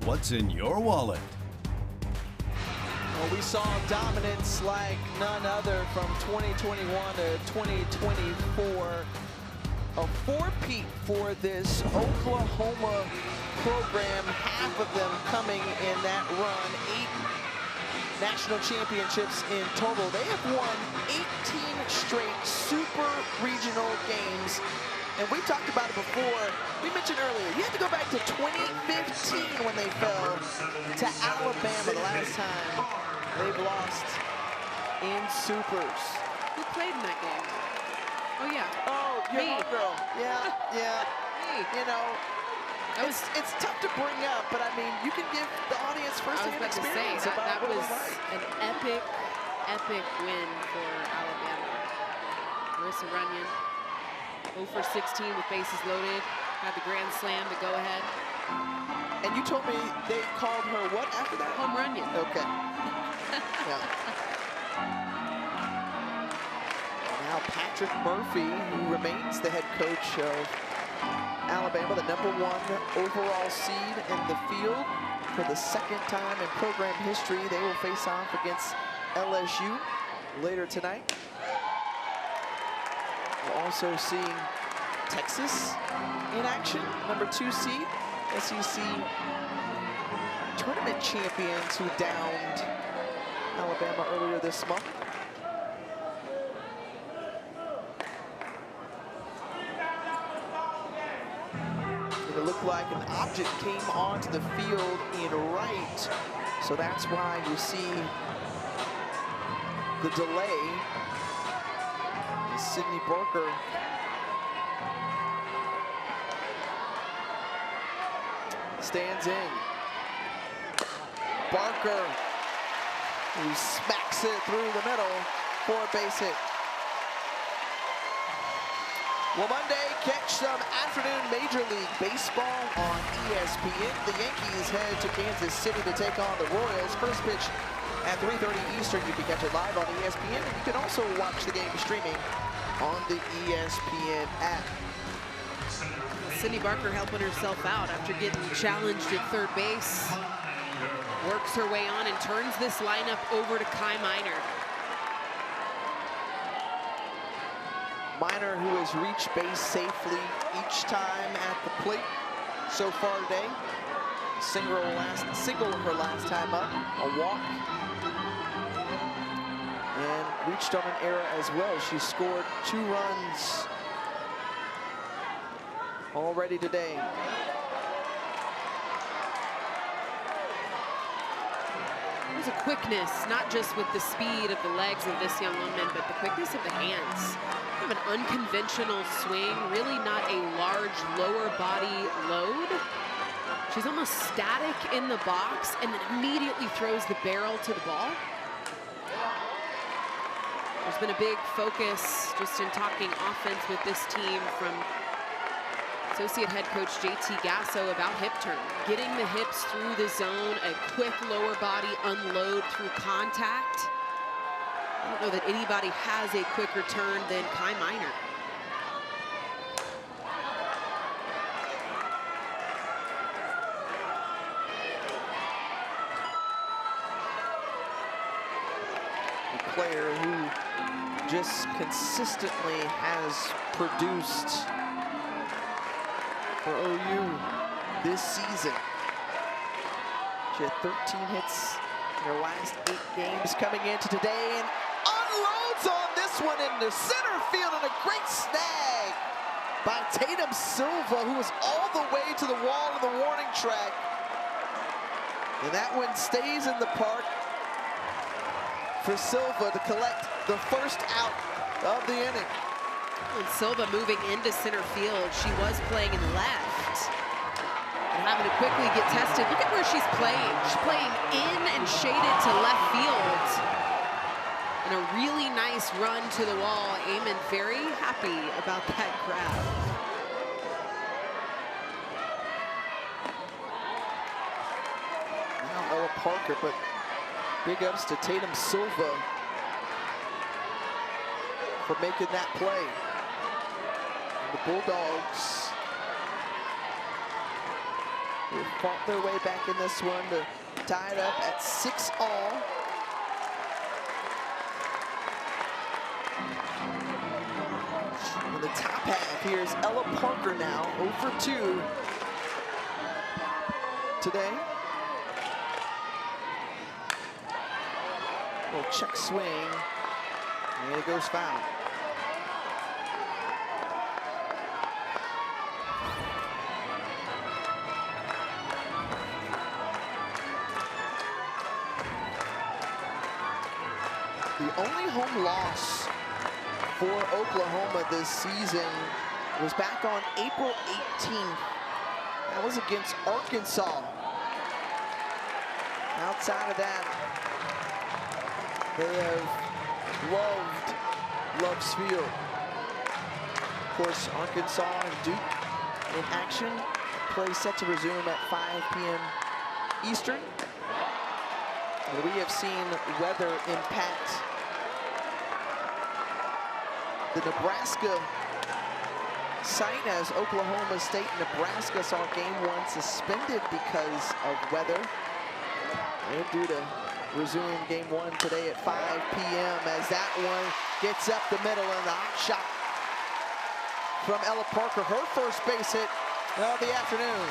What's in your wallet? Well, we saw dominance like none other from 2021 to 2024. A four-peat for this Oklahoma program, half of them coming in that run, 8 national championships in total. They have won 18 straight super regional games. And we talked about it before. We mentioned earlier, you have to go back to 2015 when they fell to Alabama the last time they've lost in supers. Who played in that game? Oh, yeah. Oh, your homegirl. Yeah, yeah. Me. You know, it's tough to bring up, but I mean, you can give the audience firsthand experience about that what it was was like. an epic win for Alabama. Marissa Runyon, 0 for 16 with bases loaded, had the grand slam to go ahead. And you told me they called her what after that? Home Runyon. Okay. Yeah. Now Patrick Murphy, who remains the head coach of Alabama, the #1 overall seed in the field. For the second time in program history, they will face off against LSU later tonight. We're also seeing Texas in action, #2 seed, SEC tournament champions who downed Alabama earlier this month. It looked like an object came onto the field in right, so that's why you see the delay. Sydney Barker stands in. Barker, who smacks it through the middle for a base hit. Well, Monday, catch some afternoon Major League Baseball on ESPN. The Yankees head to Kansas City to take on the Royals. First pitch at 3:30 Eastern. You can catch it live on ESPN, and you can also watch the game streaming on the ESPN app. Sydney Barker helping herself out after getting challenged at third base. Works her way on and turns this lineup over to Kai Minor. Minor, who has reached base safely each time at the plate so far today. Single her last time up, a walk. And reached on an error as well. She scored 2 runs already today. There's a quickness, not just with the speed of the legs of this young woman, but the quickness of the hands. Kind of an unconventional swing, really not a large lower body load. She's almost static in the box and then immediately throws the barrel to the ball. There's been a big focus just in talking offense with this team from Associate head coach JT Gasso about hip turn, getting the hips through the zone, a quick lower body unload through contact. I don't know that anybody has a quicker turn than Kai Minor. A player who just consistently has produced for OU this season. She had 13 hits in her last 8 games coming into today and unloads on this one into center field, and a great snag by Tatum Silva, who was all the way to the wall of the warning track. And that one stays in the park for Silva to collect the first out of the inning. And Silva moving into center field. She was playing in left and having to quickly get tested. Look at where she's playing. She's playing in and shaded to left field. And a really nice run to the wall. Eamon very happy about that grab. Now Ella Parker, but big ups to Tatum Silva for making that play. The Bulldogs have fought their way back in this one to tie it up at 6-all. In the top half, here's Ella Parker now, 0 for 2 today. Little check swing, and it goes foul. The only home loss for Oklahoma this season was back on April 18th. That was against Arkansas. Outside of that, they have loved Loves Field. Of course, Arkansas and Duke in action. Play set to resume at 5 p.m. Eastern. And we have seen weather impact the Nebraska site, as Oklahoma State and Nebraska saw game 1 suspended because of weather. They're due to resume game 1 today at 5 p.m. as that one gets up the middle, and the hot shot from Ella Parker, her first base hit of the afternoon.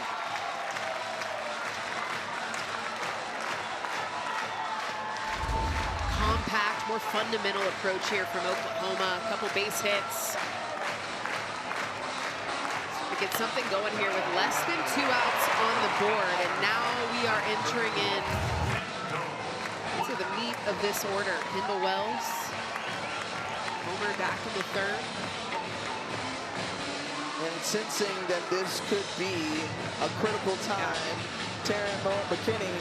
Compact, more fundamental approach here from Oklahoma. A couple base hits. We get something going here with less than 2 outs on the board, and now we are entering into the meat of this order. Kendall Wells, homer back in the 3rd. And sensing that this could be a critical time, Taryn McKinney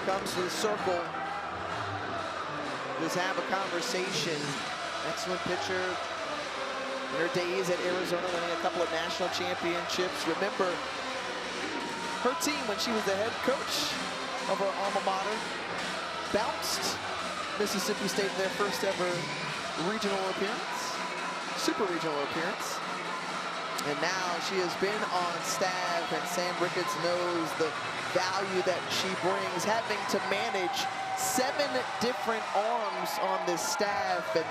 comes to the circle. Just have a conversation. Excellent pitcher. In her days at Arizona, winning a couple of national championships. Remember her team when she was the head coach of her alma mater. Bounced Mississippi State in their first ever regional appearance, super regional appearance. And now she has been on staff, and Sam Ricketts knows the value that she brings, having to manage 7 different arms on this staff. And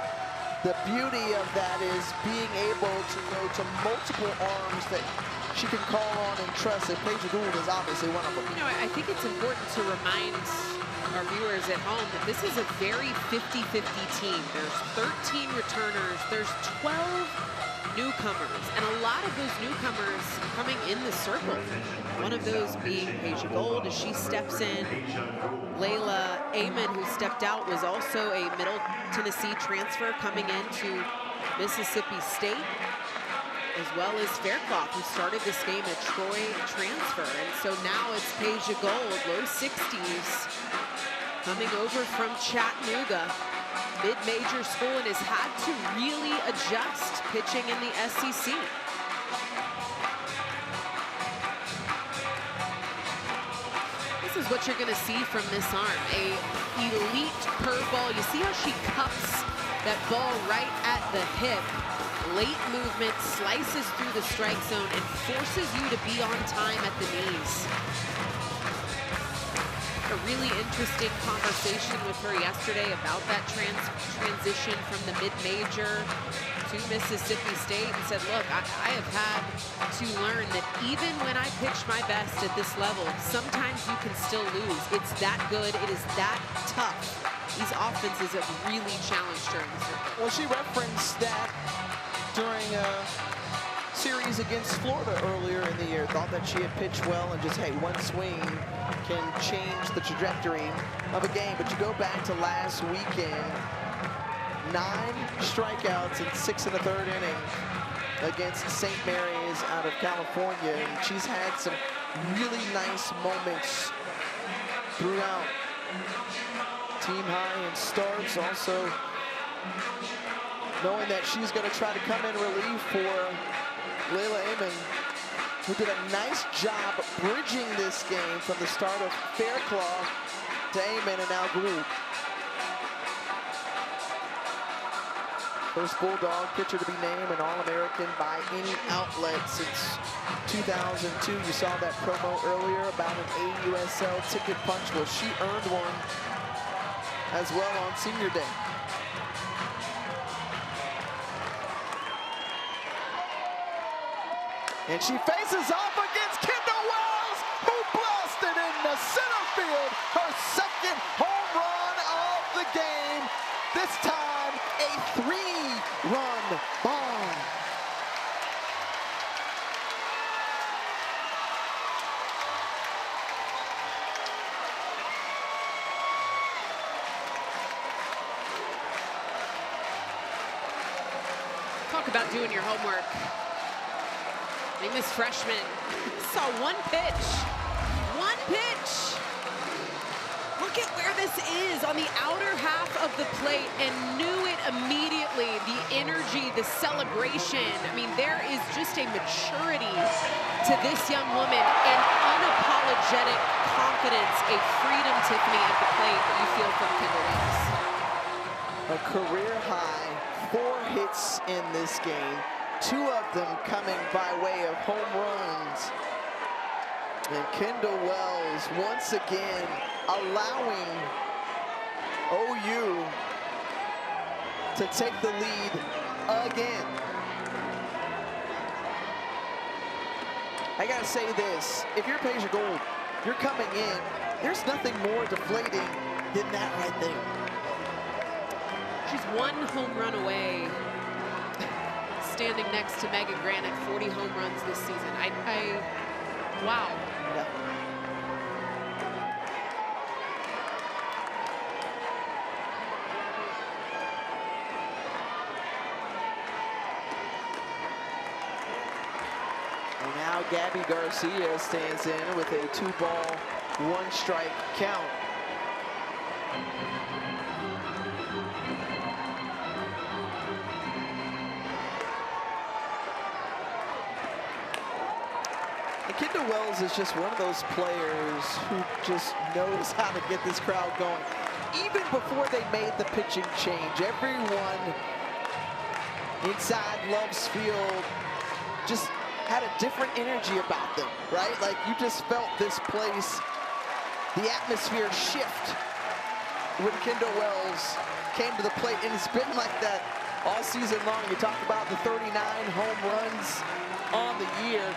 the beauty of that is being able to go to multiple arms that she can call on and trust. And Paige Gould is obviously one of them. You know, I think it's important to remind our viewers at home that this is a very 50-50 team. There's 13 returners, there's 12 newcomers, and a lot of those newcomers coming in the circle. One of those being Paige Gould as she steps in. Layla Amon, who stepped out, was also a Middle Tennessee transfer coming into Mississippi State, as well as Faircloth, who started this game at Troy transfer. And so now it's Paige Gould, low 60s, coming over from Chattanooga, mid-major school, and has had to really adjust pitching in the SEC. This is what you're going to see from this arm, a elite curveball. You see how she cups that ball right at the hip. Late movement, slices through the strike zone, and forces you to be on time at the knees. A really interesting conversation with her yesterday about that transition from the mid-major to Mississippi State, and said, look, I have had to learn that even when I pitch my best at this level, sometimes you can still lose. It's that good, it is that tough. These offenses have really challenged her in the circuit. Well, she referenced that during a series against Florida earlier in the year. Thought that she had pitched well, and just, hey, one swing can change the trajectory of a game. But you go back to last weekend, 9 strikeouts in 6 1/3 innings against St. Mary's out of California. And she's had some really nice moments throughout. Team high in starts, also knowing that she's going to try to come in relief for Layla Amon, who did a nice job bridging this game from the start of Faircloth to Amon and now Gould. First Bulldog pitcher to be named an All-American by any outlet since 2002. You saw that promo earlier about an AUSL ticket punch. Well, she earned one as well on senior day. And she faces off against Kendall Wells, who blasted into center field, her second home run of the game. This time, a 3-run bomb. Talk about doing your homework. I think this freshman saw one pitch. One pitch. Look at where this is on the outer half of the plate and knew it immediately. The energy, the celebration. I mean, there is just a maturity to this young woman, an unapologetic confidence, a freedom, Tiffany, at the plate that you feel from Kendall Wells. A career high 4 hits in this game. 2 of them coming by way of home runs. And Kendall Wells once again allowing OU to take the lead again. I gotta say this, if you're Peja Gold, you're coming in, there's nothing more deflating than that right there. She's 1 home run away, standing next to Megan Grant at 40 home runs this season. Wow. Yeah. And now Gabby Garcia stands in with a 2-ball, 1-strike count. Kendall Wells is just one of those players who just knows how to get this crowd going. Even before they made the pitching change, everyone inside Love's Field just had a different energy about them, right? Like you just felt this place, the atmosphere shift when Kendall Wells came to the plate, and it's been like that all season long. You talk about the 39 home runs on the year,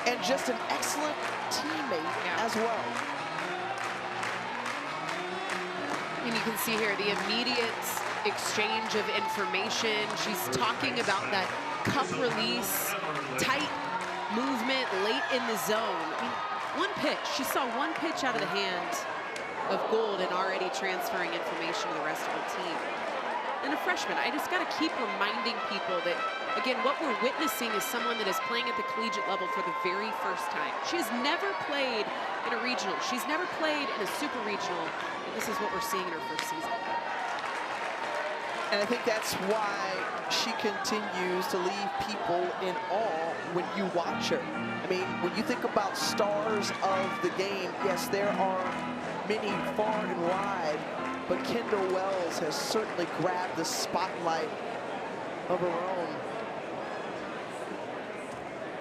and just an excellent teammate as well. And you can see here the immediate exchange of information. She's talking about that cup release, tight movement late in the zone. I mean, 1 pitch. She saw 1 pitch out of the hand of Gold and already transferring information to the rest of her team. And a freshman, I just got to keep reminding people that, again, what we're witnessing is someone that is playing at the collegiate level for the very first time. She has never played in a regional. She's never played in a super regional. And this is what we're seeing in her first season. And I think that's why she continues to leave people in awe when you watch her. I mean, when you think about stars of the game, yes, there are many far and wide, but Kendall Wells has certainly grabbed the spotlight of her own.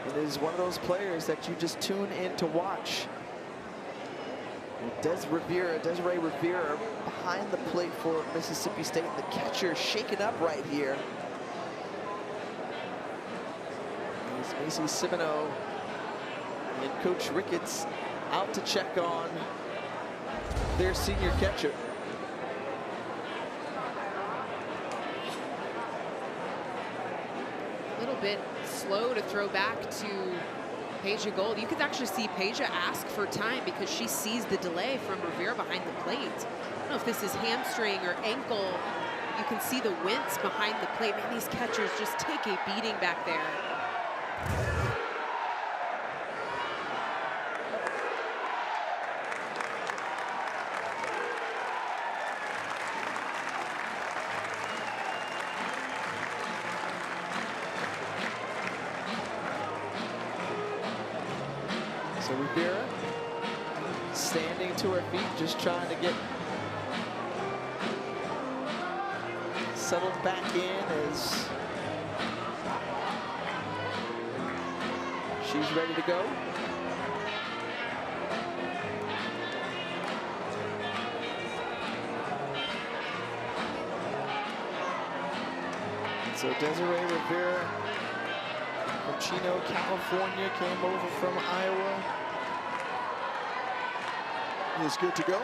It is one of those players that you just tune in to watch. Desiree Rivera behind the plate for Mississippi State. The catcher shaken up right here. It's Macy Simoneau and Coach Ricketts out to check on their senior catcher. A little bit slow to throw back to Peja Gold. You can actually see Peja ask for time because she sees the delay from Rivera behind the plate. I don't know if this is hamstring or ankle. You can see the wince behind the plate. Man, these catchers just take a beating back there. So Rivera standing to her feet, just trying to get settled back in as she's ready to go. So Desiree Rivera from Chino, California, came over from Iowa. Is good to go.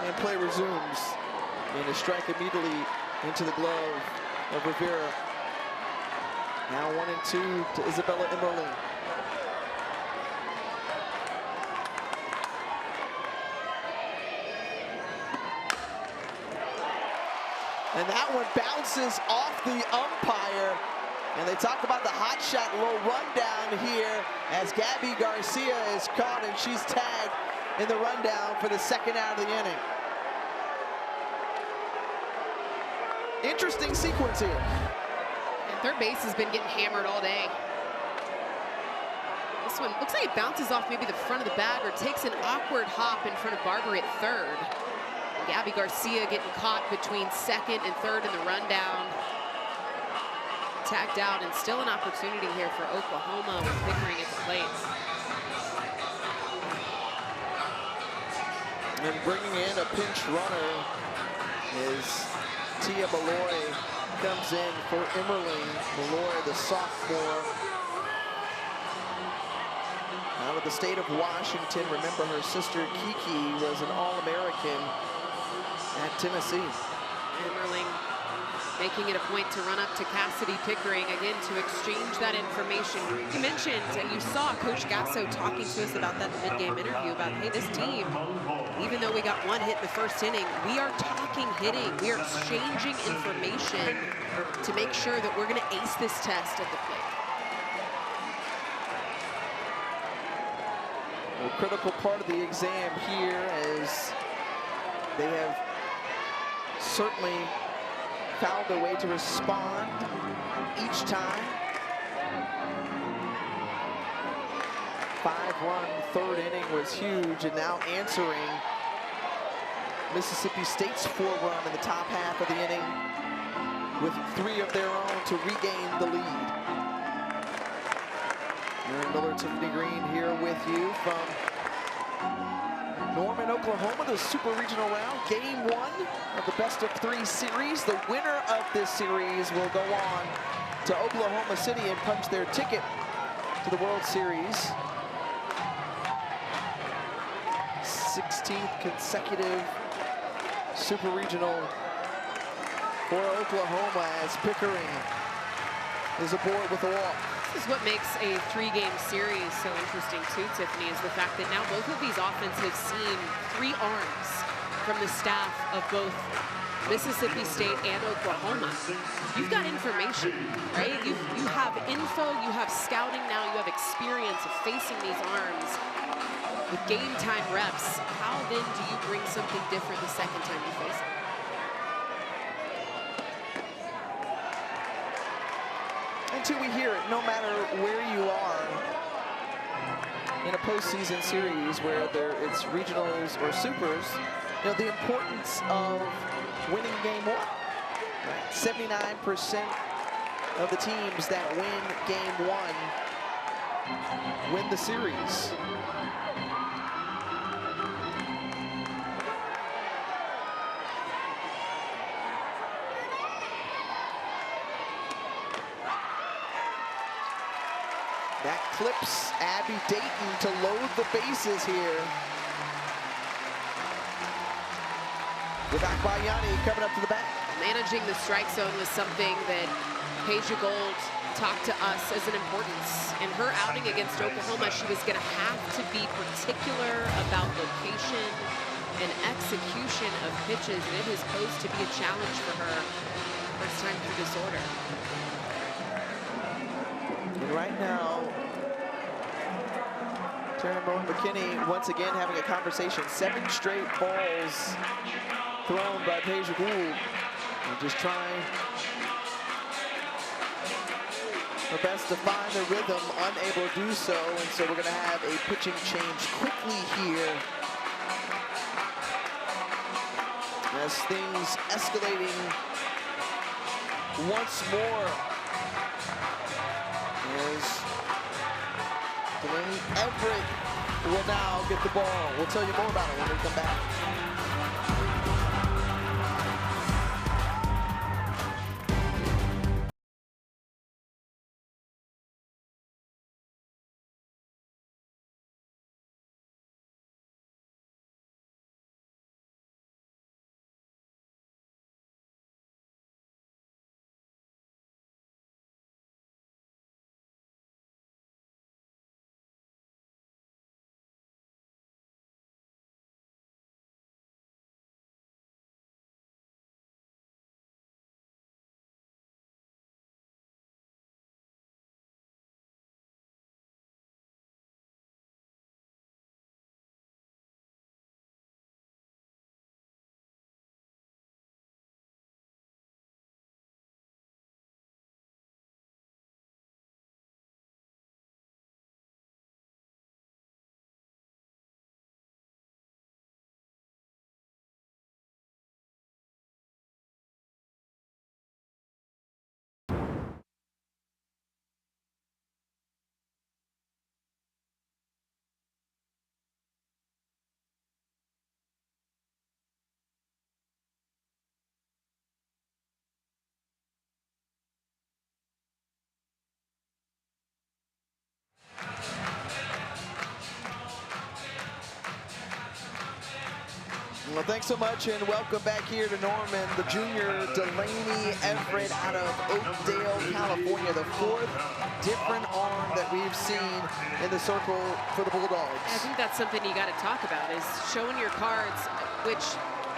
And play resumes. And a strike immediately into the glove of Rivera. Now 1-2 to Isabella Emmerling. And that one bounces off the umpire. And they talk about the hot shot, a little rundown here as Gabby Garcia is caught and she's tagged in the rundown for the second out of the inning. Interesting sequence here. And third base has been getting hammered all day. This one looks like it bounces off maybe the front of the bag or takes an awkward hop in front of Barbary at third. Gabby Garcia getting caught between second and third in the rundown. Tagged out, and still an opportunity here for Oklahoma with Pickering at the plate. And bringing in a pinch runner is Tia Malloy. Comes in for Emmerling. Malloy, the sophomore, out of the state of Washington. Remember, her sister Kiki was an All-American at Tennessee. Emmerling making it a point to run up to Cassidy Pickering again to exchange that information. You mentioned, and you saw Coach Gasso talking to us about that in the mid-game interview about, hey, this team, even though we got one hit in the first inning, we are talking hitting. We are exchanging information to make sure that we're going to ace this test at the plate. A critical part of the exam here is they have certainly found a way to respond each time. 5-run third inning was huge, and now answering Mississippi State's 4-run in the top half of the inning with 3 of their own to regain the lead. Aaron Miller, Tiffany Green here with you from Norman, Oklahoma, the Super Regional Round, Game 1 of the best-of-3 series. The winner of this series will go on to Oklahoma City and punch their ticket to the World Series. 16th consecutive Super Regional for Oklahoma as Pickering is aboard with a walk. This is what makes a 3-game series so interesting too, Tiffany, is the fact that now both of these offenses have seen 3 arms from the staff of both Mississippi State and Oklahoma. You've got information, right? You have info, you have scouting now, you have experience of facing these arms with game time reps. How then do you bring something different the second time you face it? Until we hear it, no matter where you are in a postseason series, whether it's regionals or supers, you know, the importance of winning game 1. Right? 79% of the teams that win game 1 win the series. That clips Abby Dayton to load the bases here. With Akbayani coming up to the bat. Managing the strike zone was something that Peja Gold talked to us as an importance. In her outing against Oklahoma, she was going to have to be particular about location and execution of pitches, and it has posed to be a challenge for her first time through this order. And right now, Taryn Bowen-McKinney once again having a conversation. 7 straight balls thrown by Peja Gould. And just trying her best to find the rhythm, unable to do so. And so we're going to have a pitching change quickly here, as things escalating once more. As Delaney Everett will now get the ball. We'll tell you more about it when we come back. Well, thanks so much and welcome back here to Norman. The junior Delaney Everett out of Oakdale, California. The fourth different arm that we've seen in the circle for the Bulldogs. I think that's something you got to talk about, is showing your cards, which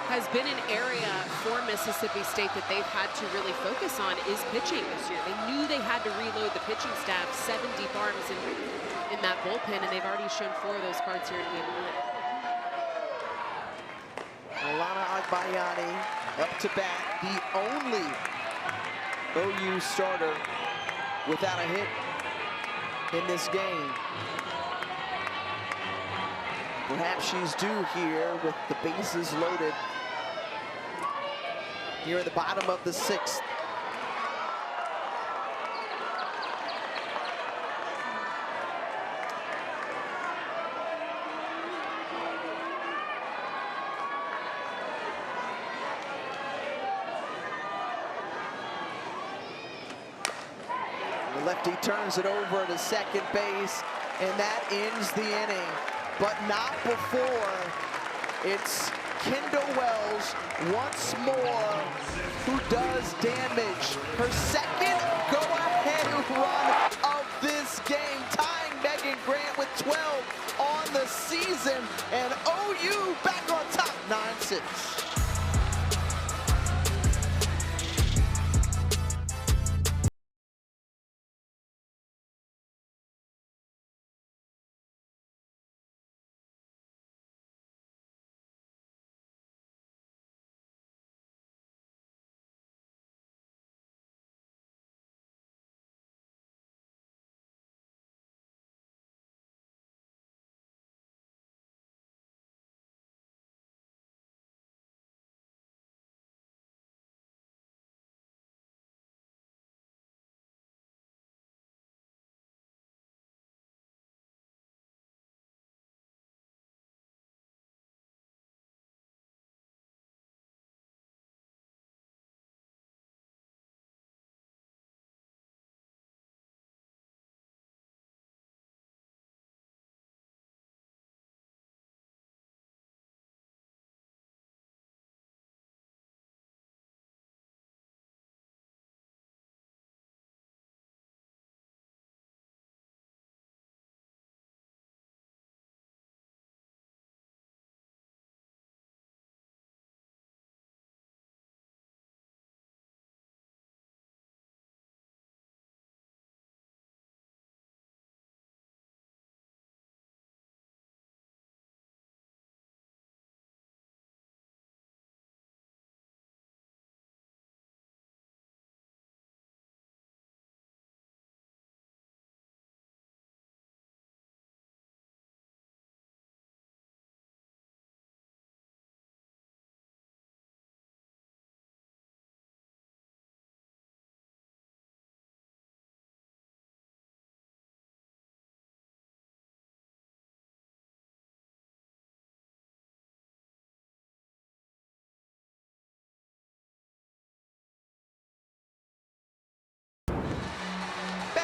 has been an area for Mississippi State that they've had to really focus on, is pitching this year. They knew they had to reload the pitching staff, 7 deep arms in that bullpen, and they've already shown 4 of those cards here in game 1. Alana Agbayani up to bat, the only OU starter without a hit in this game. Perhaps she's due here with the bases loaded here at the bottom of the 6th. The lefty turns it over to second base, and that ends the inning. But not before it's Kendall Wells once more who does damage. Her second go-ahead run of this game, tying Megan Grant with 12 on the season, and OU back on top, 9-6.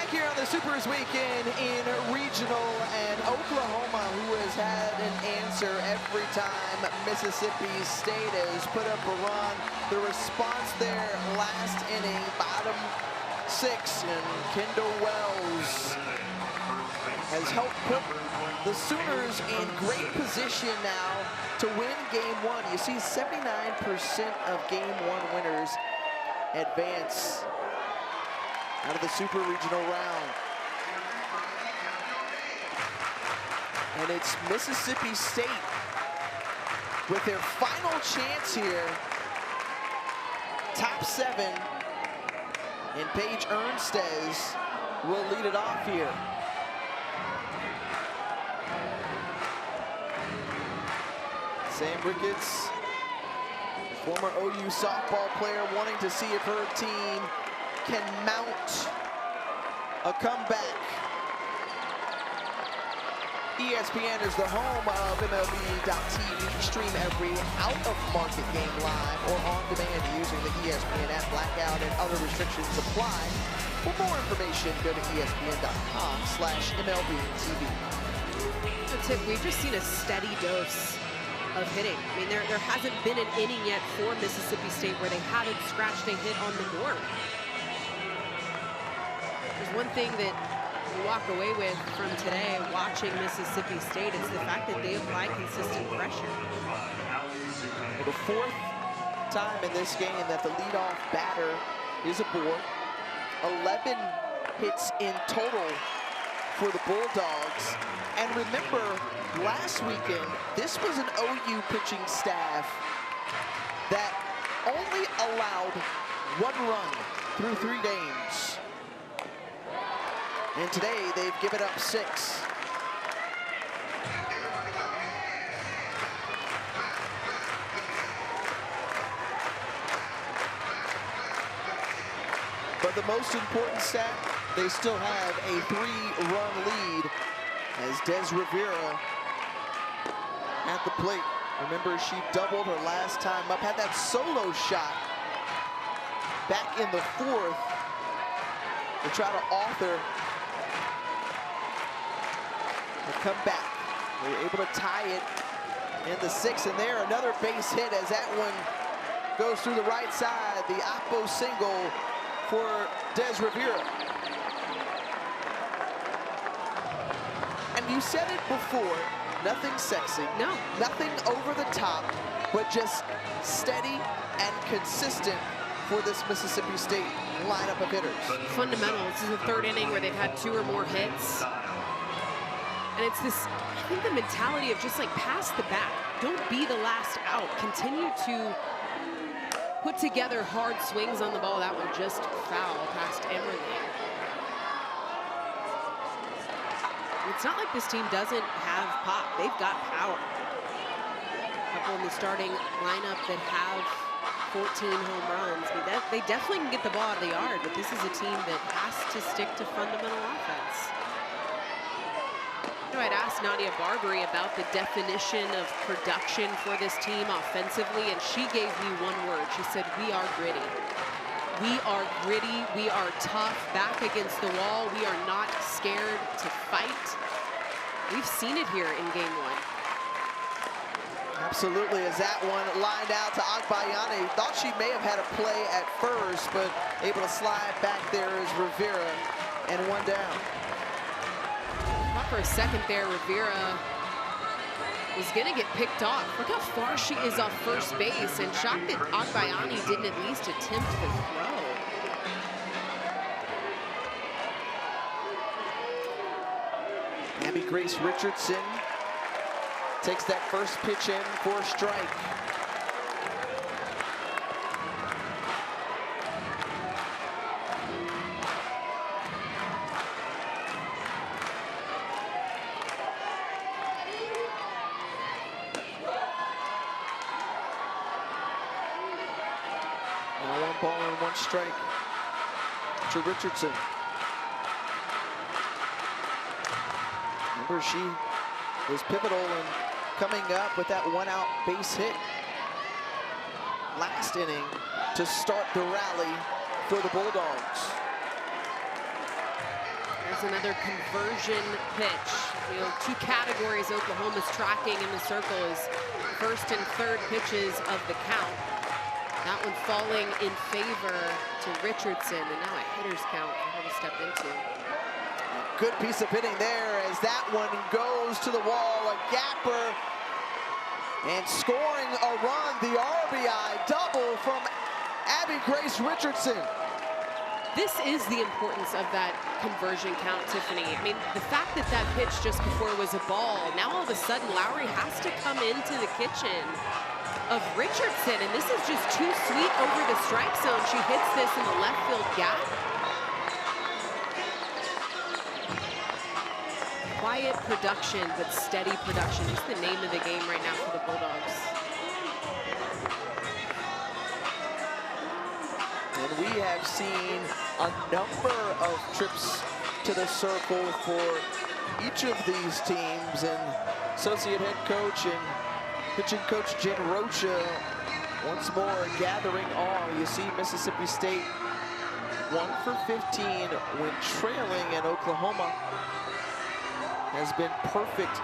back here on the Supers Weekend in regional, and Oklahoma, who has had an answer every time Mississippi State has put up a run. The response there last inning, bottom 6, and Kendall Wells has helped put the Sooners in great position now to win game 1. You see 79% of game 1 winners advance out of the Super Regional round. And it's Mississippi State with their final chance here. Top 7, and Paige Ernstez will lead it off here. Sam Ricketts, former OU softball player, wanting to see if her team can mount a comeback. ESPN is the home of MLB.TV. Stream every out-of-market game live or on demand using the ESPN app. Blackout and other restrictions apply. For more information, go to ESPN.com/MLB.TV. Tip, we've just seen a steady dose of hitting. I mean, there hasn't been an inning yet for Mississippi State where they haven't scratched a hit on the board. There's one thing that we walk away with from today watching Mississippi State, it's the fact that they apply consistent pressure. For the 4th time in this game that the leadoff batter is aboard. 11 hits in total for the Bulldogs. And remember, last weekend, this was an OU pitching staff that only allowed 1 run through 3 games. And today, they've given up 6. But the most important stat, they still have a 3-run lead as Des Rivera at the plate. Remember, she doubled her last time up, had that solo shot back in the 4th to try to author a comeback. They were able to tie it in the 6th, and there another base hit as that one goes through the right side. The oppo single for Des Rivera. And you said it before, nothing sexy. No. Nothing over the top, but just steady and consistent for this Mississippi State lineup of hitters. Fundamental. This is the 3rd inning where they've had 2 or more hits. And it's this, I think, the mentality of just like pass the bat. Don't be the last out. Continue to put together hard swings on the ball. That one just foul past Emerling. It's not like this team doesn't have pop. They've got power. A couple in the starting lineup that have 14 home runs. I mean, they definitely can get the ball out of the yard, but this is a team that has to stick to fundamental offense. You know, I'd asked Nadia Barbary about the definition of production for this team offensively, and she gave me one word. She said, we are gritty. We are gritty, we are tough, back against the wall. We are not scared to fight. We've seen it here in game 1. Absolutely, as that one lined out to Agbayani. Thought she may have had a play at first, but able to slide back there is Rivera, and 1 down. Thought for a second there, Rivera was gonna get picked off. Look how far she is off first base, and shocked that Agbayani didn't at least attempt the throw. Abby Grace Richardson takes that first pitch in for a strike. Now 1 ball and 1 strike to Richardson. Remember, she was pivotal in coming up with that 1-out base hit last inning to start the rally for the Bulldogs. There's another conversion pitch. You know, two categories Oklahoma's tracking in the circle is first and third pitches of the count. That one falling in favor to Richardson, and now a hitter's count for her to step into. Good piece of hitting there as that one goes to the wall. A gapper and scoring a run. The RBI double from Abby Grace Richardson. This is the importance of that conversion count, Tiffany. I mean, the fact that that pitch just before was a ball, now all of a sudden Lowry has to come into the kitchen of Richardson, and this is just too sweet over the strike zone. She hits this in the left field gap. Quiet production, but steady production. Just the name of the game right now for the Bulldogs. And we have seen a number of trips to the circle for each of these teams, and associate head coach and pitching coach Jen Rocha once more gathering all. You see Mississippi State 1 for 15 when trailing, and Oklahoma has been perfect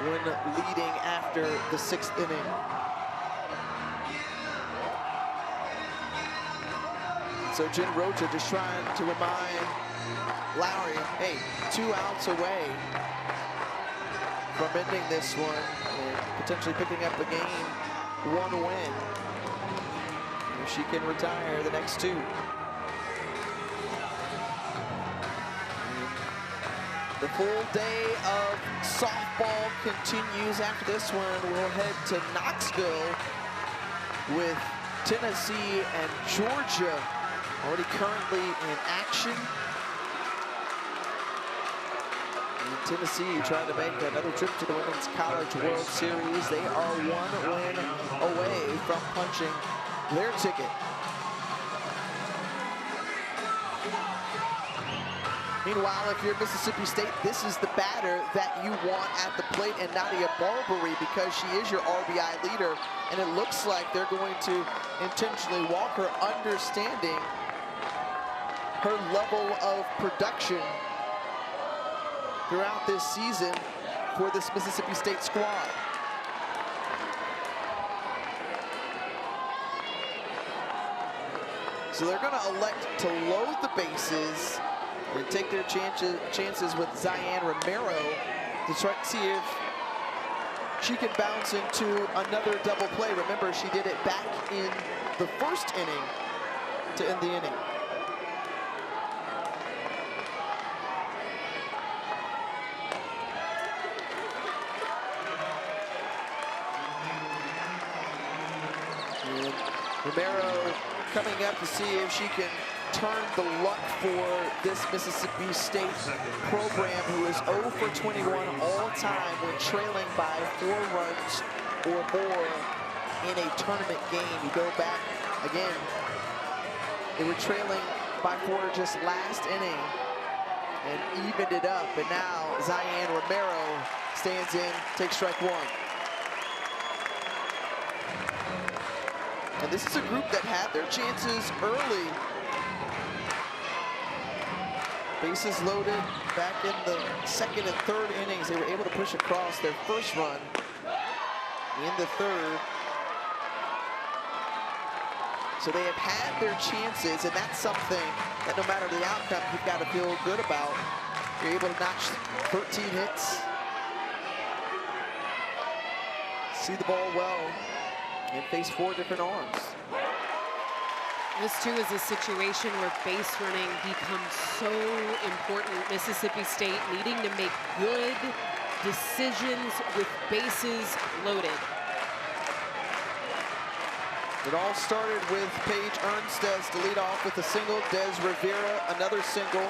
when leading after the 6th inning. So Jen Rocha just trying to remind Lowry, hey, 2 outs away from ending this one and potentially picking up a game, 1 win. If she can retire the next 2. The full day of softball continues. After this one, we'll head to Knoxville with Tennessee and Georgia already currently in action. And Tennessee trying to make another trip to the Women's College World Series. They are 1 win away from punching their ticket. Meanwhile, if you're Mississippi State, this is the batter that you want at the plate, and Nadia Barbary, because she is your RBI leader, and it looks like they're going to intentionally walk her, understanding her level of production throughout this season for this Mississippi State squad. So they're going to elect to load the bases and take their chances with Zion Romero to try to see if she can bounce into another double play. Remember, she did it back in the 1st inning to end the inning. And Romero coming up to see if she can turn the luck for this Mississippi State program, who is 0 for 21 all time when trailing by 4 runs or more in a tournament game. You go back again, they were trailing by 4 just last inning and evened it up, and now Zion Romero stands in, takes strike 1. And this is a group that had their chances early. Bases loaded back in the 2nd and 3rd innings. They were able to push across their first run in the 3rd. So they have had their chances, and that's something that no matter the outcome, you've got to feel good about. You're able to notch 13 hits, see the ball well, and face 4 different arms. This, too, is a situation where base running becomes so important. Mississippi State needing to make good decisions with bases loaded. It all started with Paige Ernstez to lead off with a single. Des Rivera, another single.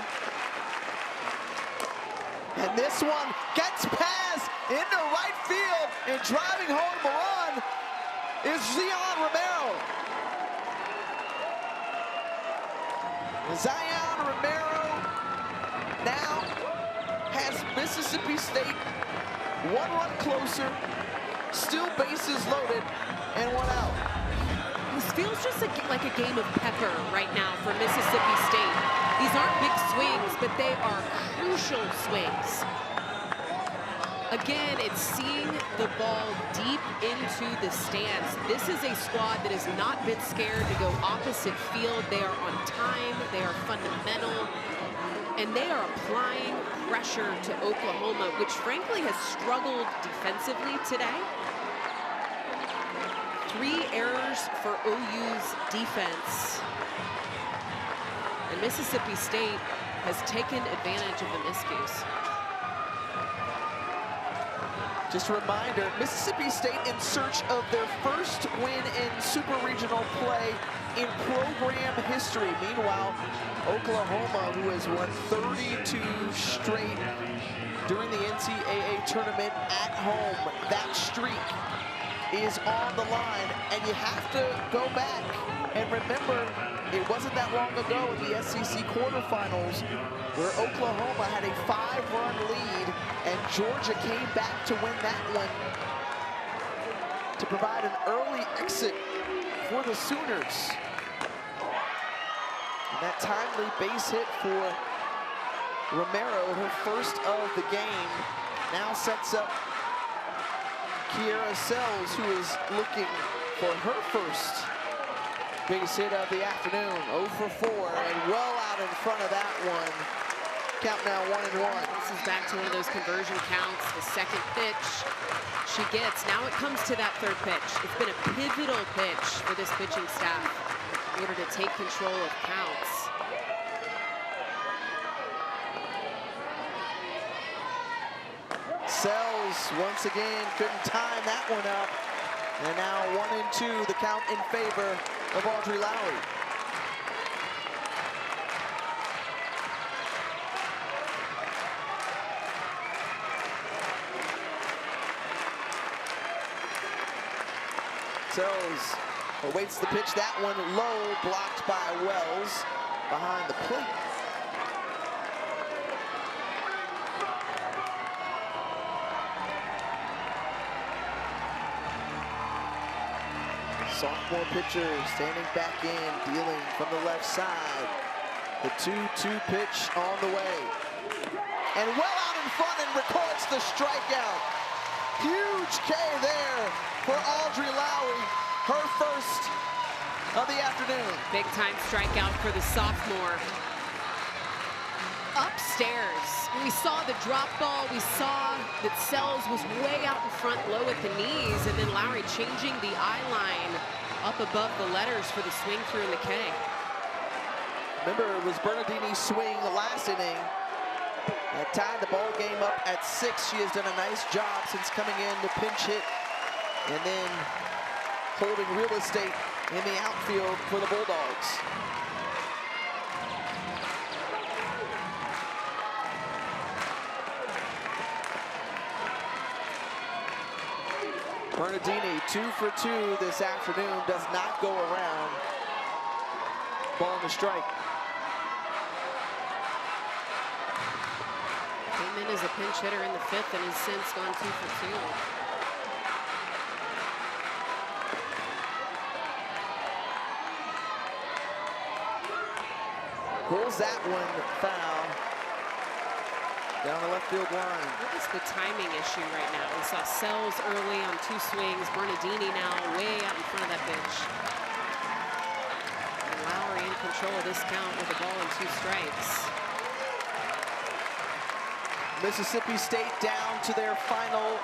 And this one gets past into right field, and driving home the run is Zion Romero. Zion Romero now has Mississippi State 1 run closer, still bases loaded, and 1 out. This feels just like a game of pepper right now for Mississippi State. These aren't big swings, but they are crucial swings. Again, it's seeing the ball deep into the stands. This is a squad that has not been scared to go opposite field. They are on time, they are fundamental, and they are applying pressure to Oklahoma, which frankly has struggled defensively today. 3 errors for OU's defense. And Mississippi State has taken advantage of the miscues. Just a reminder, Mississippi State in search of their first win in Super Regional play in program history. Meanwhile, Oklahoma, who has won 32 straight during the NCAA tournament at home, that streak is on the line, and you have to go back and remember it wasn't that long ago in the SEC quarterfinals where Oklahoma had a 5-run lead and Georgia came back to win that one to provide an early exit for the Sooners. And that timely base hit for Romero, her first of the game, now sets up Kiera Sells, who is looking for her first biggest hit of the afternoon. 0 for 4, and well out in front of that one. Count now 1-1. This is back to one of those conversion counts. The second pitch she gets. Now it comes to that third pitch. It's been a pivotal pitch for this pitching staff in order to take control of counts. Sells once again couldn't time that one up. And now 1-2, the count in favor of Audrey Lowry. Sells awaits the pitch, that one low, blocked by Wells behind the plate. Sophomore pitcher standing back in, dealing from the left side. The 2-2 pitch on the way. And well out in front and records the strikeout. Huge K there for Audrey Lowry, her first of the afternoon. Big time strikeout for the sophomore. Upstairs, we saw the drop ball. We saw that Sells was way out in front, low at the knees, and then Lowry changing the eye line up above the letters for the swing through in the K. Remember, it was Bernardini's swing the last inning that tied the ball game up at 6. She has done a nice job since coming in to pinch hit and then holding real estate in the outfield for the Bulldogs. Bernardini 2 for 2 this afternoon, does not go around. Ball and a strike. Came in as a pinch hitter in the 5th and has since gone 2 for 2. Pulls that one foul down the left field line. What is the timing issue right now? We saw Sells early on 2 swings. Bernardini now way out in front of that pitch. And Lowry in control of this count with the ball and 2 strikes. Mississippi State down to their final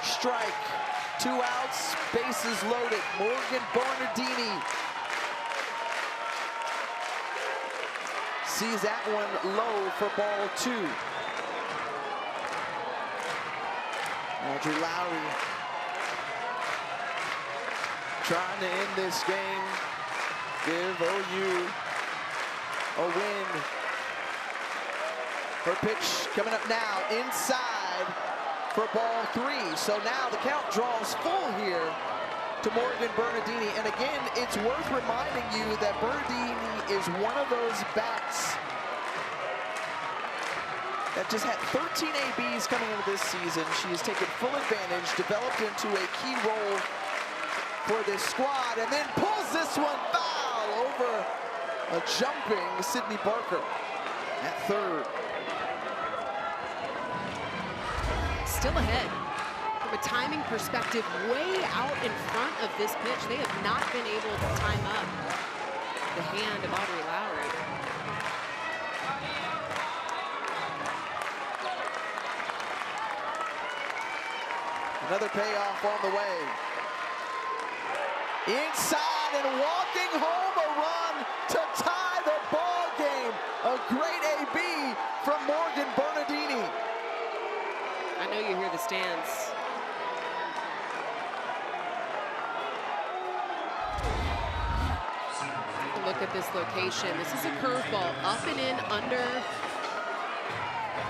strike. 2 outs, bases loaded. Morgan Bernardini sees that one low for ball 2. Audrey Lowry trying to end this game, give OU a win. Her pitch coming up now inside for ball 3. So now the count draws full here to Morgan Bernardini. And again, it's worth reminding you that Bernardini is one of those bats that just had 13 ABs coming into this season. She has taken full advantage, developed into a key role for this squad, and then pulls this one foul over a jumping Sydney Barker at third. Still ahead. From a timing perspective, way out in front of this pitch. They have not been able to time up the hand of Audrey Lowry. Another payoff on the way. Inside and walking home a run to tie the ball game. A great AB from Morgan Bernardini. I know you hear the stands. Look at this location. This is a curveball up and in under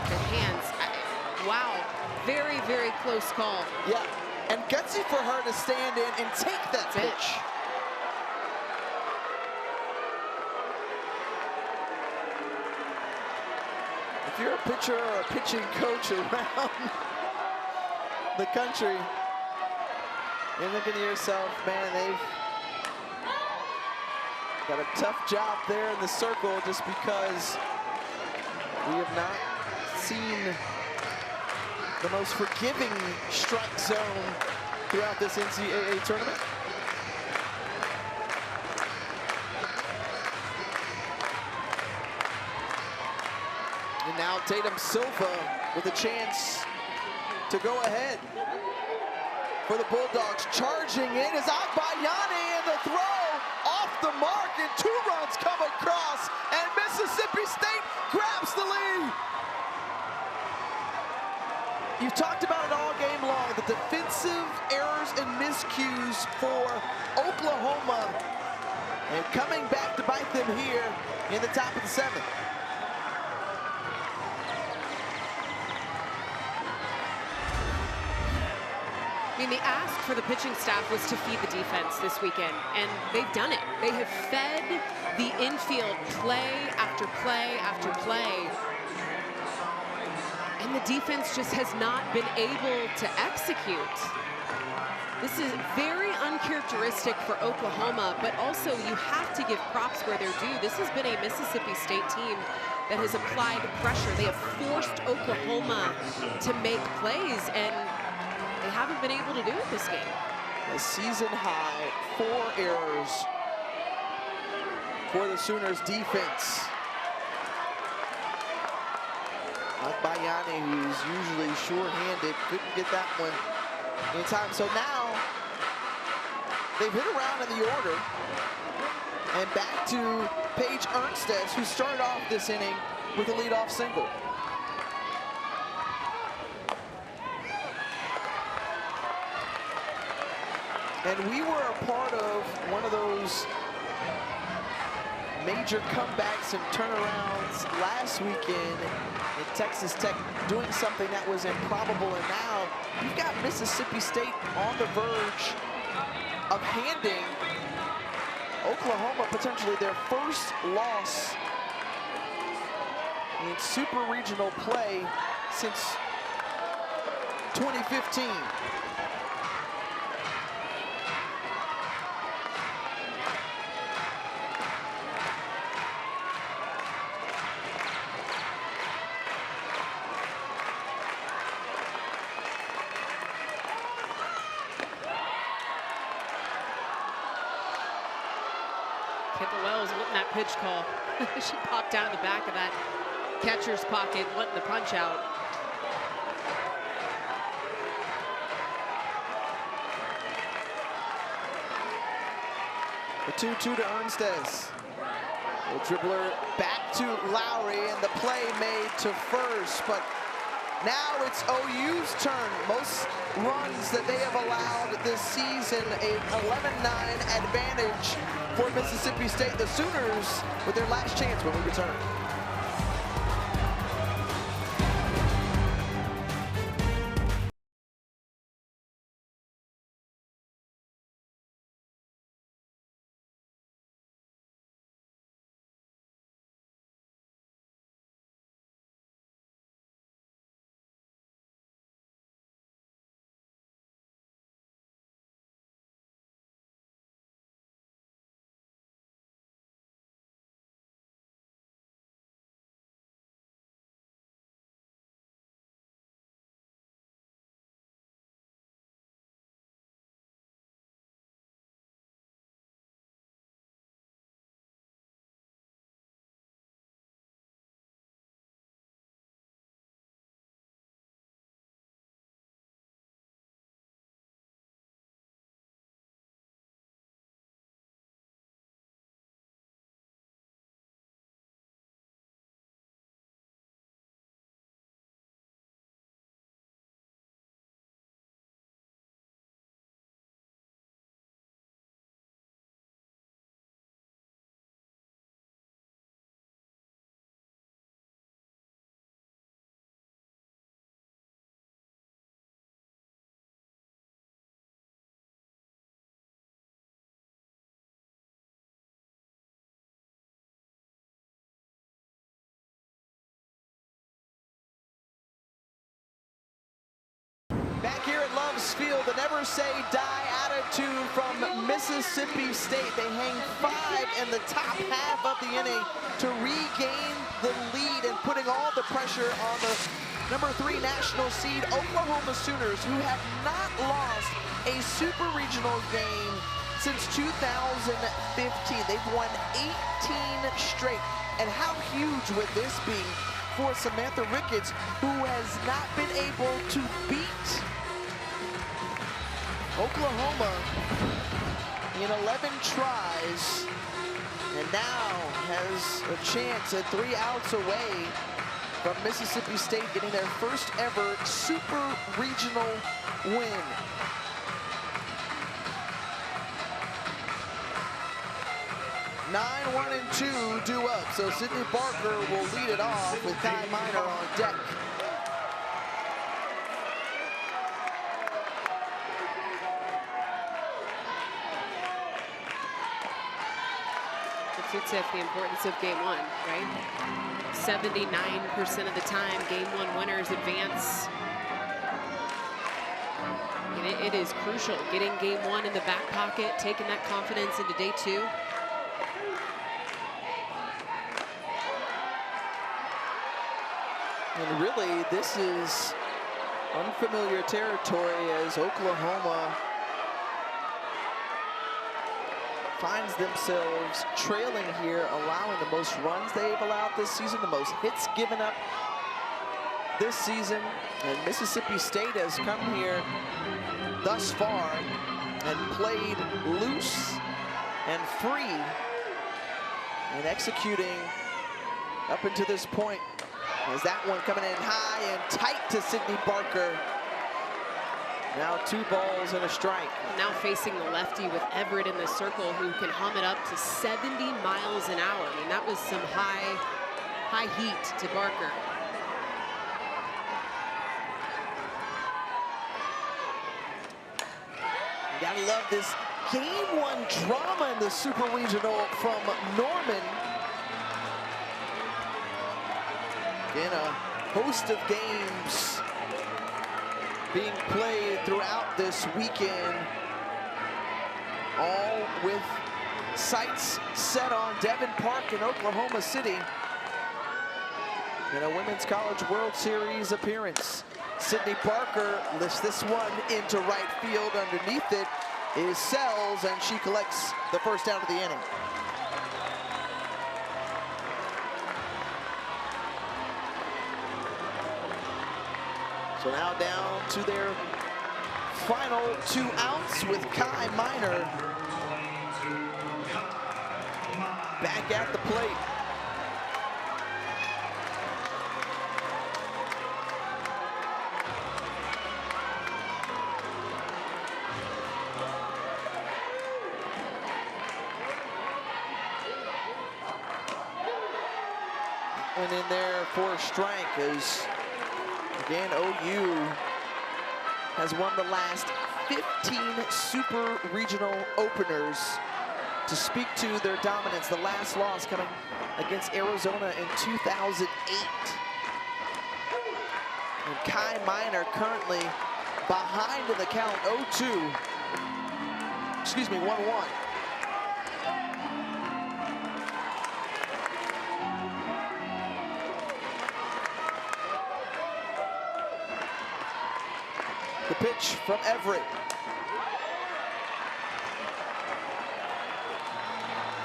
the hands. Wow, very, very close call. Yeah, and gutsy for her to stand in and take that pitch. If you're a pitcher or a pitching coach around the country, you're thinking to yourself, man, they've got a tough job there in the circle just because we have not seen the most forgiving strike zone throughout this NCAA tournament. And now Tatum Silva with a chance to go ahead for the Bulldogs. Charging in is Agbayani, and the throw off the mark, and 2 runs come across, and Mississippi State grabs the lead. You've talked about it all game long, the defensive errors and miscues for Oklahoma, and coming back to bite them here in the top of the 7th. I mean, the ask for the pitching staff was to feed the defense this weekend, and they've done it. They have fed the infield play after play after play. And the defense just has not been able to execute. This is very uncharacteristic for Oklahoma, but also you have to give props where they're due. This has been a Mississippi State team that has applied pressure. They have forced Oklahoma to make plays, and they haven't been able to do it this game. A season high 4 errors for the Sooners defense. Agbayani, who's usually sure-handed, couldn't get that one in time. So now they've hit around in the order, and back to Paige Ernstez, who started off this inning with a leadoff single. And we were a part of one of those major comebacks and turnarounds last weekend in Texas Tech, doing something that was improbable. And now you've got Mississippi State on the verge of handing Oklahoma potentially their first loss in super regional play since 2015. Kipper Wells wanting that pitch call. She popped out of the back of that catcher's pocket, wanting the punch out. The 2-2 to Ernstez. The dribbler back to Lowry, and the play made to first, but now it's OU's turn. Most runs that they have allowed this season, a 11-9 advantage for Mississippi State. The Sooners with their last chance when we return. the never say die attitude from Mississippi State. They hang 5 in the top half of the inning to regain the lead and putting all the pressure on the number 3 national seed Oklahoma Sooners, who have not lost a super regional game since 2015. They've won 18 straight. And how huge would this be for Samantha Ricketts, who has not been able to beat Oklahoma in 11 tries, and now has a chance at 3 outs away from Mississippi State getting their first ever super regional win. Nine, 1, and 2 due up, so Sydney Barker will lead it off with Kai Miner on deck. It's the importance of game 1, right? 79% of the time, game 1 winners advance. And it is crucial, getting game 1 in the back pocket, taking that confidence into day 2. And really, this is unfamiliar territory as Oklahoma finds themselves trailing here, allowing the most runs they've allowed this season, the most hits given up this season. And Mississippi State has come here thus far and played loose and free and executing up until this point. As that one coming in high and tight to Sydney Barker. Now 2 balls and a strike. Now facing the lefty with Everett in the circle, who can hum it up to 70 miles an hour. I mean, that was some high heat to Barker. You gotta love this game 1 drama in the Super Regional from Norman. In a host of games being played throughout this weekend, all with sights set on Devon Park in Oklahoma City in a Women's College World Series appearance. Sydney Barker lifts this one into right field. Underneath it is Sells, and she collects the first out of the inning. So now down to their final 2 outs with Kai Miner back at the plate. And in there for a strike is, again, OU has won the last 15 super regional openers. To speak to their dominance, the last loss coming against Arizona in 2008. And Kai Miner currently behind in the count, 0-2. Excuse me, 1-1. The pitch from Everett.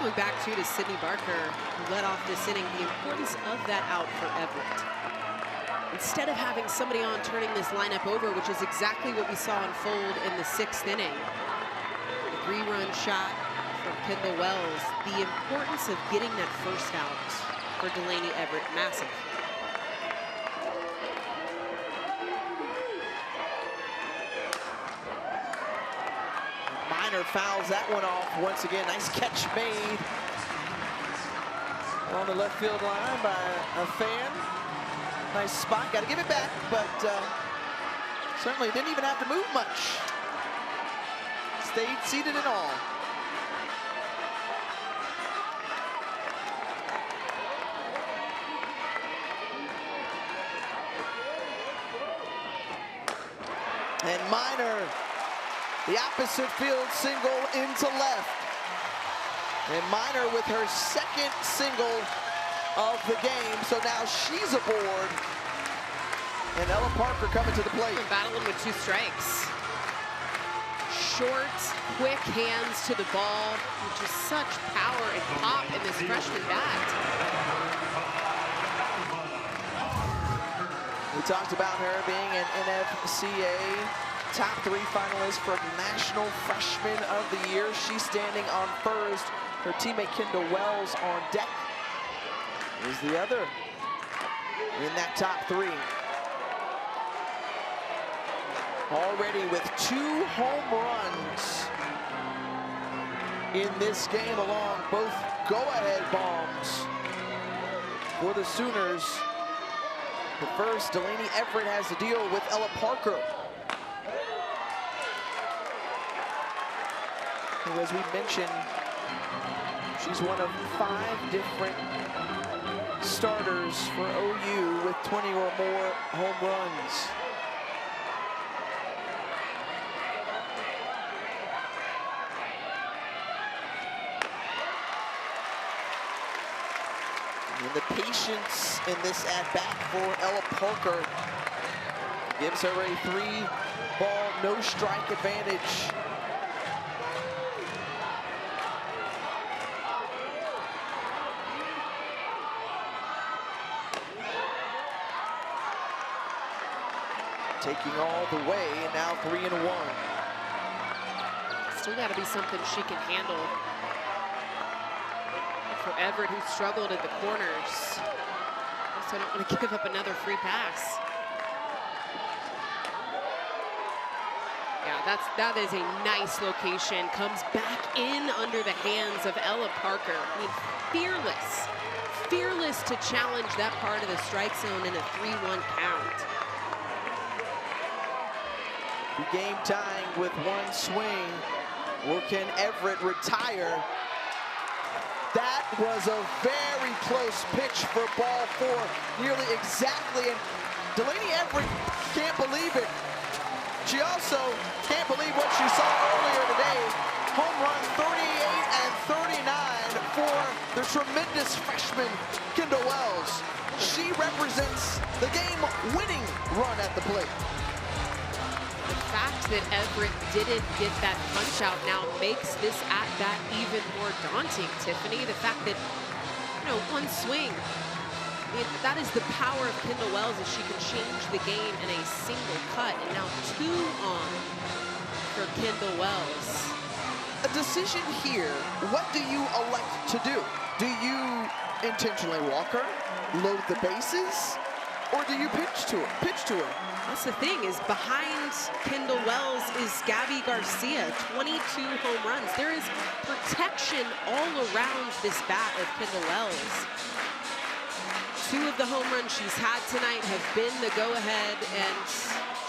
Going back to Sydney Barker, who led off this inning, the importance of that out for Everett. Instead of having somebody on turning this lineup over, which is exactly what we saw unfold in the 6th inning. A 3-run shot from Kendall Wells. The importance of getting that first out for Delaney Everett, massive. Miner fouls that one off once again. Nice catch made on the left field line by a fan. Nice spot, got to give it back, but certainly didn't even have to move much. Stayed seated and all. And Miner The opposite field single into left. And Miner with her second single of the game, so now she's aboard. And Ella Parker coming to the plate. Battling with 2 strikes. Short, quick hands to the ball. Just such power and pop in this freshman bat. We talked about her being an NFCA top 3 finalist for National Freshman of the Year. She's standing on first. Her teammate Kendall Wells on deck is the other in that top 3. Already with 2 home runs in this game along both go-ahead bombs for the Sooners. But first, Delaney Everett has to deal with Ella Parker, who, as we mentioned, she's one of 5 different starters for OU with 20 or more home runs. And the patience in this at-bat for Ella Parker gives her a 3-ball, no-strike advantage. Taking all the way, and now 3-1. Still got to be something she can handle. For Everett, who struggled at the corners. Also don't want to give up another free pass. Yeah, that is a nice location. Comes back in under the hands of Ella Parker. I mean, fearless to challenge that part of the strike zone in a 3-1 count. The game tying with 1 swing. Or can Everett retire? That was a very close pitch for ball 4, nearly exactly. And Delaney Everett can't believe it. She also can't believe what she saw earlier today. Home run 38 and 39 for the tremendous freshman, Kendall Wells. She represents the game-winning run at the plate. The fact that Everett didn't get that punch out now makes this at-bat even more daunting, Tiffany. The fact that, 1 swing, I mean, that is the power of Kendall Wells, as she can change the game in a single cut. And now 2 on for Kendall Wells. A decision here, what do you elect to do? Do you intentionally walk her, load the bases, or do you pitch to her? That's the thing, is behind Kendall Wells is Gabby Garcia, 22 home runs. There is protection all around this bat of Kendall Wells. 2 of the home runs she's had tonight have been the go-ahead, and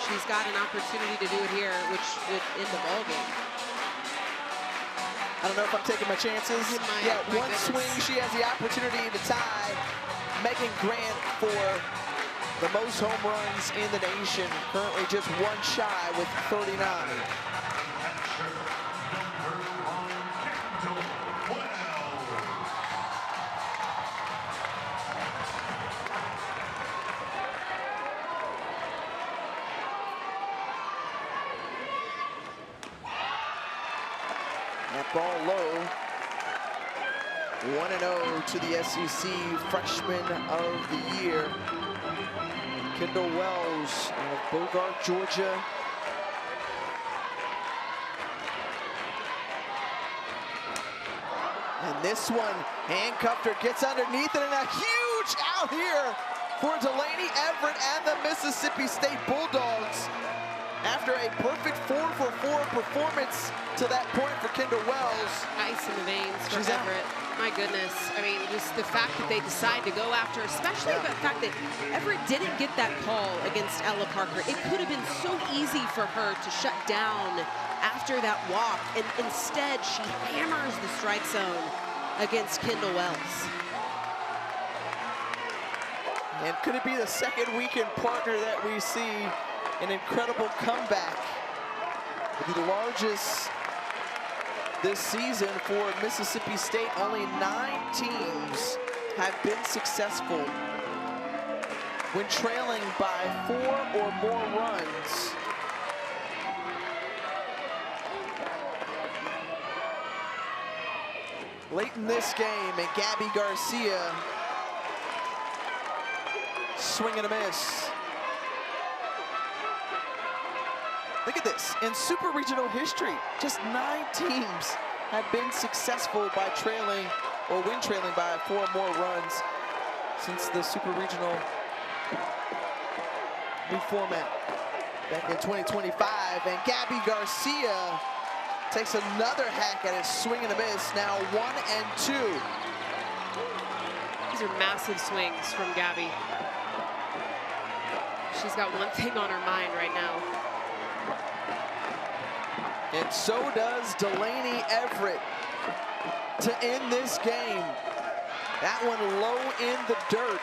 she's got an opportunity to do it here, which would end the ballgame. I don't know if I'm taking my chances. My 1 swing, she has the opportunity to tie Megan Grant for the most home runs in the nation, currently just 1 shy with 39. That ball low. 1-0 to the SEC Freshman of the Year. Kendall Wells of Bogart, Georgia. And this one, handcuffed her, gets underneath it, and a huge out here for Delaney Everett and the Mississippi State Bulldogs. After a perfect 4-for-4 performance to that point for Kendall Wells. Ice in the veins for She's Everett. out. My goodness. I mean, just the fact that they decide to go after, especially the fact that Everett didn't get that call against Ella Parker. It could have been so easy for her to shut down after that walk, and instead she hammers the strike zone against Kendall Wells. And could it be the second weekend partner that we see an incredible comeback The largest this season for Mississippi State. Only 9 teams have been successful when trailing by 4 or more runs. Late in this game, and Gabby Garcia swing and a miss. Look at this, in Super Regional history, just 9 teams have been successful by trailing, or when trailing by 4 or more runs since the Super Regional new format back in 2025. And Gabby Garcia takes another hack at it, swing and a miss, now 1 and 2. These are massive swings from Gabby. She's got one thing on her mind right now. And so does Delaney Everett to end this game. That one low in the dirt.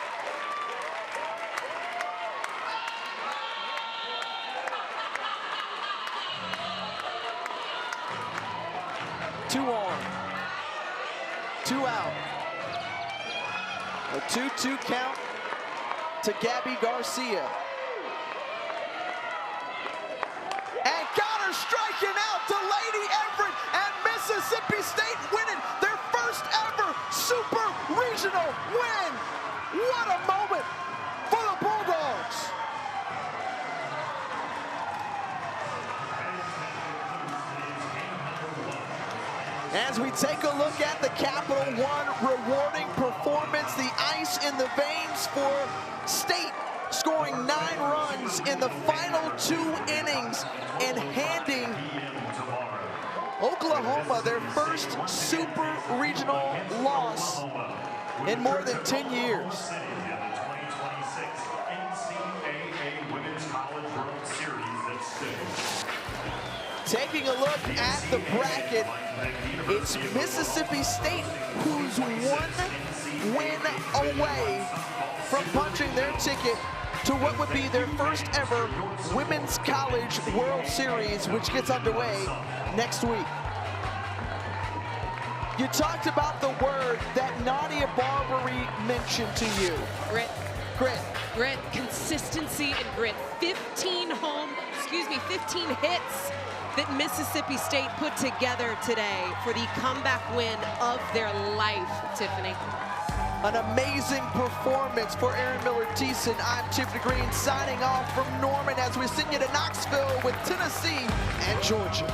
Two on, 2 out. A 2-2 count to Gabby Garcia. And got her striking out to Delaney Everett, and Mississippi State winning their first ever Super Regional win. What a moment for the Bulldogs. As we take a look at the Capital One rewarding performance, the ice in the veins for State, scoring 9 runs in the final 2 innings and handing Oklahoma their first Super Regional loss in more than 10 years. Taking a look at the bracket, it's Mississippi State who's 1 win away from punching their ticket to what would be their first ever Women's College World Series, which gets underway next week. You talked about the word that Nadia Barbary mentioned to you. Grit. Grit. Grit, consistency and grit. 15 hits that Mississippi State put together today for the comeback win of their life, Tiffany. An amazing performance for Aaron Miller-Thiessen. I'm Tiffany Green signing off from Norman as we send you to Knoxville with Tennessee and Georgia.